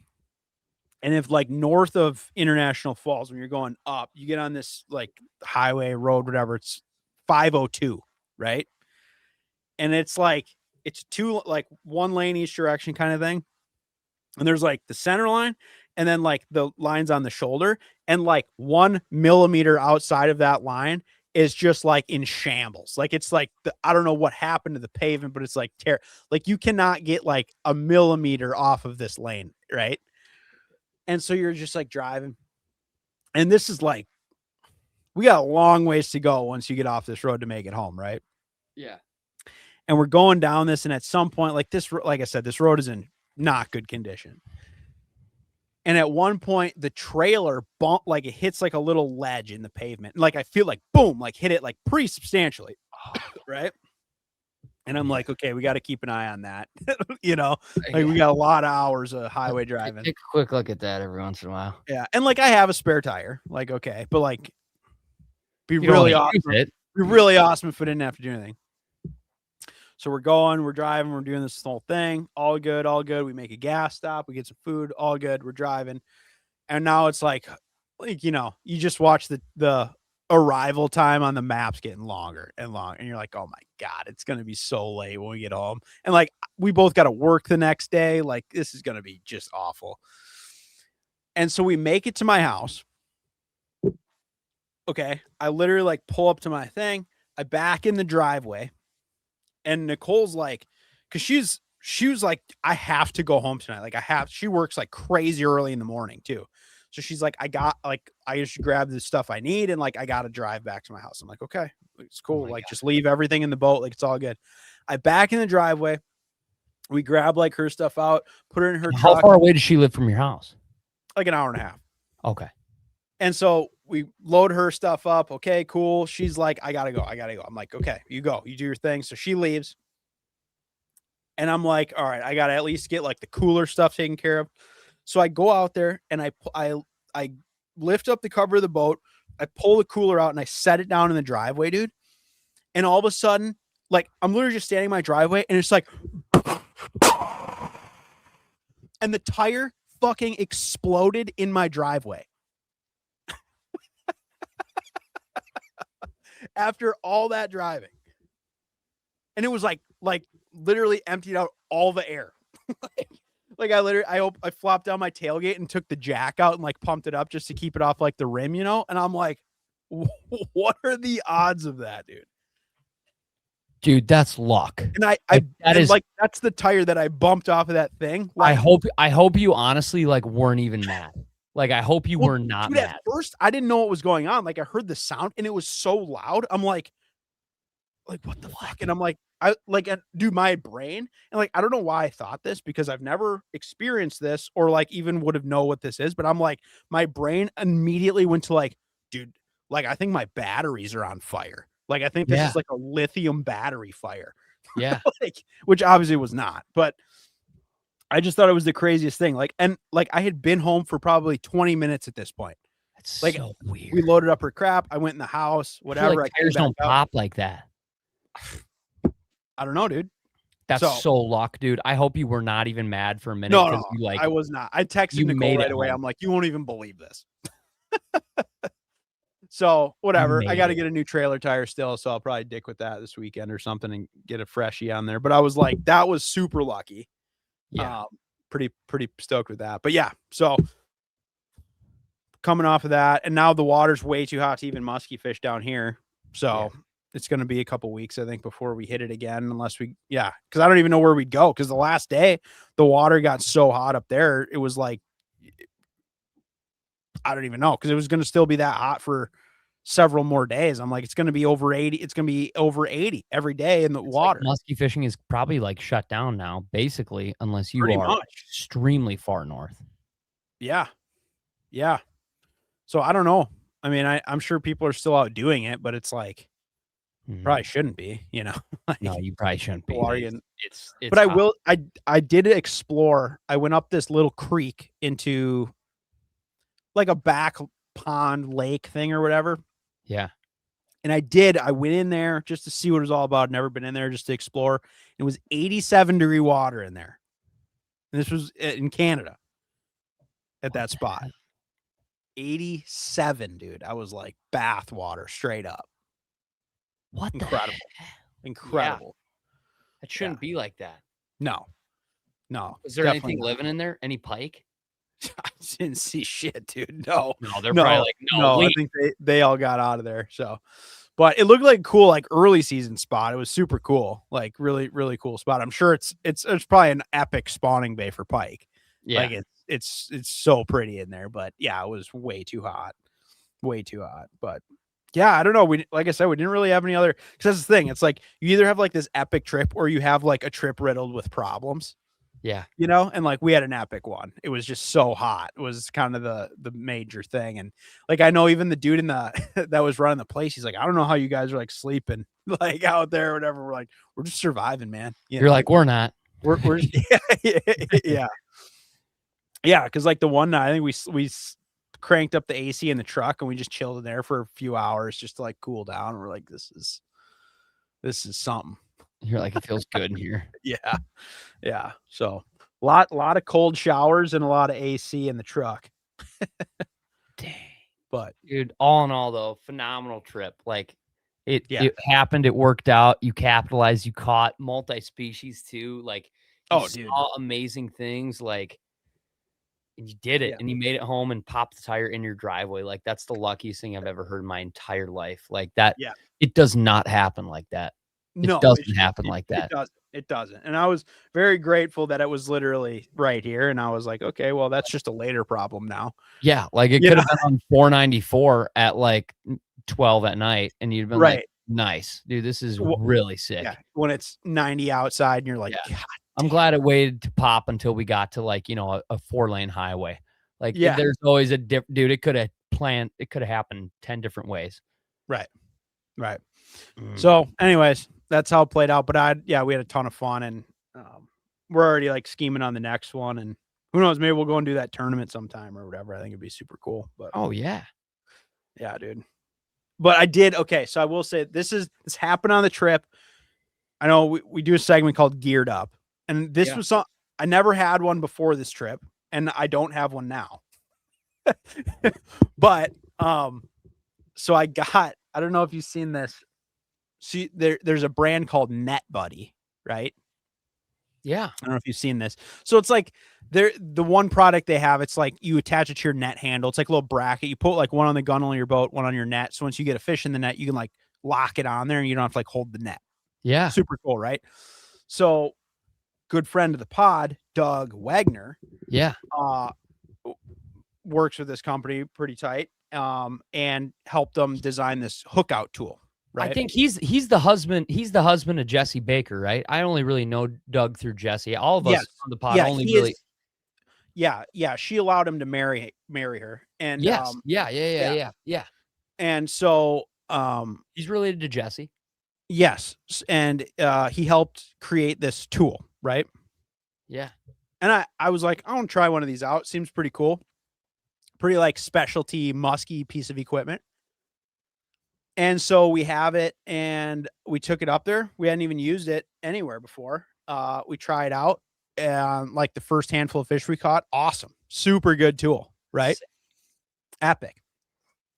And if like north of International Falls, when you're going up, you get on this like highway, road, whatever, it's 502, right? And it's like, it's 2, like 1 lane each direction kind of thing. And there's like the center line and then like the lines on the shoulder, and like 1 millimeter outside of that line is just like in shambles. Like it's like I don't know what happened to the pavement, but it's like like you cannot get like a millimeter off of this lane, right? And so you're just like driving, and this is like, we got a long ways to go once you get off this road to make it home, right?
Yeah.
And we're going down this, and at some point, like this, like I said, this road is in not good condition. And at one point, the trailer like it hits like a little ledge in the pavement. And like I feel like boom, like hit it like pretty substantially, right? And I'm like, okay, we got to keep an eye on that. Like we got a lot of hours of highway driving.
Take a quick look at that every once in a while.
Yeah, and like I have a spare tire, like okay, but like be really awesome. Be really awesome if I didn't have to do anything. So we're driving, we're doing this whole thing. All good. We make a gas stop. We get some food. All good. We're driving. And now it's like, you just watch the arrival time on the maps getting longer and longer. And you're like, oh my God, it's going to be so late when we get home. And like, we both got to work the next day. Like, this is going to be just awful. And so we make it to my house. Okay. I literally like pull up to my thing. I back in the driveway. And Nicole's like, because she was like, I have to go home tonight. Like she works like crazy early in the morning too. So she's like, I just grab the stuff I need. And like, I got to drive back to my house. I'm like, okay, it's cool. Like just leave everything in the boat. Like it's all good. I back in the driveway. We grab like her stuff out, put it in her truck.
How far away does she live from your house?
Like an hour and a half.
Okay.
And so we load her stuff up. Okay, cool. She's like, I gotta go. I'm like, okay, you go, you do your thing. So she leaves. And I'm like, all right, I gotta at least get like the cooler stuff taken care of. So I go out there and I lift up the cover of the boat. I pull the cooler out and I set it down in the driveway, dude. And all of a sudden, like I'm literally just standing in my driveway and it's like, and the tire fucking exploded in my driveway. after all that driving. And it was like literally emptied out all the air. like I flopped down my tailgate and took the jack out and like pumped it up just to keep it off like the rim, you know? And I'm like, what are the odds of that, dude?
Dude, that's luck.
And that's the tire that I bumped off of that thing. Like,
I hope you honestly like weren't even mad. Like, I hope you were not
dude,
mad.
At first, I didn't know what was going on. Like, I heard the sound and it was so loud. I'm like, what the fuck? And I'm like, my brain, and like, I don't know why I thought this because I've never experienced this or like even would have know what this is. But I'm like, my brain immediately went to like, dude, like, I think my batteries are on fire. Like, I think this is like a lithium battery fire.
Yeah.
Like, which obviously was not, but I just thought it was the craziest thing. Like, and like, I had been home for probably 20 minutes at this point.
That's
like
so weird.
We loaded up her crap. I went in the house, whatever.
Like tires don't pop like that.
I don't know, dude.
That's so luck, dude. I hope you were not even mad for a minute.
No,
you, like,
I was not. I texted Nicole right away. I'm like, you won't even believe this. So whatever. I got to get a new trailer tire still, so I'll probably dick with that this weekend or something and get a freshie on there. But I was like, that was super lucky.
Yeah.
Pretty stoked with that. But yeah, so coming off of that, and now the water's way too hot to even musky fish down here. So it's going to be a couple weeks, I think, before we hit it again, unless because I don't even know where we'd go. Because the last day, the water got so hot up there, it was like, I don't even know, because it was going to still be that hot for several more days. I'm like, it's going to be over 80. It's going to be over 80 every day in the water.
Like musky fishing is probably like shut down now, basically, unless you
Pretty
are
much
extremely far north.
Yeah. Yeah. So I don't know. I mean, I'm sure people are still out doing it, but it's like, probably shouldn't be, you know. Like,
no, you probably shouldn't be. It's
but I will. I did explore. I went up this little creek into like a back pond lake thing or whatever.
Yeah.
And I went in there just to see what it was all about. Never been in there, just to explore. It was 87-degree water in there. And this was in Canada at that spot. 87, dude. I was like, bath water straight up.
What?
Incredible. Incredible.
It shouldn't be like that.
No.
Is there anything living in there? Any pike?
I didn't see shit, dude. No,
they're probably like, no.
I think they all got out of there. So, but it looked like cool, like early season spot. It was super cool, like really, really cool spot. I'm sure it's probably an epic spawning bay for pike.
Yeah,
like it's so pretty in there. But yeah, it was way too hot. But yeah, I don't know. Like I said, we didn't really have any other. Because that's the thing. It's like you either have like this epic trip or you have like a trip riddled with problems.
Yeah.
You know, and like we had an epic one. It was just so hot. It was kind of the major thing. And like, I know even the dude in that was running the place, he's like, I don't know how you guys are like sleeping like out there or whatever. We're like, we're just surviving, man.
You're like, we're not.
We're yeah. Yeah. Cause like the one night, I think we cranked up the AC in the truck and we just chilled in there for a few hours just to like cool down. We're like, this is something.
You're like, it feels good in here.
Yeah. So a lot of cold showers and a lot of AC in the truck.
Dang.
But
dude, all in all though, phenomenal trip. Like it happened, it worked out, you capitalized, you caught multi-species too. Like you saw amazing things, like, and you did it and you made it home and popped the tire in your driveway. Like that's the luckiest thing I've ever heard in my entire life. Like that. Yeah. It does not happen like that. It doesn't happen like that.
It doesn't. And I was very grateful that it was literally right here. And I was like, okay, well, that's just a later problem now.
Yeah. Like it could have been on 494 at like 12 at night. And you'd been like, nice, dude, this is really sick.
Yeah. When it's 90 outside and you're like, God,
I'm glad it waited to pop until we got to like, you know, a 4-lane highway. Like there's always a dude, it could have happened 10 different ways.
Right. So anyways, that's how it played out. But we had a ton of fun and we're already like scheming on the next one. And who knows, maybe we'll go and do that tournament sometime or whatever. I think it'd be super cool. But yeah, dude. But I did. Okay. So I will say this happened on the trip. I know we do a segment called Geared Up. And this was I never had one before this trip and I don't have one now. But so I got I don't know if you've seen this. See, there's a brand called Net Buddy, right?
Yeah.
I don't know if you've seen this. So it's like the one product they have, it's like you attach it to your net handle. It's like a little bracket. You put like one on the gunnel of your boat, one on your net. So once you get a fish in the net, you can like lock it on there and you don't have to like hold the net.
Yeah.
Super cool, right? So good friend of the pod, Doug Wagner,
Yeah.
works with this company pretty tight, and helped them design this hook out tool. Right?
I think he's the husband. He's the husband of Jesse Baker, right? I only really know Doug through Jesse. All of us
Yes.
on the pod
Yeah,
only
he
really.
is- yeah. She allowed him to marry her, and
Yes. Yeah.
and so
He's related to Jesse.
yes, and he helped create this tool, right?
Yeah.
And I was like, I want to try one of these out. Seems pretty cool, pretty like specialty musky piece of equipment. And so we have it, and we took it up there. We hadn't even used it anywhere before. We tried out, and like the first handful of fish we caught, awesome, super good tool, right? Epic.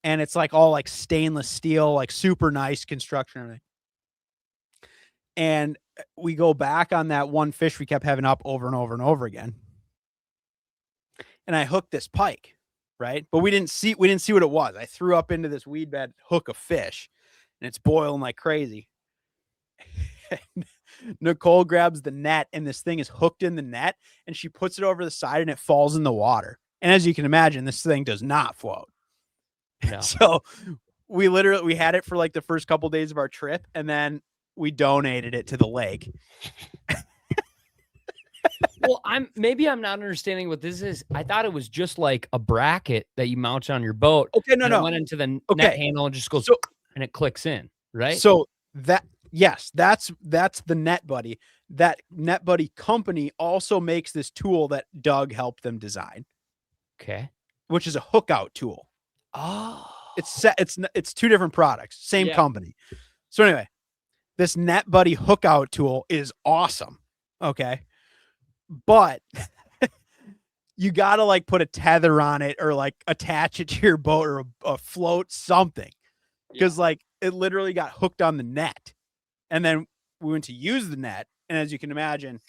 And it's like all like stainless steel, like super nice construction and everything. And we go back on that one fish we kept having up over and over and over again. And I hooked this pike. Right. But we didn't see what it was. I threw up into this weed bed, hook of fish, and it's boiling like crazy. Nicole grabs the net, and this thing is hooked in the net, and she puts it over the side and it falls in the water. And as you can imagine, this thing does not float.
No.
So we had it for like the first couple days of our trip, and then we donated it to the lake.
Well, I'm not understanding what this is. I thought it was just like a bracket that you mount on your boat.
Okay,
and it went into the net handle and just goes and it clicks in, right?
So that's the Net Buddy. That Net Buddy company also makes this tool that Doug helped them design.
Okay.
Which is a hook out tool.
Oh.
It's two different products, same company. So anyway, this Net Buddy hook out tool is awesome. Okay. But you got to like put a tether on it or like attach it to your boat or a float, something. Because like it literally got hooked on the net. And then we went to use the net. And as you can imagine,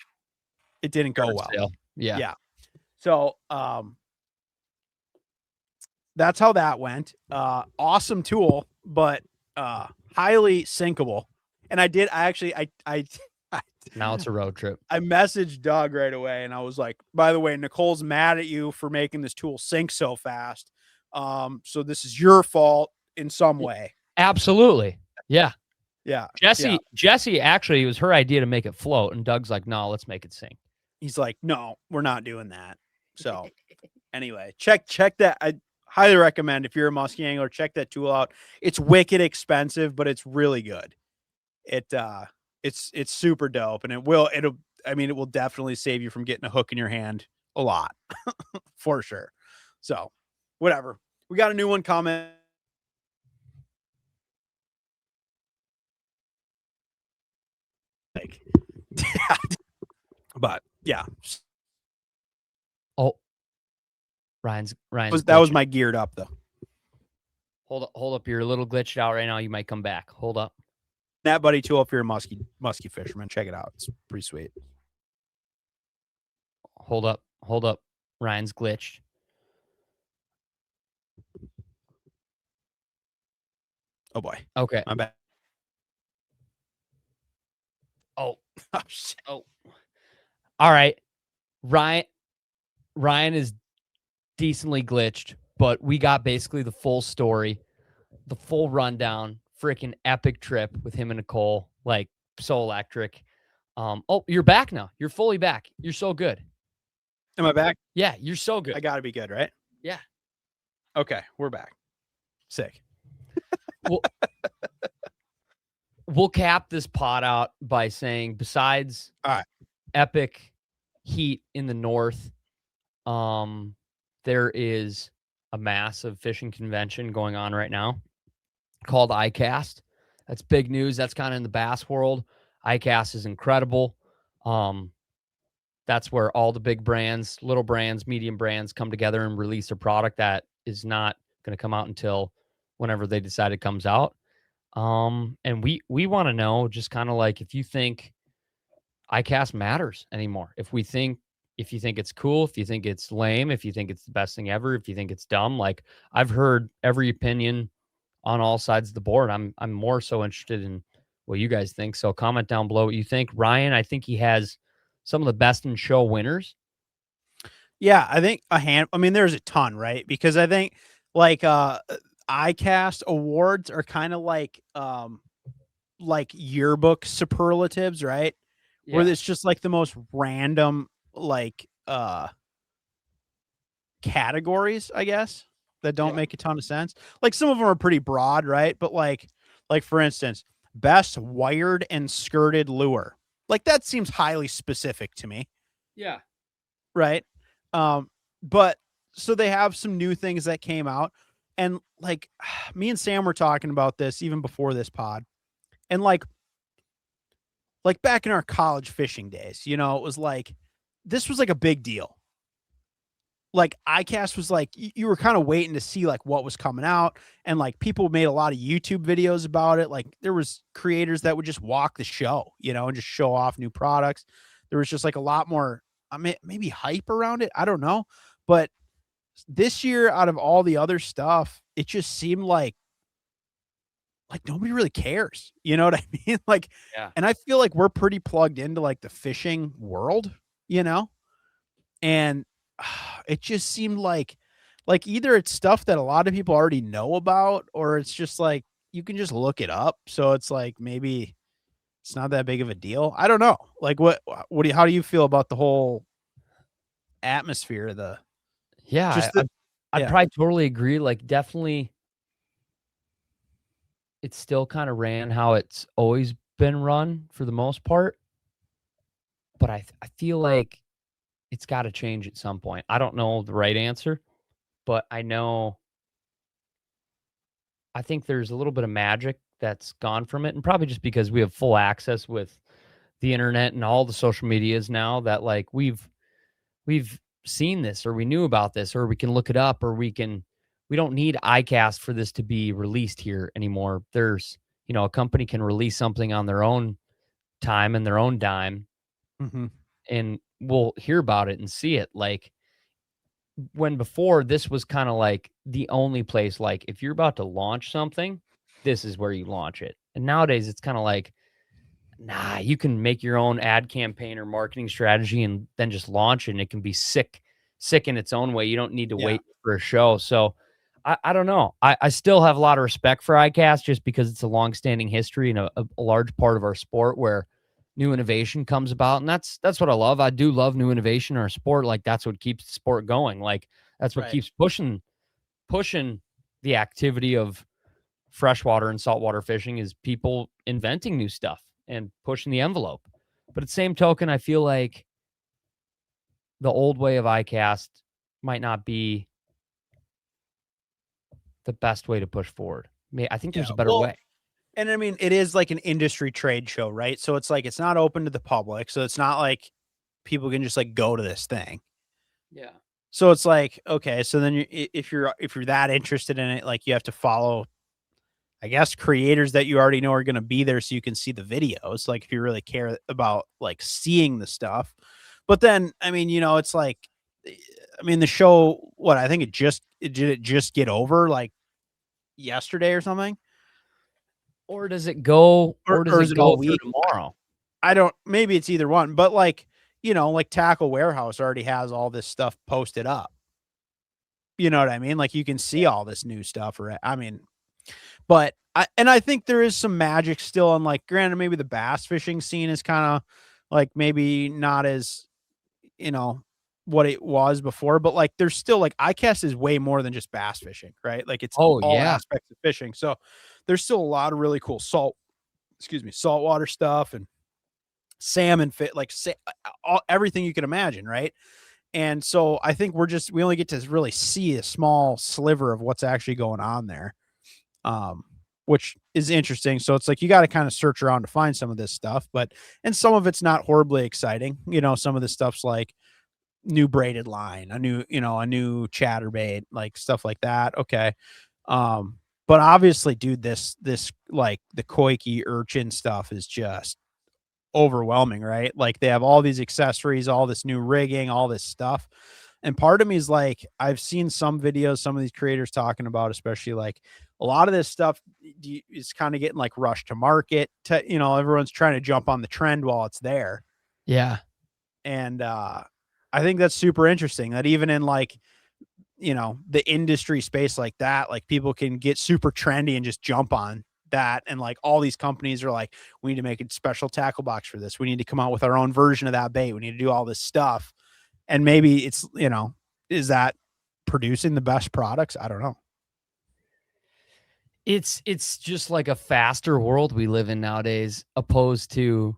it didn't go well.
Yeah.
So that's how that went. Awesome tool, but highly sinkable. And I
now it's a road trip.
I messaged Doug right away, and I was like, by the way, Nicole's mad at you for making this tool sink so fast. So this is your fault in some way.
Absolutely. Yeah.
Yeah.
Jesse, actually, it was her idea to make it float. And Doug's like, no, let's make it sink.
He's like, no, we're not doing that. So anyway, check that. I highly recommend if you're a musky angler, check that tool out. It's wicked expensive, but it's really good. It's super dope, and it will definitely save you from getting a hook in your hand a lot for sure. So whatever. We got a new one comment. Like, but yeah.
Oh, Ryan's
that was my geared up though.
Hold up. You're a little glitched out right now. You might come back. Hold up.
Net Buddy tool if you're a musky fisherman. Check it out. It's pretty sweet.
Hold up. Ryan's glitched.
Oh boy.
Okay.
I'm back.
Oh.
Oh shit.
Oh. All right. Ryan is decently glitched, but we got basically the full story, the full rundown. Freaking epic trip with him and Nicole, like so electric. Oh, you're back now. You're fully back. You're so good.
Am I back?
Yeah, you're so good.
I gotta be good, right?
Yeah.
Okay, we're back. Sick.
We'll cap this pod out by saying, besides epic heat in the north, there is a massive fishing convention going on right now called ICAST. That's big news. That's kind of in the bass world. ICAST is incredible. That's where all the big brands, little brands, medium brands come together and release a product that is not going to come out until whenever they decide it comes out. And we want to know just kind of like if you think ICAST matters anymore. If you think it's cool, if you think it's lame, if you think it's the best thing ever, if you think it's dumb. Like I've heard every opinion on all sides of the board. I'm more so interested in what you guys think. So comment down below what you think. Ryan, I think he has some of the best in show winners.
Yeah, I think there's a ton, right? Because I think like ICAST awards are kind of like yearbook superlatives, right? Where it's just like the most random like categories, I guess, that don't make a ton of sense. Like some of them are pretty broad, right? But like for instance, best wired and skirted lure. Like that seems highly specific to me.
Yeah.
Right. But so they have some new things that came out, and like me and Sam were talking about this even before this pod, and like back in our college fishing days, you know, it was like this was like a big deal. Like ICAST was like you were kind of waiting to see like what was coming out, and like people made a lot of YouTube videos about it. Like there was creators that would just walk the show, you know, and just show off new products. There was just like a lot more, I mean, maybe hype around it. I don't know. But this year, out of all the other stuff, it just seemed like nobody really cares. You know what I mean? Like,
Yeah.
And I feel like we're pretty plugged into like the fishing world, you know? And it just seemed like either it's stuff that a lot of people already know about, or it's just like you can just look it up. So it's like maybe it's not that big of a deal. I don't know. Like how do you feel about the whole atmosphere?
I'd probably totally agree. Like definitely it still kind of ran how it's always been run for the most part. But I feel like it's got to change at some point. I don't know the right answer, but I think there's a little bit of magic that's gone from it, and probably just because we have full access with the internet and all the social medias now that like we've seen this, or we knew about this, or we can look it up, or we don't need ICAST for this to be released here anymore. There's, you know, a company can release something on their own time and their own dime, and we'll hear about it and see it. Like when before this was kind of like the only place, like if you're about to launch something, this is where you launch it. And nowadays it's kind of like, nah, you can make your own ad campaign or marketing strategy and then just launch it, and it can be sick in its own way. You don't need to wait for a show. So I don't know. I still have a lot of respect for ICAST just because it's a longstanding history and a large part of our sport where new innovation comes about. And that's what I love. I do love new innovation in our sport. Like that's what keeps the sport going. Like that's what keeps pushing the activity of freshwater and saltwater fishing is people inventing new stuff and pushing the envelope. But at the same token, I feel like the old way of ICAST might not be the best way to push forward. I think there's a better way.
And I mean, it is like an industry trade show, right? So it's like it's not open to the public. So it's not like people can just like go to this thing.
Yeah.
So it's like, okay, so then if you're that interested in it, like you have to follow, I guess, creators that you already know are going to be there so you can see the videos. Like if you really care about like seeing the stuff. But then, I mean, you know, it's like, I mean, the show, I think did it just get over like yesterday or something?
Or does it go, or does it go
all week?
Tomorrow?
Maybe it's either one, but like, you know, like Tackle Warehouse already has all this stuff posted up. You know what I mean? Like you can see all this new stuff, right? I mean, but I think there is some magic still on, like, granted, maybe the bass fishing scene is kind of like maybe not as, you know, what it was before, but like there's still like ICAST is way more than just bass fishing, right? Like it's all aspects of fishing. So there's still a lot of really cool saltwater stuff and salmon fit, like everything you can imagine, right? And so I think we only get to really see a small sliver of what's actually going on there, which is interesting. So it's like you got to kind of search around to find some of this stuff, and some of it's not horribly exciting. You know, some of the stuff's like new braided line, a new chatterbait, like stuff like that. Okay. But obviously, dude, this like the koiki urchin stuff is just overwhelming, right? Like they have all these accessories, all this new rigging, all this stuff. And part of me is like, I've seen some videos, some of these creators talking about, especially like a lot of this stuff is kind of getting like rushed to market. Everyone's trying to jump on the trend while it's there.
Yeah.
And I think that's super interesting that even in like, the industry space like that, like people can get super trendy and just jump on that. And like all these companies are like, we need to make a special tackle box for this. We need to come out with our own version of that bait. We need to do all this stuff. And maybe it's, is that producing the best products? I don't know.
It's just like a faster world we live in nowadays, opposed to,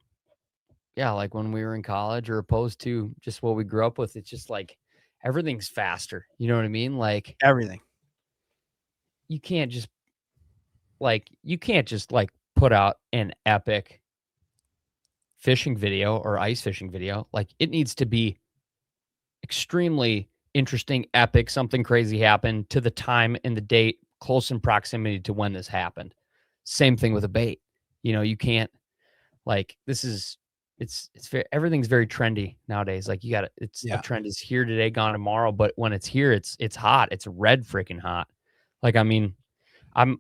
like when we were in college, or opposed to just what we grew up with. It's just like everything's faster. You know what I mean? Like
Everything.
you can't just put out an epic fishing video or ice fishing video. Like it needs to be extremely interesting, epic, something crazy happened to the time and the date, close in proximity to when this happened. Same thing with a bait. You can't, like, everything's very trendy nowadays. Like a trend is here today, gone tomorrow, but when it's here, it's hot. It's red freaking hot. Like, I mean, I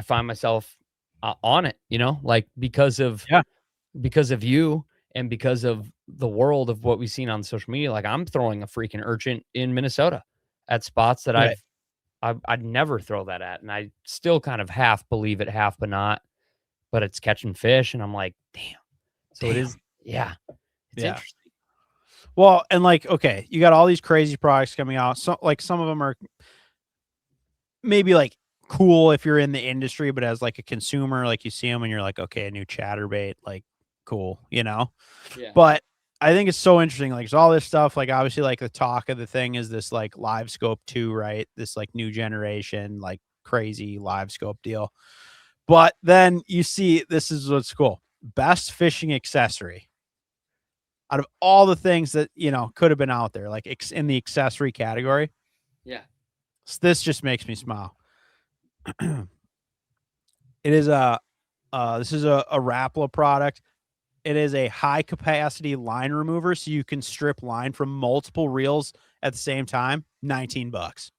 find myself on it, like because of you and because of the world of what we've seen on social media. Like I'm throwing a freaking urchin in Minnesota at spots that I'd never throw that at. And I still kind of half believe it, half but not, but it's catching fish. And I'm like, damn. So it is. Yeah. It's interesting.
Well, and like, okay, you got all these crazy products coming out. So like some of them are maybe like cool if you're in the industry, but as like a consumer, like you see them and you're like, okay, a new chatterbait, like cool,
Yeah.
But I think it's so interesting. Like, there's all this stuff. Like, obviously, like the talk of the thing is this like live scope 2, right? This like new generation, like crazy live scope deal. But then you see, this is what's cool. Best fishing accessory out of all the things that, could have been out there, like in the accessory category.
Yeah.
So this just makes me smile. It is this is a Rapala product. It is a high capacity line remover, so you can strip line from multiple reels at the same time. $19.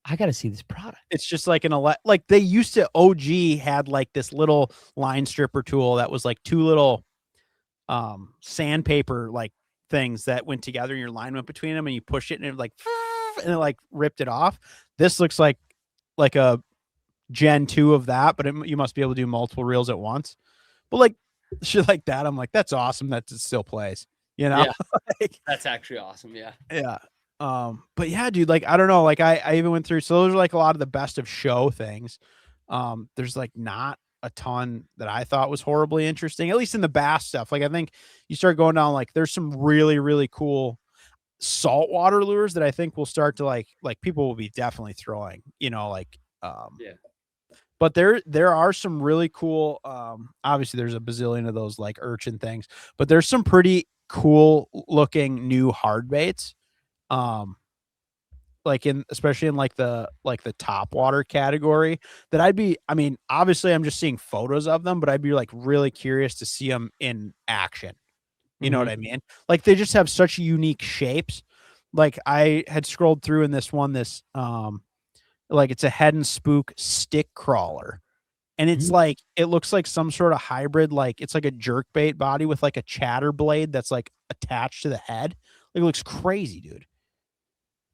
I got to see this product.
It's just like like they used to, OG had like this little line stripper tool that was like two little sandpaper like things that went together and your line went between them and you push it and it like ripped it off. This looks like a Gen 2 of that, but you must be able to do multiple reels at once. But like shit like that, I'm like, that's awesome that it still plays,
Yeah.
Like,
That's actually awesome. Yeah.
Yeah. But yeah, dude, like, I don't know. Like I even went through, so those are like a lot of the best of show things. There's like not a ton that I thought was horribly interesting, at least in the bass stuff. Like I think you start going down, like there's some really, really cool saltwater lures that I think will start to like people will be definitely throwing, but there are some really cool, obviously there's a bazillion of those like urchin things, but there's some pretty cool looking new hard baits. Like especially in like the top water category that obviously I'm just seeing photos of them, but I'd be like really curious to see them in action. You know what I mean? Like they just have such unique shapes. Like I had scrolled through in this one, like it's a head and spook stick crawler. And it's like, it looks like some sort of hybrid, like it's like a jerk bait body with like a chatter blade that's like attached to the head. Like it looks crazy, dude.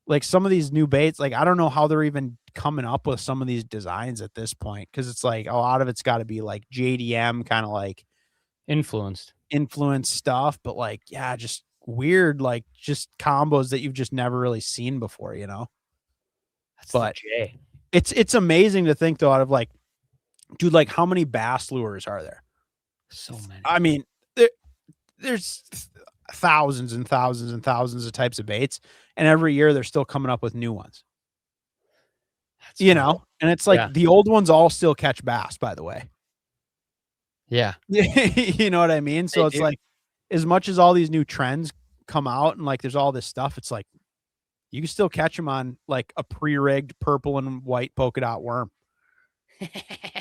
Like some of these new baits, like I don't know how they're even coming up with some of these designs at this point. Cause it's like a lot of it's got to be like JDM kind of like
influenced
stuff, but like, yeah, just weird, like just combos that you've just never really seen before, But it's amazing to think though, out of like, dude, like how many bass lures are there?
So many.
I mean, there's thousands and thousands and thousands of types of baits, and every year they're still coming up with new ones.
That's
and it's like the old ones all still catch bass, by the way.
Yeah.
You know what I mean? So it's like, as much as all these new trends come out and like there's all this stuff, it's like you can still catch them on like a pre-rigged purple and white polka dot worm.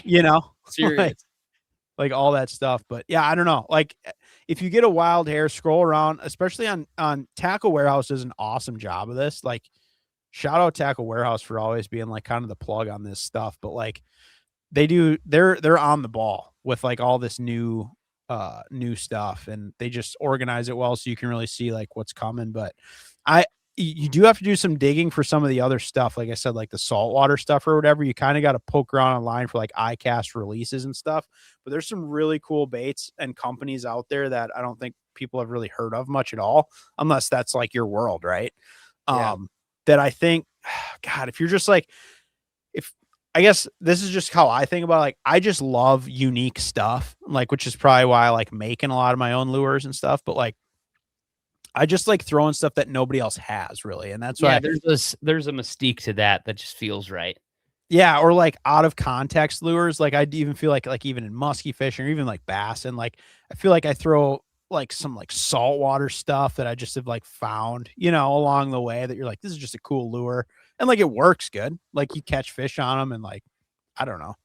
You know,
Serious.
like all that stuff. But yeah, I don't know. Like if you get a wild hair, scroll around, especially on Tackle Warehouse does an awesome job of this. Like shout out Tackle Warehouse for always being like kind of the plug on this stuff. But like they're on the ball with like all this new stuff, and they just organize it well so you can really see like what's coming. But you do have to do some digging for some of the other stuff. Like I said, like the saltwater stuff or whatever, you kind of got to poke around online for like iCast releases and stuff. But there's some really cool baits and companies out there that I don't think people have really heard of much at all, unless that's like your world, right?
Yeah.
That I think, God, if you're just like, I guess this is just how I think about it. Like, I just love unique stuff, like, which is probably why I like making a lot of my own lures and stuff. But like, I just like throwing stuff that nobody else has really. And that's why
there's a mystique to that just feels right.
Yeah. Or like out of context lures. Like I even feel like even in musky fishing or even like bass. And like, I feel like I throw like some like saltwater stuff that I just have like found, you know, along the way that you're like, this is just a cool lure. And like, it works good. Like you catch fish on them and like, I don't know.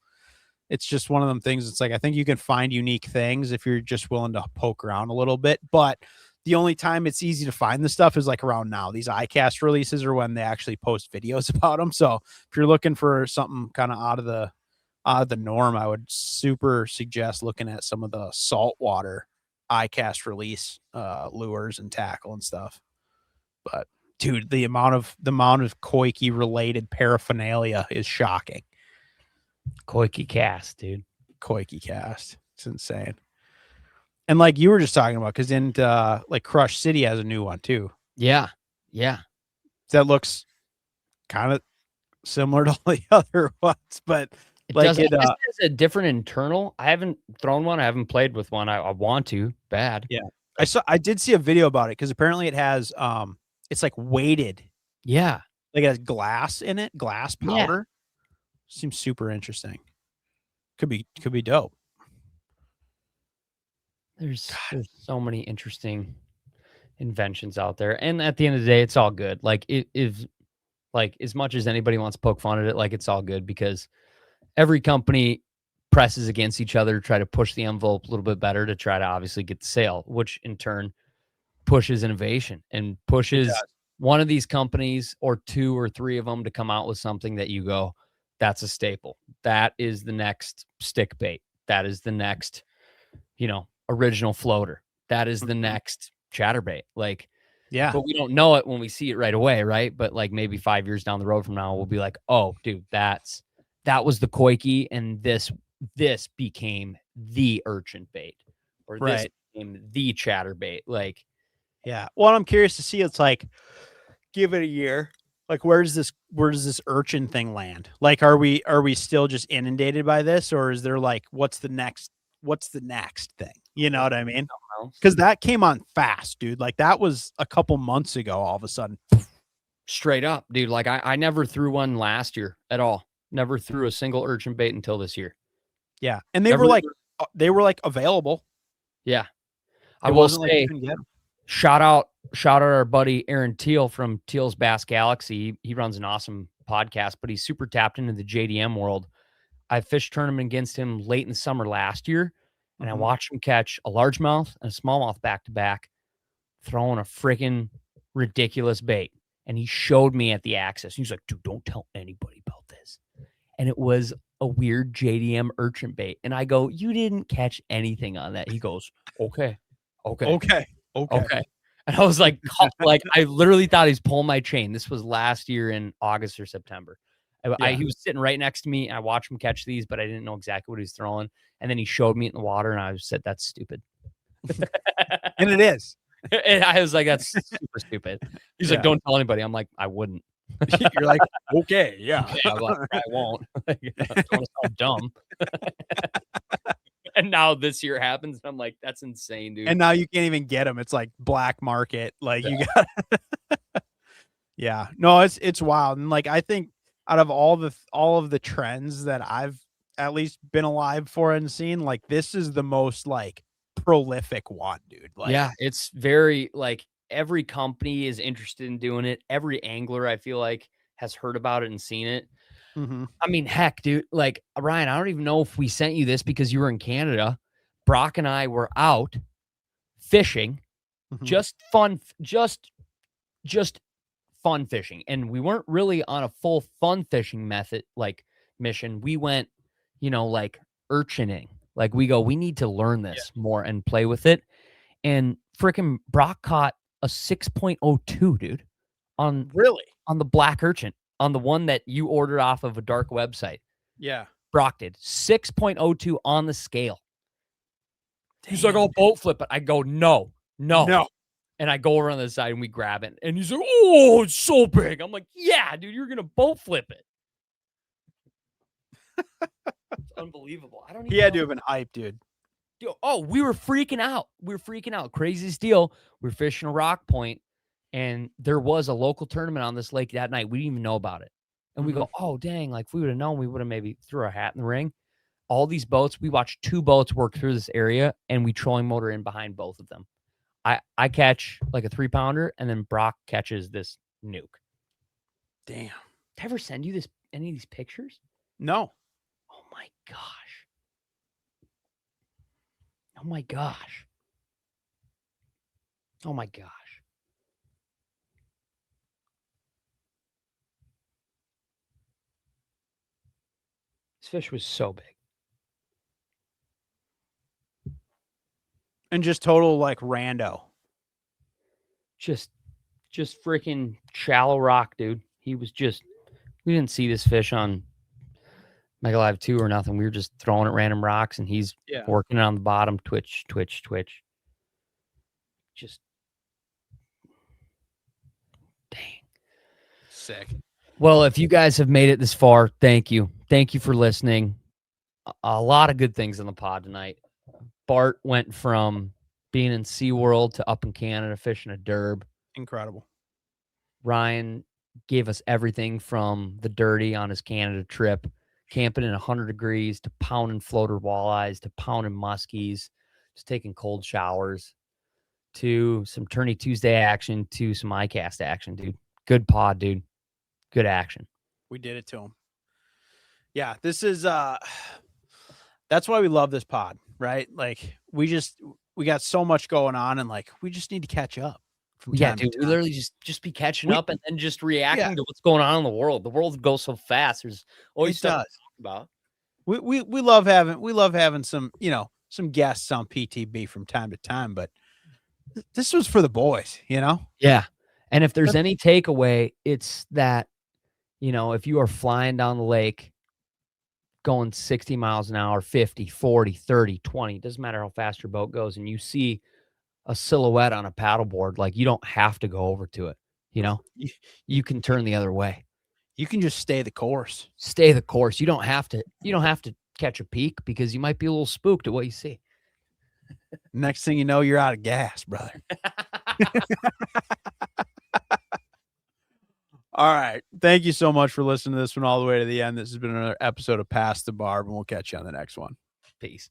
It's just one of them things. It's like, I think you can find unique things if you're just willing to poke around a little bit, but the only time it's easy to find this stuff is like around now. These iCast releases are when they actually post videos about them. So if you're looking for something kind of out of the norm, I would super suggest looking at some of the saltwater iCast release lures and tackle and stuff. But dude, the amount of Koike related paraphernalia is shocking.
Koike cast, dude.
Koike cast. It's insane. And like you were just talking about, because in like Crush City has a new one too.
Yeah. Yeah.
That looks kind of similar to all the other ones, but
it has a different internal. I haven't thrown one. I haven't played with one. I want to bad.
Yeah. I did see a video about it because apparently it has it's like weighted.
Yeah.
Like it has glass in it, glass powder. Yeah. Seems super interesting. Could be dope.
There's so many interesting inventions out there. And at the end of the day, it's all good. Like if like as much as anybody wants to poke fun at it, like it's all good because every company presses against each other to try to push the envelope a little bit better to try to obviously get the sale, which in turn pushes innovation and pushes one of these companies or two or three of them to come out with something that you go, that's a staple. That is the next stick bait. That is the next, original floater. That is the next chatterbait. Like,
yeah,
but we don't know it when we see it right away. Right. But like maybe 5 years down the road from now, we'll be like, oh dude, that was the Koike and this became the urchin bait or this became the chatterbait. Like,
yeah. Well, I'm curious to see. It's like, give it a year. Like, where does this urchin thing land? Like, are we still just inundated by this, or is there like, what's the next thing? You know what I mean? Because that came on fast, dude. Like that was a couple months ago. All of a sudden,
straight up, dude. Like I never threw one last year at all. Never threw a single urchin bait until this year.
Yeah, and they were like available.
Yeah, I will say, shout out our buddy Aaron Teal from Teal's Bass Galaxy. He runs an awesome podcast, but he's super tapped into the JDM world. I fished tournament against him late in the summer last year, and I watched him catch a largemouth and a smallmouth back to back, throwing a freaking ridiculous bait. And he showed me at the access. He's like, dude, don't tell anybody about this. And it was a weird JDM urchin bait. And I go, you didn't catch anything on that. He goes, okay. And I was like, I literally thought he's pulling my chain. This was last year in August or September. He was sitting right next to me. And I watched him catch these, but I didn't know exactly what he was throwing. And then he showed me it in the water, and I said, that's stupid.
And it is.
And I was like, that's super stupid. He's like, don't tell anybody. I'm like, I wouldn't.
You're like, okay, yeah.
I'm like, I won't. I don't want to sound dumb. And now this year happens, and I'm like, that's insane, dude.
And now you can't even get them. It's like black market. Like you got. Yeah, no, it's wild, and like I think out of all of the trends that I've at least been alive for and seen, like this is the most like prolific one, dude. Like,
yeah, it's very like every company is interested in doing it. Every angler, I feel like, has heard about it and seen it.
Mhm.
I mean, heck, dude, like Ryan, I don't even know if we sent you this because you were in Canada. Brock and I were out fishing,
Mhm.
just fun fishing. And we weren't really on a full fun fishing method, like mission. We went, like urchining. Like we need to learn this more and play with it. And freaking Brock caught a 6.02, dude, on
Really?
the black urchin, on the one that you ordered off of a dark website.
Yeah.
Brock did 6.02 on the scale. He's like, "Oh, boat flip it." I go, no. And I go over on the side and we grab it. And he's like, "Oh, it's so big." I'm like, "Yeah, dude, you're gonna boat flip it." It's unbelievable. I don't even
He had
know.
to have been hyped, dude.
Oh, we were freaking out. Craziest deal. We were fishing a rock point, and there was a local tournament on this lake that night. We didn't even know about it. And we go, "Oh, dang, like if we would have known, we would have maybe threw our hat in the ring." All these boats, we watched 2 boats work through this area, and we trolling motor in behind both of them. I catch like a 3-pounder, and then Brock catches this nuke.
Damn.
Did I ever send you any of these pictures?
No.
Oh my gosh. Oh my gosh. Oh my gosh. This fish was so big.
And just total like rando.
Just freaking shallow rock, dude. He was we didn't see this fish on Mega Live 2 or nothing. We were just throwing at random rocks, and he's working on the bottom, twitch. Just dang.
Sick.
Well, if you guys have made it this far, thank you. Thank you for listening. A lot of good things on the pod tonight. Bart went from being in SeaWorld to up in Canada fishing a derb.
Incredible.
Ryan gave us everything from the dirty on his Canada trip, camping in 100 degrees, to pounding floater walleyes, to pounding muskies, just taking cold showers, to some Tourney Tuesday action, to some iCast action, dude. Good pod, dude. Good action.
We did it to him. Yeah, this is that's why we love this pod, right? Like we got so much going on, and like we just need to catch up.
Yeah, dude, we literally just be catching up and then just reacting to what's going on in the world. The world goes so fast. There's always stuff to talk about.
We love having some, some guests on PTB from time to time, but this was for the boys,
Yeah. And if there's any takeaway, it's that, if you are flying down the lake going 60 miles an hour, 50, 40, 30, 20, doesn't matter how fast your boat goes, and you see a silhouette on a paddleboard, like you don't have to go over to it. You can turn the other way.
You can just stay the course.
You don't have to catch a peak, because you might be a little spooked at what you see.
Next thing you know, you're out of gas, brother. All right. Thank you so much for listening to this one all the way to the end. This has been another episode of Pass the Barb, and we'll catch you on the next one.
Peace.